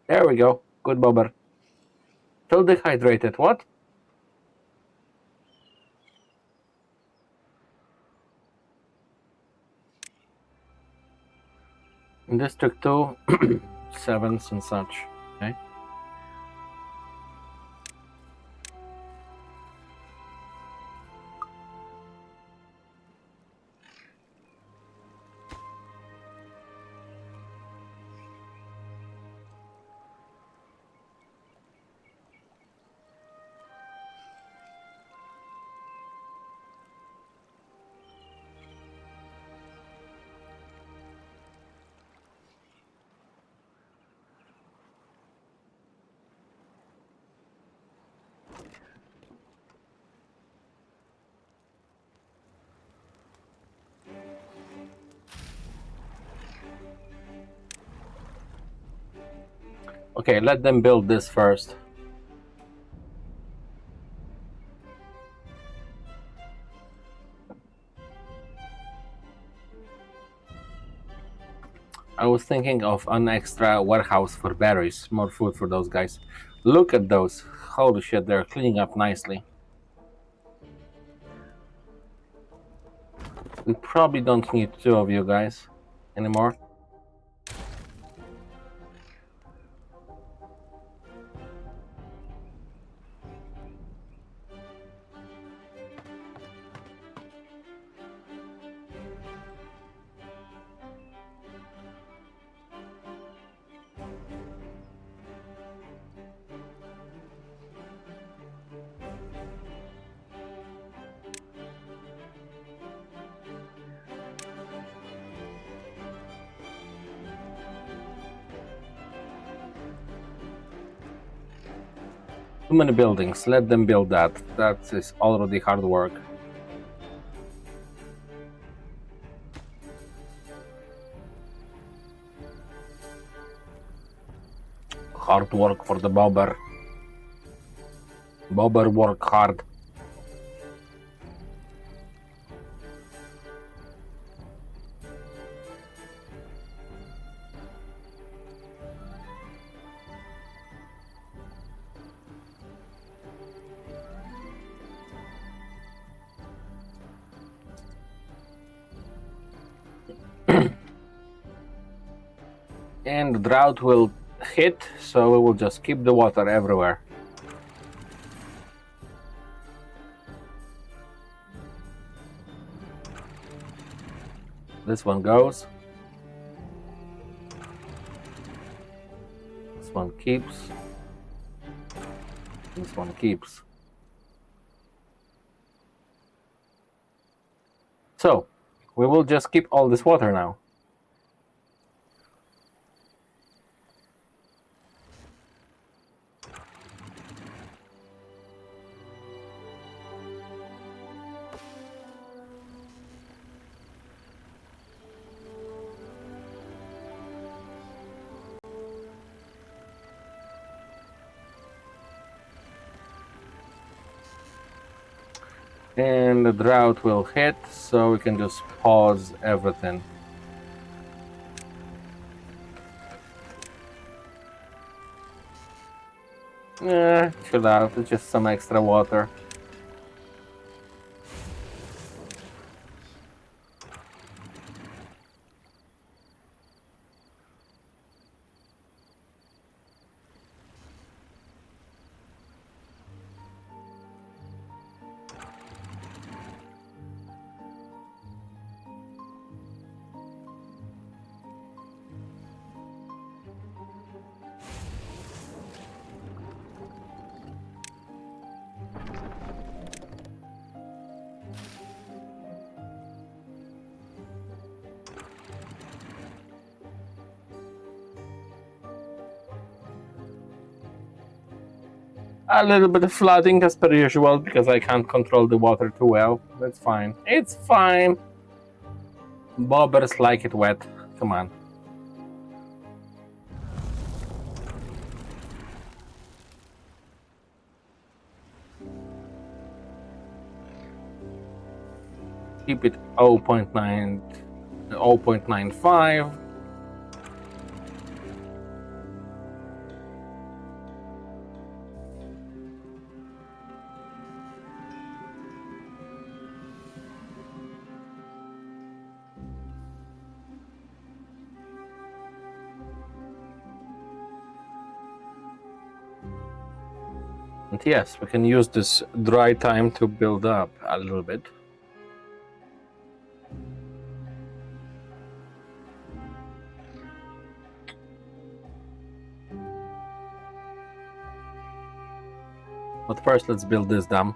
There we go. Good bobber. Still dehydrated. What? In District 2, 7s and such. Okay. Okay, let them build this first. I was thinking of an extra warehouse for berries, more food for those guys. Look at those. Holy shit, they're cleaning up nicely. We probably don't need two of you guys anymore. Too many buildings. Let them build that. That is already hard work. Hard work for the bobber. Bobber work hard. And the drought will hit, so we will just keep the water everywhere. This one goes. This one keeps. This one keeps. So, we will just keep all this water now. And the drought will hit, so we can just pause everything. Chill out, it's just some extra water. A little bit of flooding as per usual, because I can't control the water too well. That's fine. It's fine. Bobbers like it wet. Come on. Keep it 0.9, 0.95. And yes, we can use this dry time to build up a little bit. But first, let's build this dam.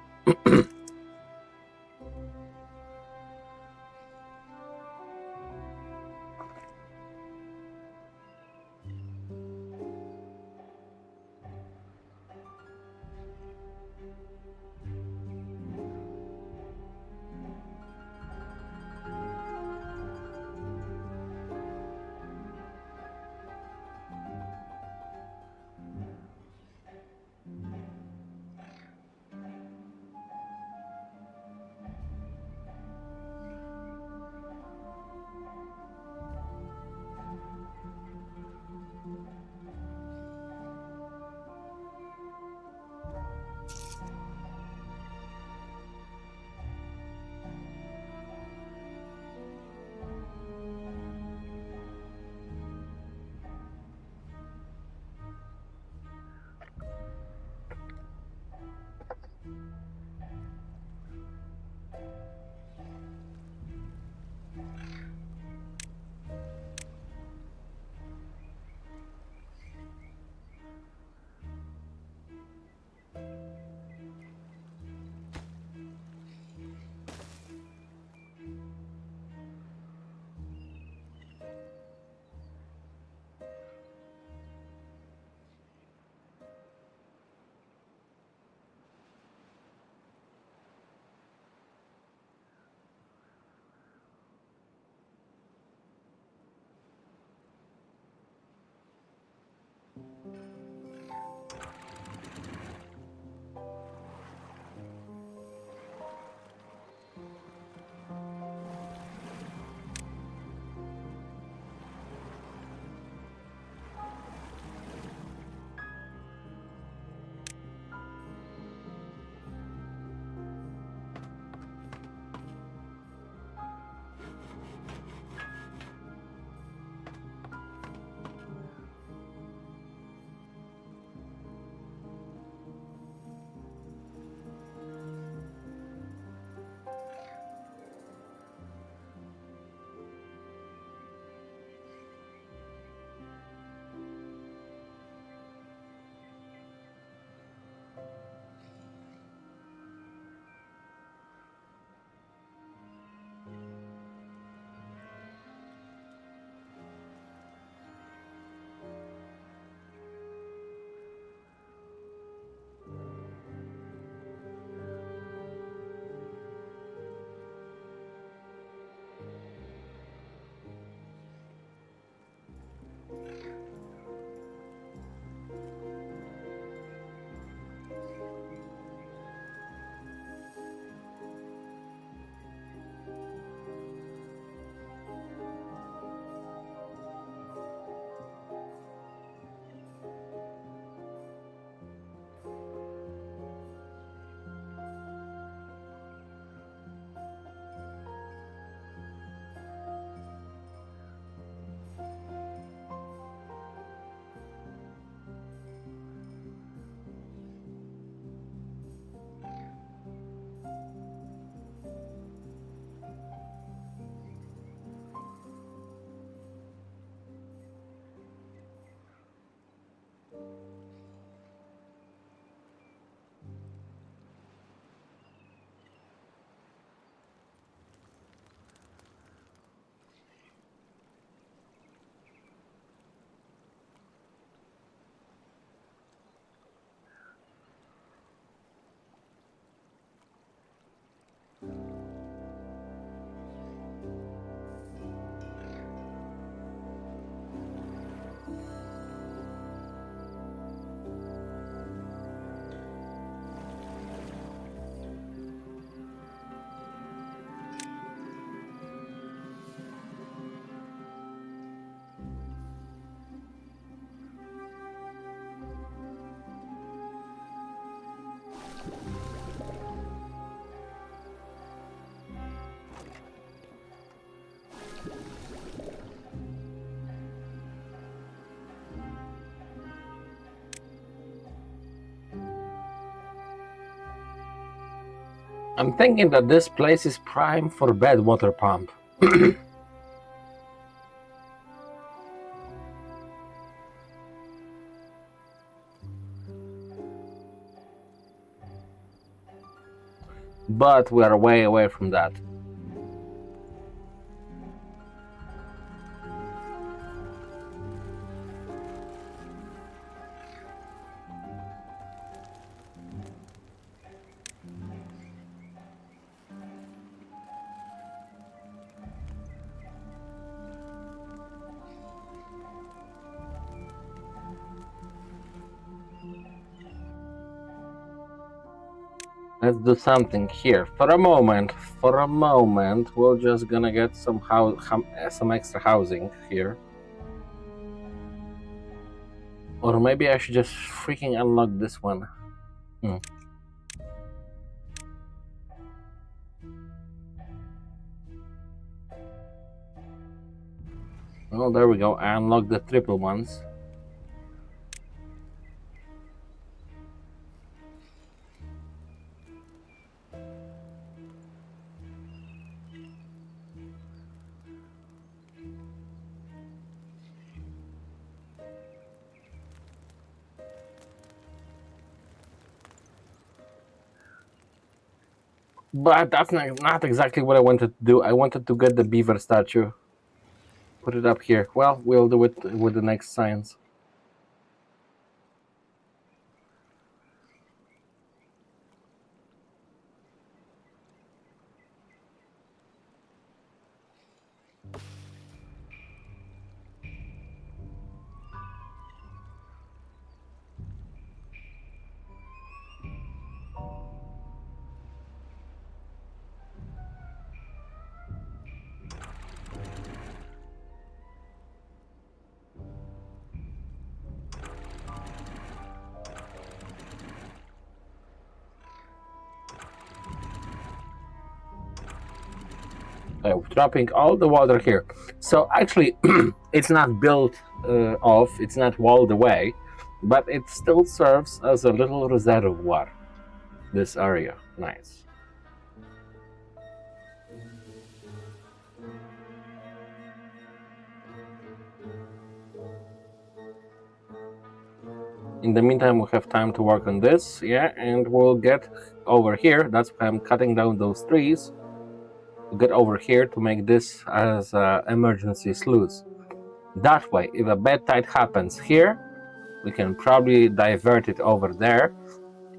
I'm thinking that this place is prime for bed water pump. But we are way away from that. Let's do something here. For a moment, we're just gonna get some extra housing here. Or maybe I should just freaking unlock this one. Oh, there we go. I unlocked the triple ones. But that's not exactly what I wanted to do. I wanted to get the beaver statue. Put it up here. Well, we'll do it with the next science. Dropping all the water here. So actually, it's not built off, it's not walled away, but it still serves as a little reservoir, this area. Nice. In the meantime, we have time to work on this, yeah, and we'll get over here. That's why I'm cutting down those trees to get over here to make this as emergency sluice. That way, if a bad tide happens here, we can probably divert it over there,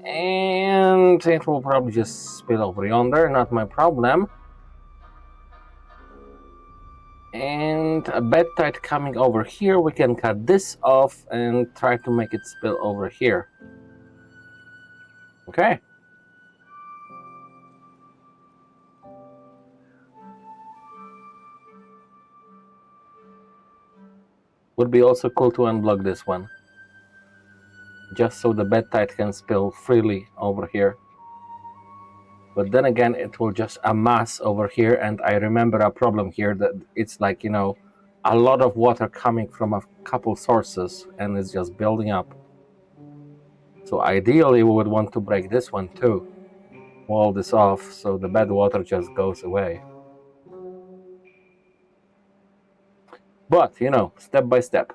and it will probably just spill over yonder, not my problem. And a bad tide coming over here, we can cut this off and try to make it spill over here. Okay. Would be also cool to unblock this one, just so the bad tide can spill freely over here. But then again, it will just amass over here, and I remember a problem here that it's like, you know, a lot of water coming from a couple sources, and it's just building up. So ideally, we would want to break this one too. Wall this off so the bad water just goes away. But, you know, step by step.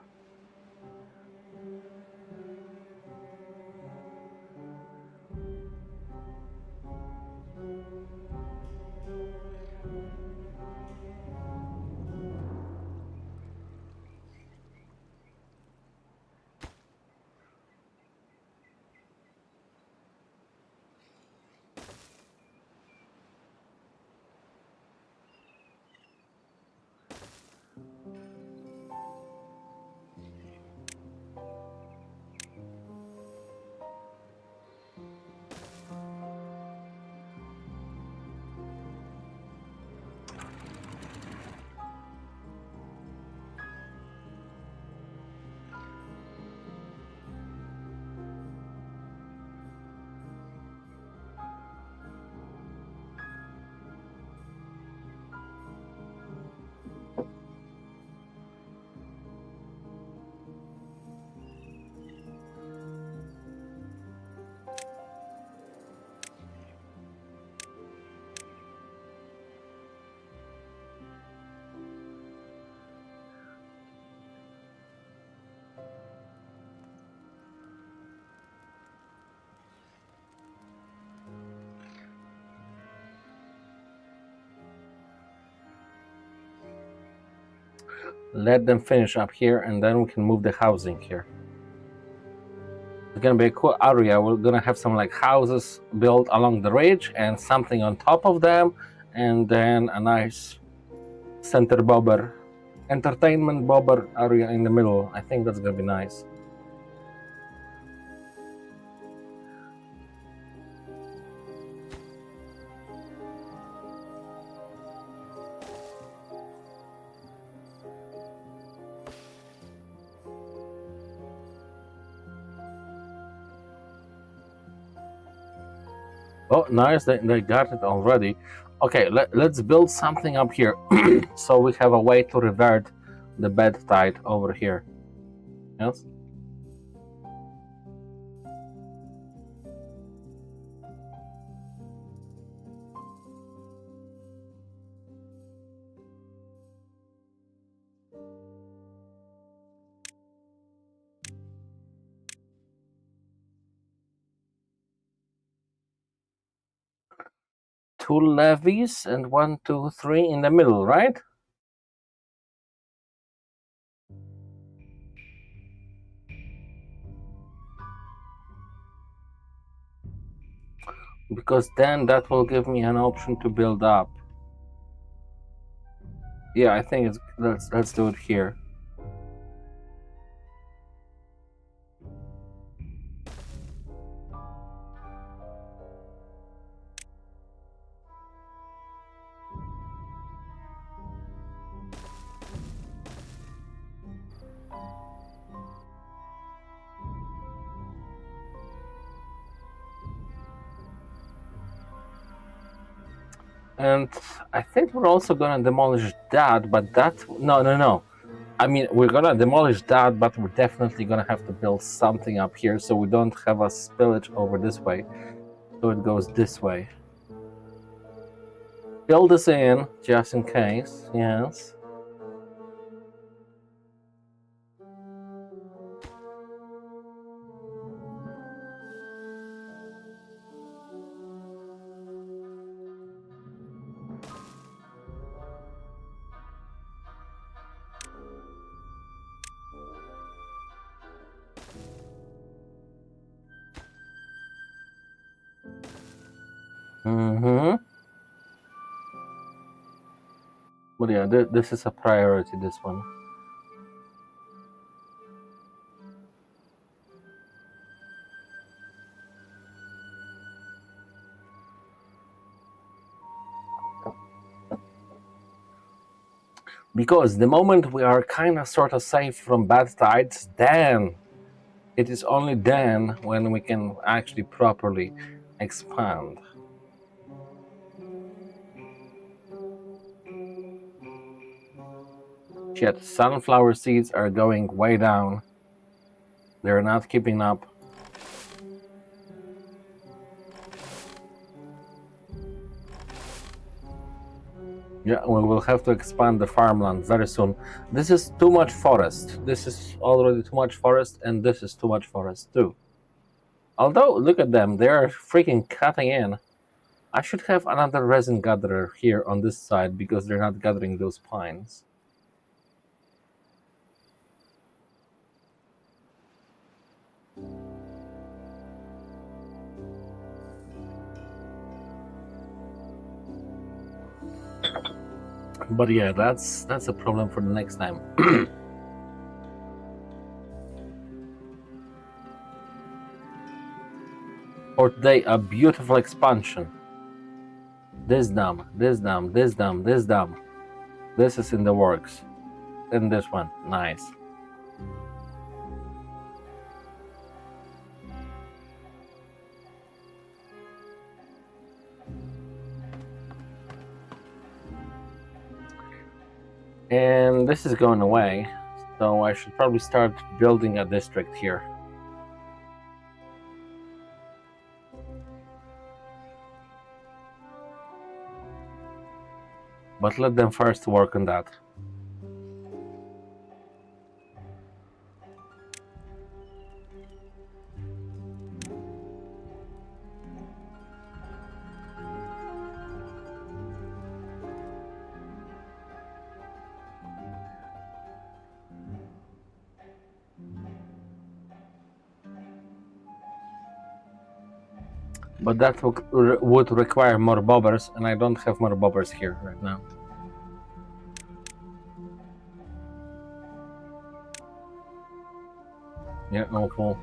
Let them finish up here, and then we can move the housing here. It's gonna be a cool area. We're gonna have some like houses built along the ridge and something on top of them, and then a nice center bobber, entertainment bobber area in the middle. I think that's gonna be nice. Oh, nice, they got it already. Okay, let's build something up here so we have a way to revert the bed tide over here. Yes? Two levees and 1, 2, 3 in the middle, right? Because then that will give me an option to build up. Yeah, I think let's do it here. And I think we're also gonna demolish that, but no. I mean, we're gonna demolish that, but we're definitely gonna have to build something up here so we don't have a spillage over this way. So it goes this way. Fill this in, just in case, yes. Mm-hmm. But yeah, this is a priority, this one. Because the moment we are kind of sort of safe from bad tides, then it is only then when we can actually properly expand. Shit, sunflower seeds are going way down. They're not keeping up. Yeah, we will have to expand the farmland very soon. This is too much forest. This is already too much forest, and this is too much forest too. Although, look at them, they are freaking cutting in. I should have another resin gatherer here on this side because they're not gathering those pines. But yeah, that's a problem for the next time. For today, a beautiful expansion. This dam, this dam, this dam, this dam. This is in the works. And this one, nice. And this is going away, so I should probably start building a district here. But let them first work on that. But that would require more bobbers, and I don't have more bobbers here right now. Yeah, no cool.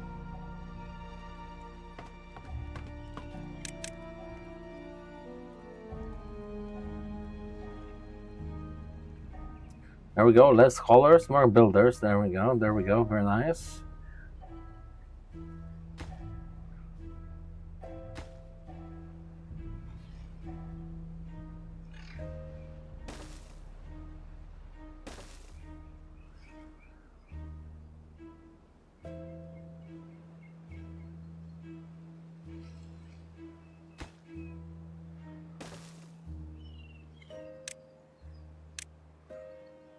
There we go, less haulers, more builders. There we go, very nice.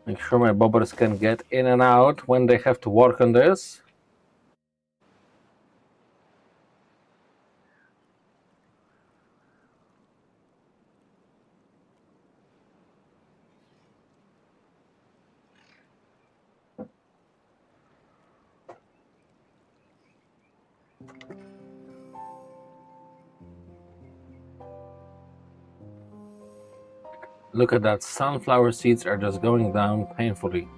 Make sure my bobbers can get in and out when they have to work on this. Look at that, sunflower seeds are just going down painfully.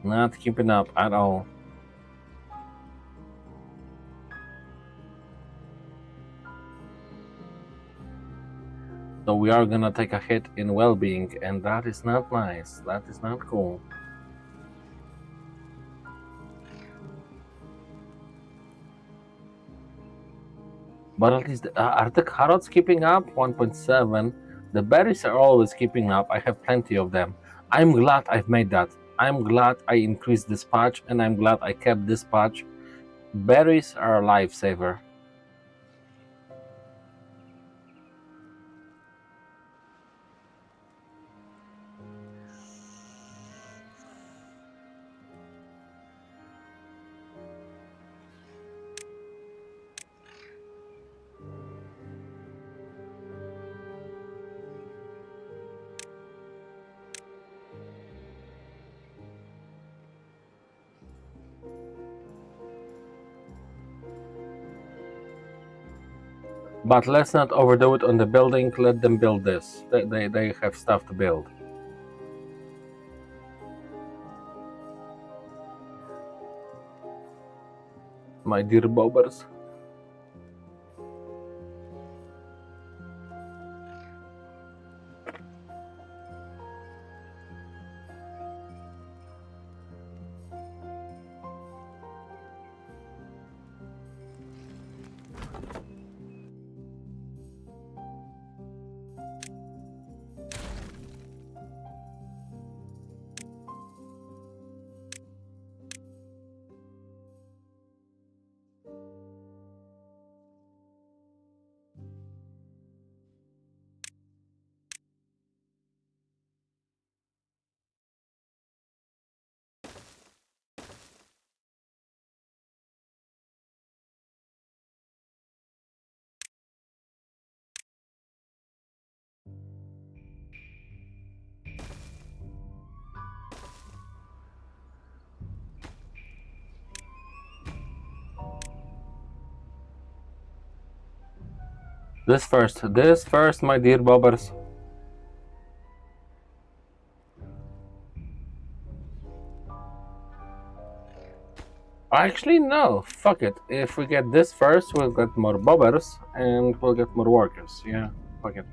Not keeping up at all. So we are gonna take a hit in well-being, and that is not nice. That is not cool. But at least, are the carrots keeping up? 1.7. The berries are always keeping up. I have plenty of them. I'm glad I've made that. I'm glad I increased this patch, and I'm glad I kept this patch. Berries are a lifesaver. But let's not overdo it on the building. Let them build this. They have stuff to build. My dear bobbers. This first, my dear bobbers. Actually, no, fuck it. If we get this first, we'll get more bobbers, and we'll get more workers. Yeah, fuck it.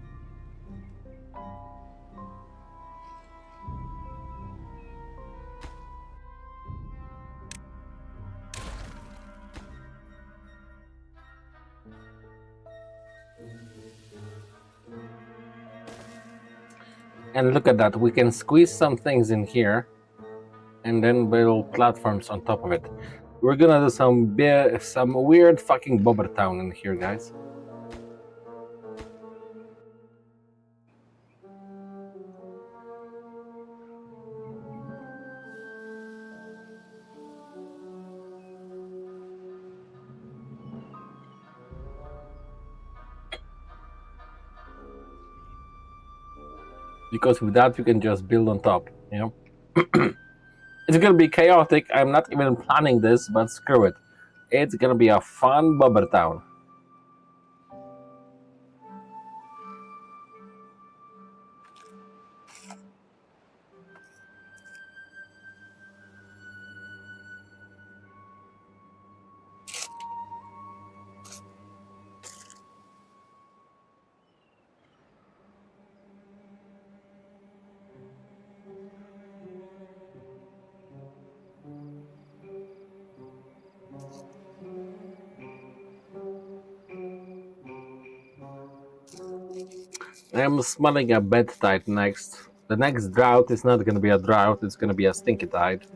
And look at that, we can squeeze some things in here, and then build platforms on top of it. We're gonna do some weird fucking bobber town in here, guys. Because with that, you can just build on top, you know? It's gonna be chaotic. I'm not even planning this, but screw it. It's gonna be a fun bobber town. I'm smelling a bad tide next. The next drought is not gonna be a drought, it's gonna be a stinky tide.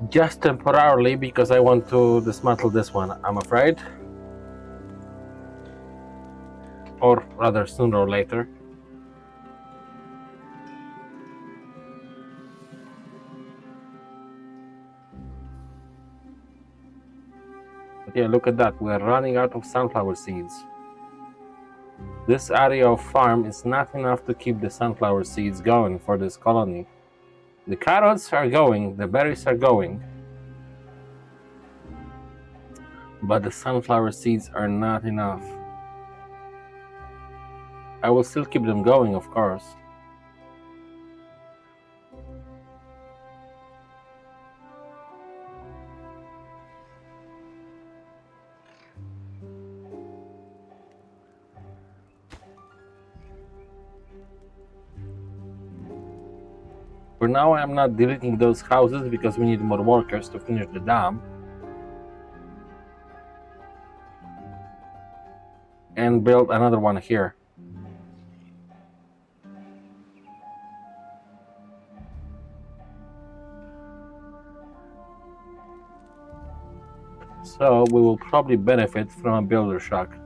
Just temporarily, because I want to dismantle this one, I'm afraid. Or rather, sooner or later. But yeah, look at that, we're running out of sunflower seeds. This area of farm is not enough to keep the sunflower seeds going for this colony. The carrots are going, the berries are going, but the sunflower seeds are not enough. I will still keep them going, of course. For now, I'm not deleting those houses because we need more workers to finish the dam. And build another one here. So we will probably benefit from a builder shock.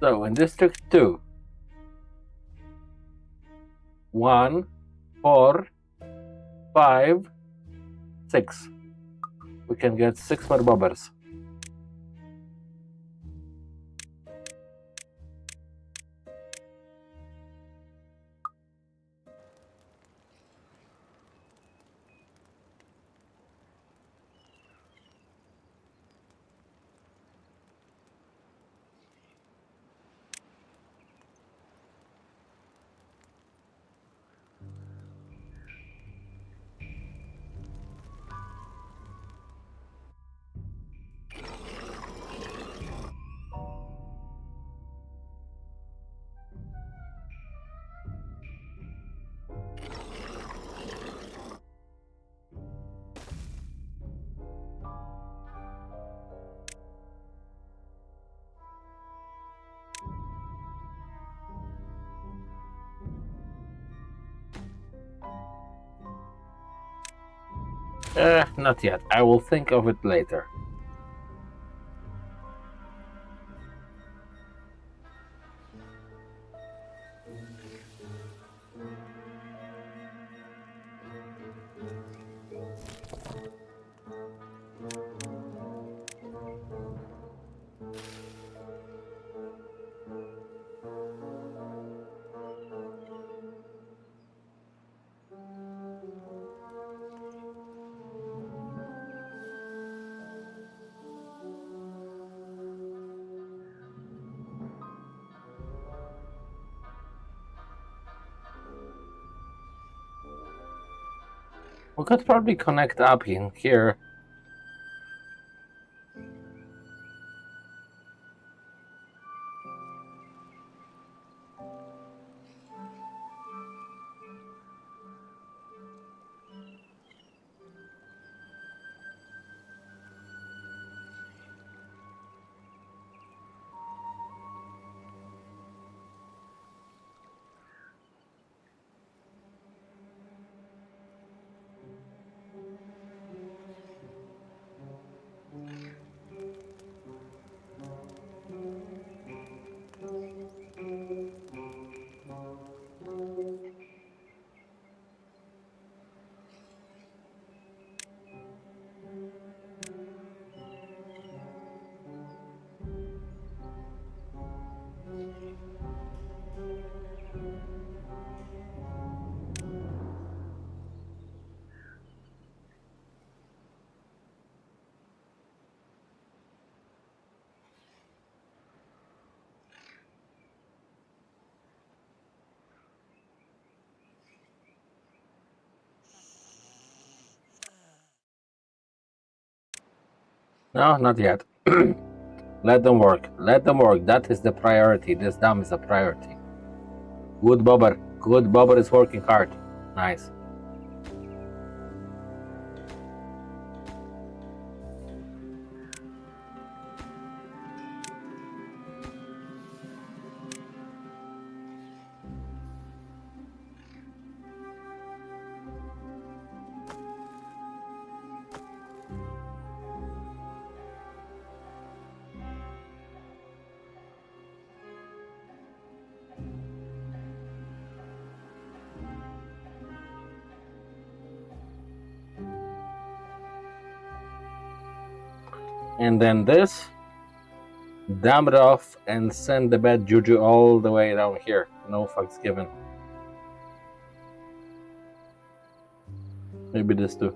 So in District 2, 1, 4, 5, 6. We can get 6 more bobbers. Not yet. I will think of it later. We could probably connect up in here. No, not yet. Let them work. Let them work. That is the priority. This dam is a priority. Good Bobber. Good Bobber is working hard. Nice. And then this, dam it off and send the bad juju all the way down here. No fucks given. Maybe this too.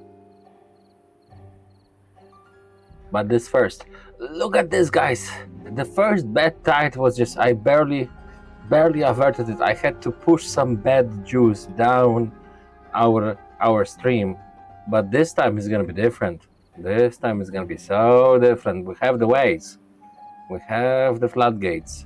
But this first. Look at this, guys. The first bad tide was just, I barely averted it. I had to push some bad juice down our stream. But this time is gonna be different. This time is gonna be so different. We have the ways. We have the floodgates.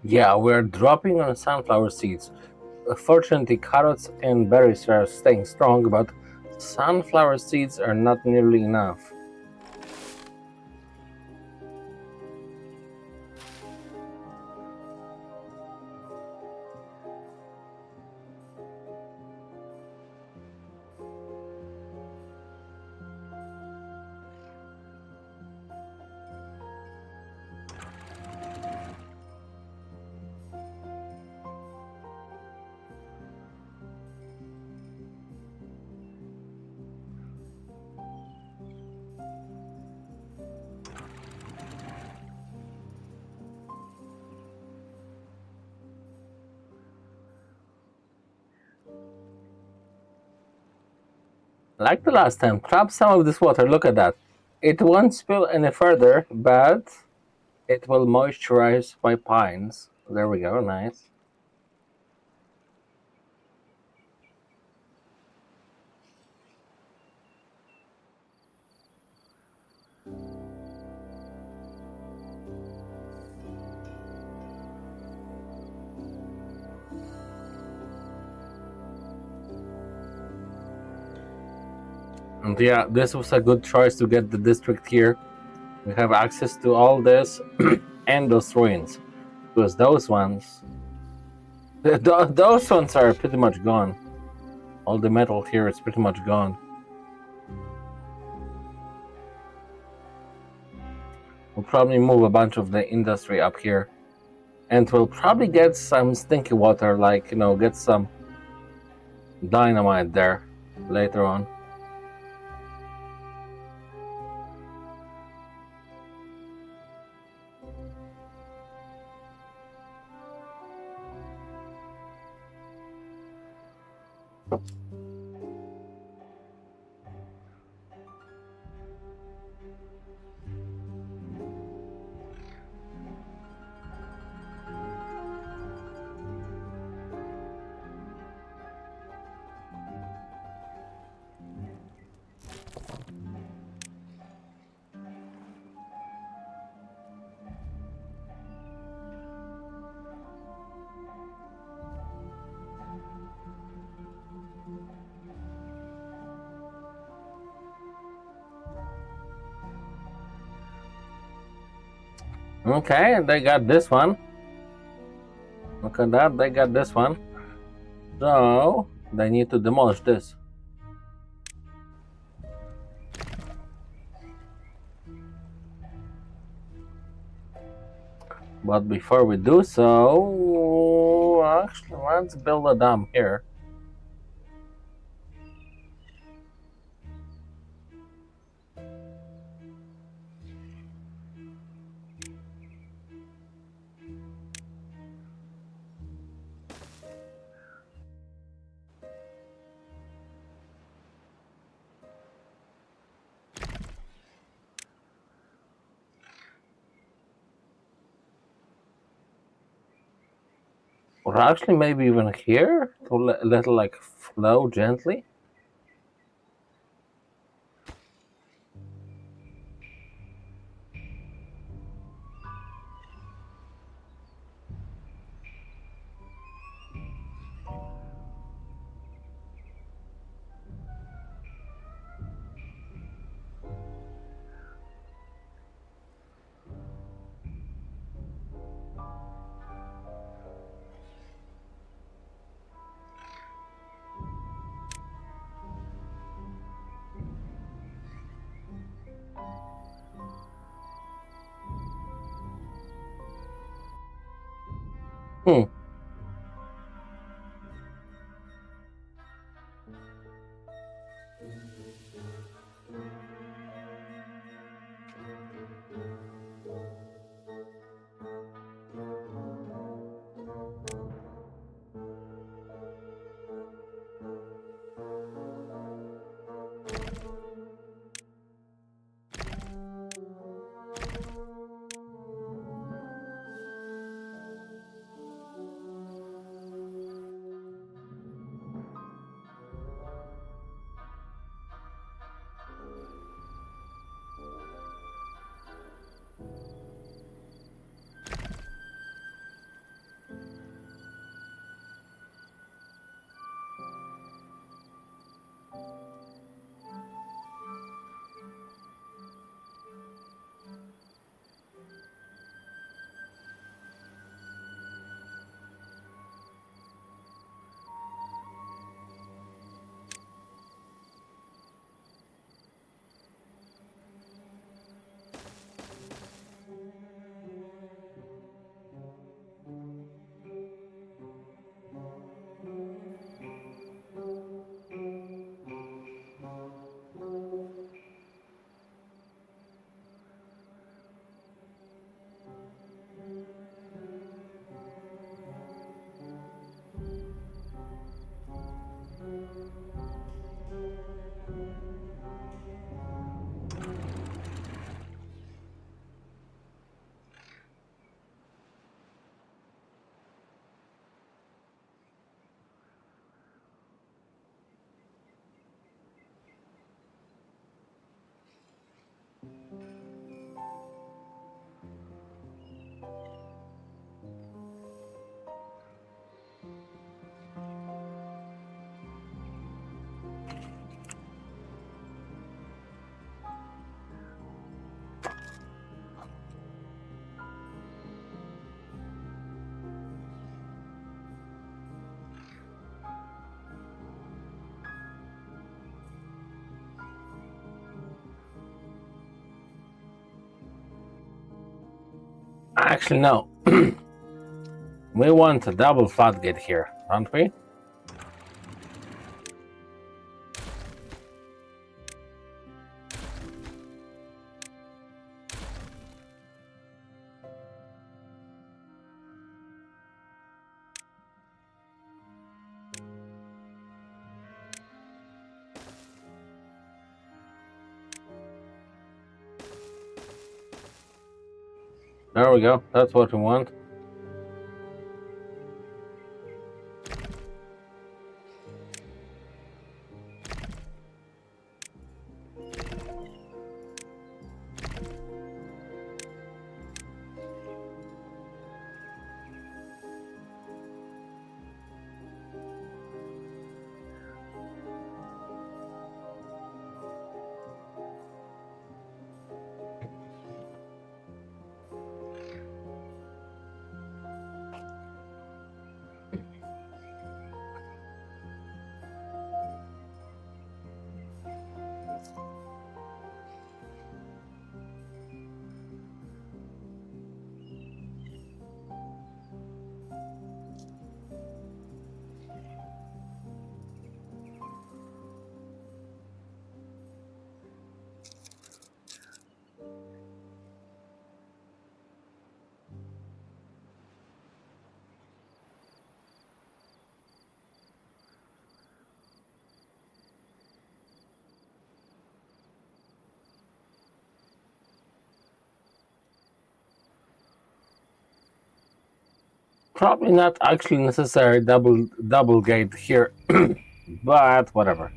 Yeah, we're dropping on sunflower seeds. Fortunately, carrots and berries are staying strong, but sunflower seeds are not nearly enough. Like the last time, trap some of this water. Look at that. It won't spill any further, but it will moisturize my pines. There we go, nice. And yeah, this was a good choice to get the district here. We have access to all this and those ruins. Because those ones are pretty much gone. All the metal here is pretty much gone. We'll probably move a bunch of the industry up here. And we'll probably get some stinky water, like, get some dynamite there later on. Okay, they got this one. Look at that, they got this one. So, they need to demolish this. But before we do so, actually, let's build a dam here. Or actually, maybe even here to let it like flow gently. Hmm. Actually, no. We want a double floodgate here, don't we? There we go. That's what we want. Probably not actually necessary double gate here, but whatever.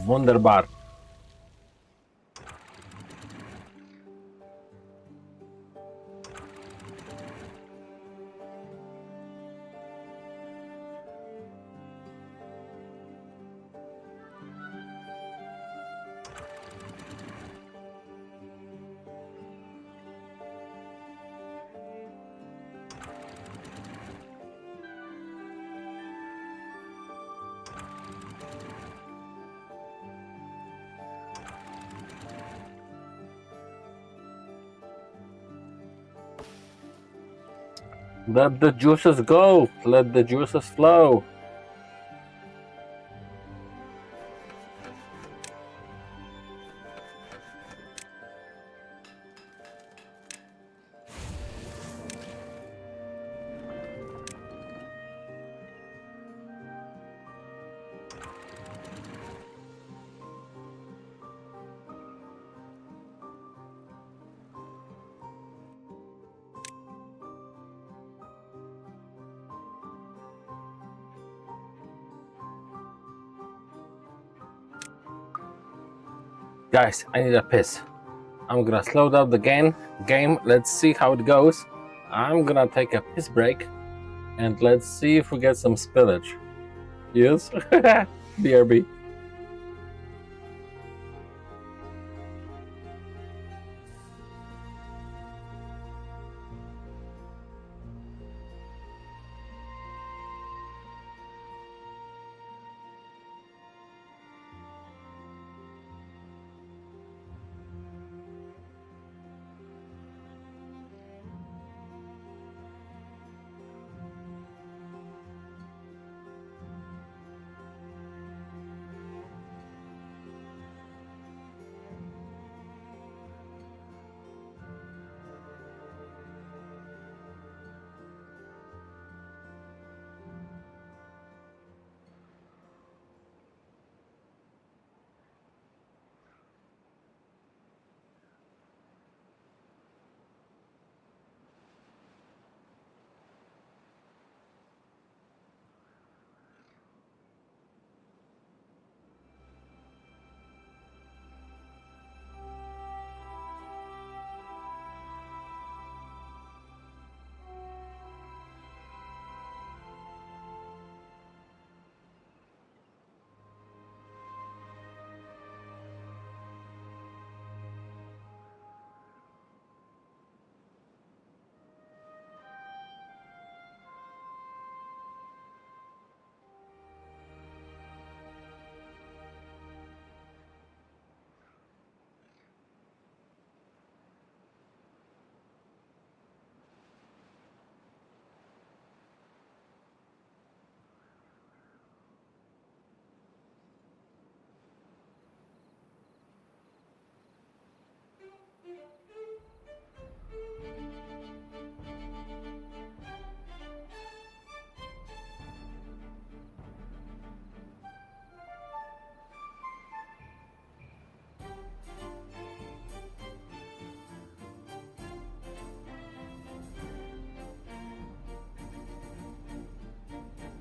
Wunderbar. Let the juices go. Let the juices flow. Guys, I need a piss. I'm gonna slow down the game. Let's see how it goes. I'm gonna take a piss break, and let's see if we get some spillage. Yes, BRB.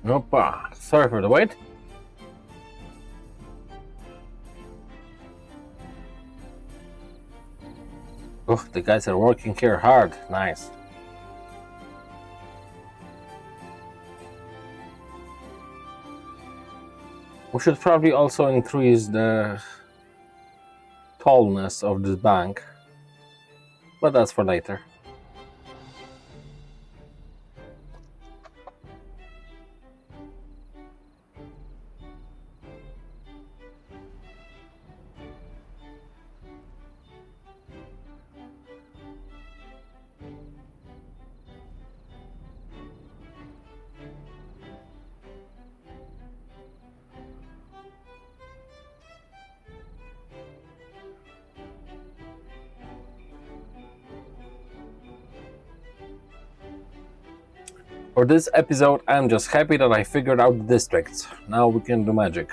Opa, sorry for the wait. Oh, the guys are working here hard. Nice. We should probably also increase the tallness of this bank, but that's for later. For this episode, I'm just happy that I figured out the districts. Now we can do magic.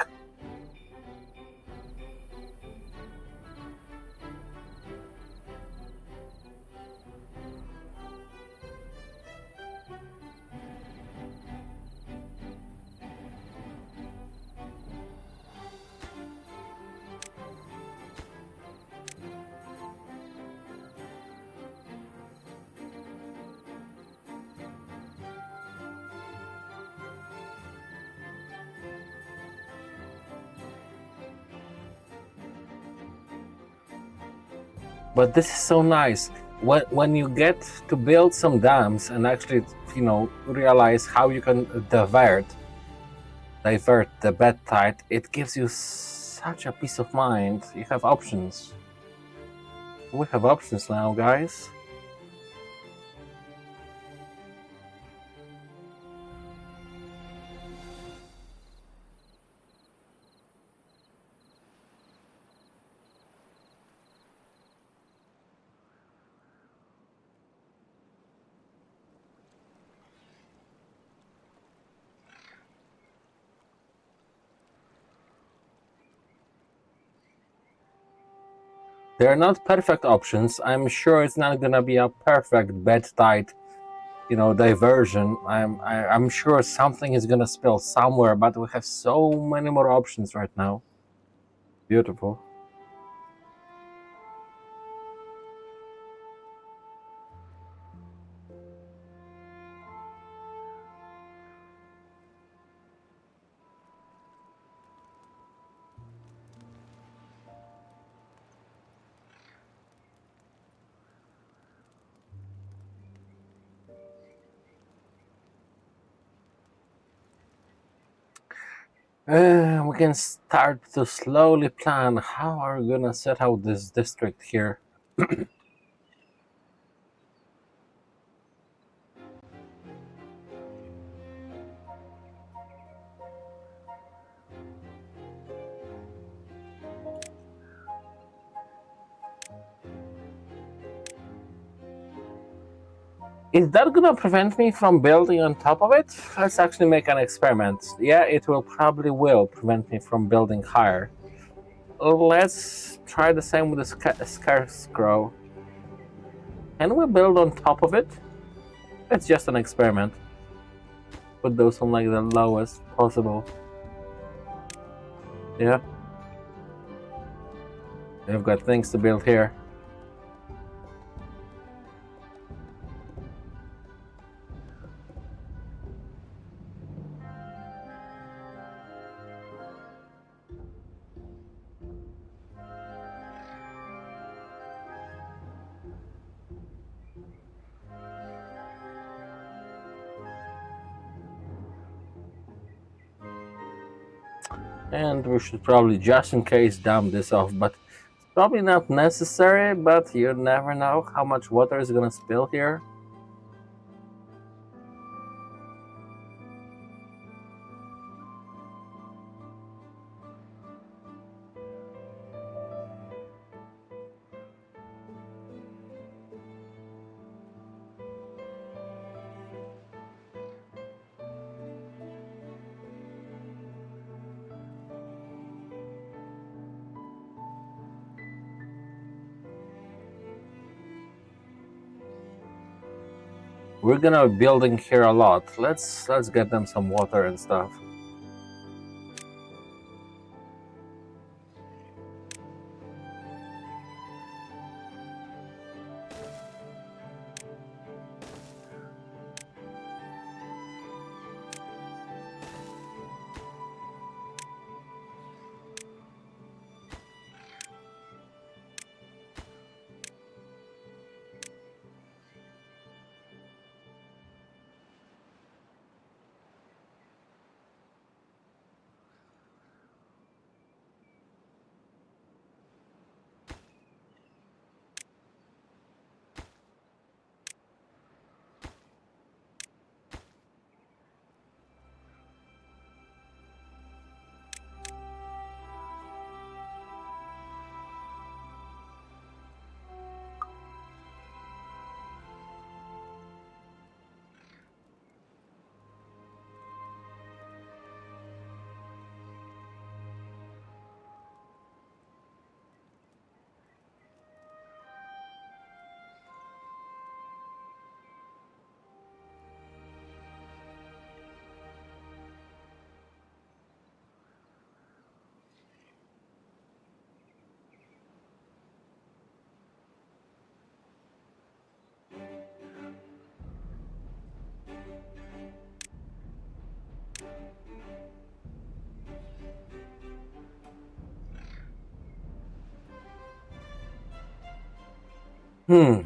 But this is so nice. When you get to build some dams and actually, realize how you can divert the bed tide, it gives you such a peace of mind. You have options. We have options now, guys. They're not perfect options. I'm sure it's not gonna be a perfect bed tide, diversion. I'm sure something is gonna spill somewhere, but we have so many more options right now. Beautiful. We can start to slowly plan how are we gonna set out this district here. Is that gonna prevent me from building on top of it? Let's actually make an experiment. Yeah, it probably will prevent me from building higher. Let's try the same with the scarecrow. Can we build on top of it? It's just an experiment. Put those on like the lowest possible. Yeah. We've got things to build here. And we should probably, just in case, dump this off, but it's probably not necessary, but you never know how much water is gonna spill here. We're gonna be building here a lot. Let's get them some water and stuff. Hmm.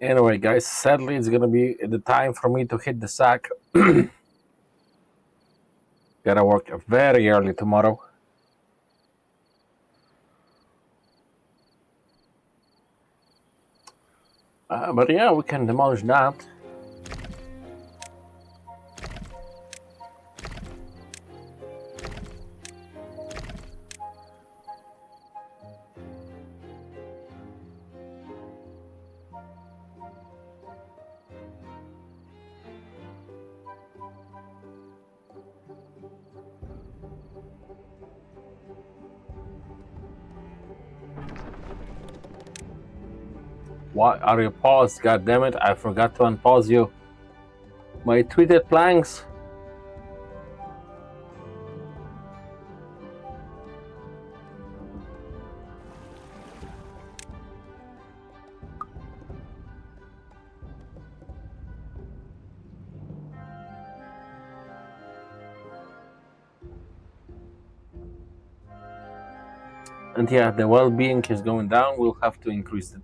Anyway, guys, sadly, it's gonna be the time for me to hit the sack. Gotta work very early tomorrow. But yeah, we can demolish that. Why are you paused? God damn it! I forgot to unpause you. My tweeted planks. And yeah, the well-being is going down. We'll have to increase it.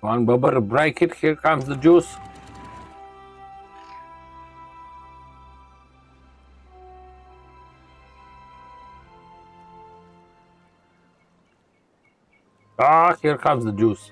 Come on, Bubba, break it. Here comes the juice. Ah, here comes the juice.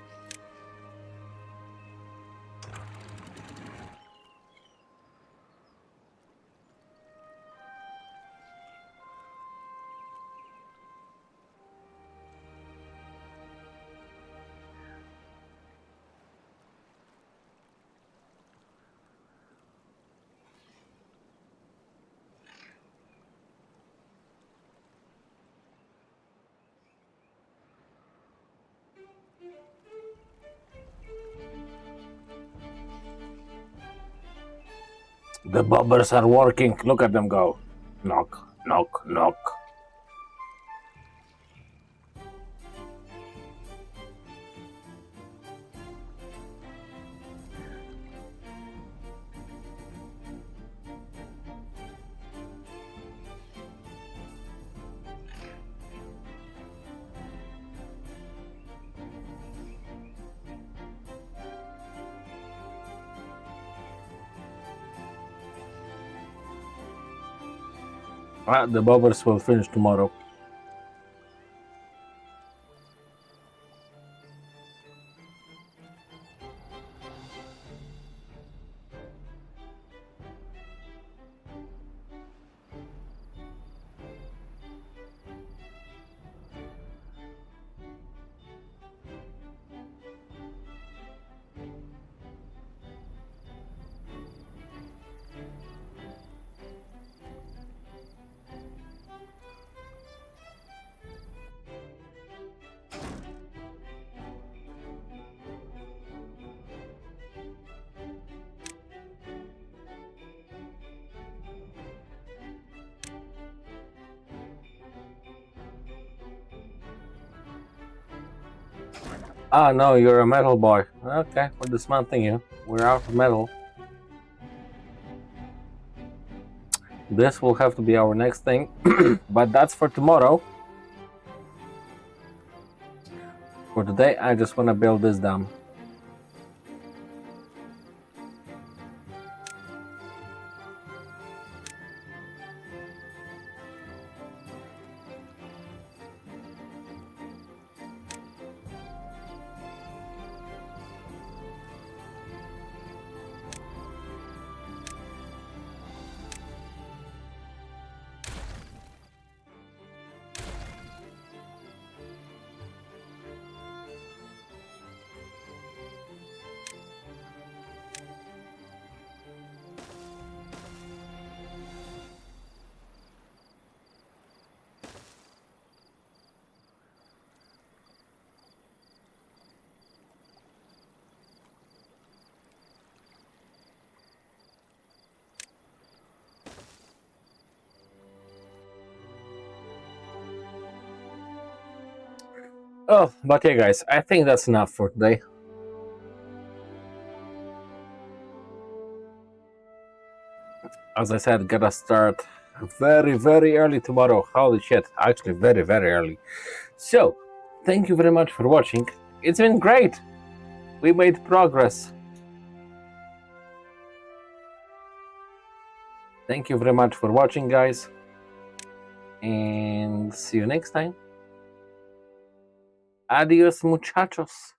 The bubbers are working. Look at them go. Knock, knock, knock. Ah, the bubbers will finish tomorrow. Ah, no, you're a metal boy. Okay, we're dismantling you. We're out of metal. This will have to be our next thing, but that's for tomorrow. For today, I just want to build this dam. Oh, but yeah, guys, I think that's enough for today. As I said, gotta start very, very early tomorrow. Holy shit, actually very, very early. So, thank you very much for watching. It's been great. We made progress. Thank you very much for watching, guys. And see you next time. Adios, muchachos.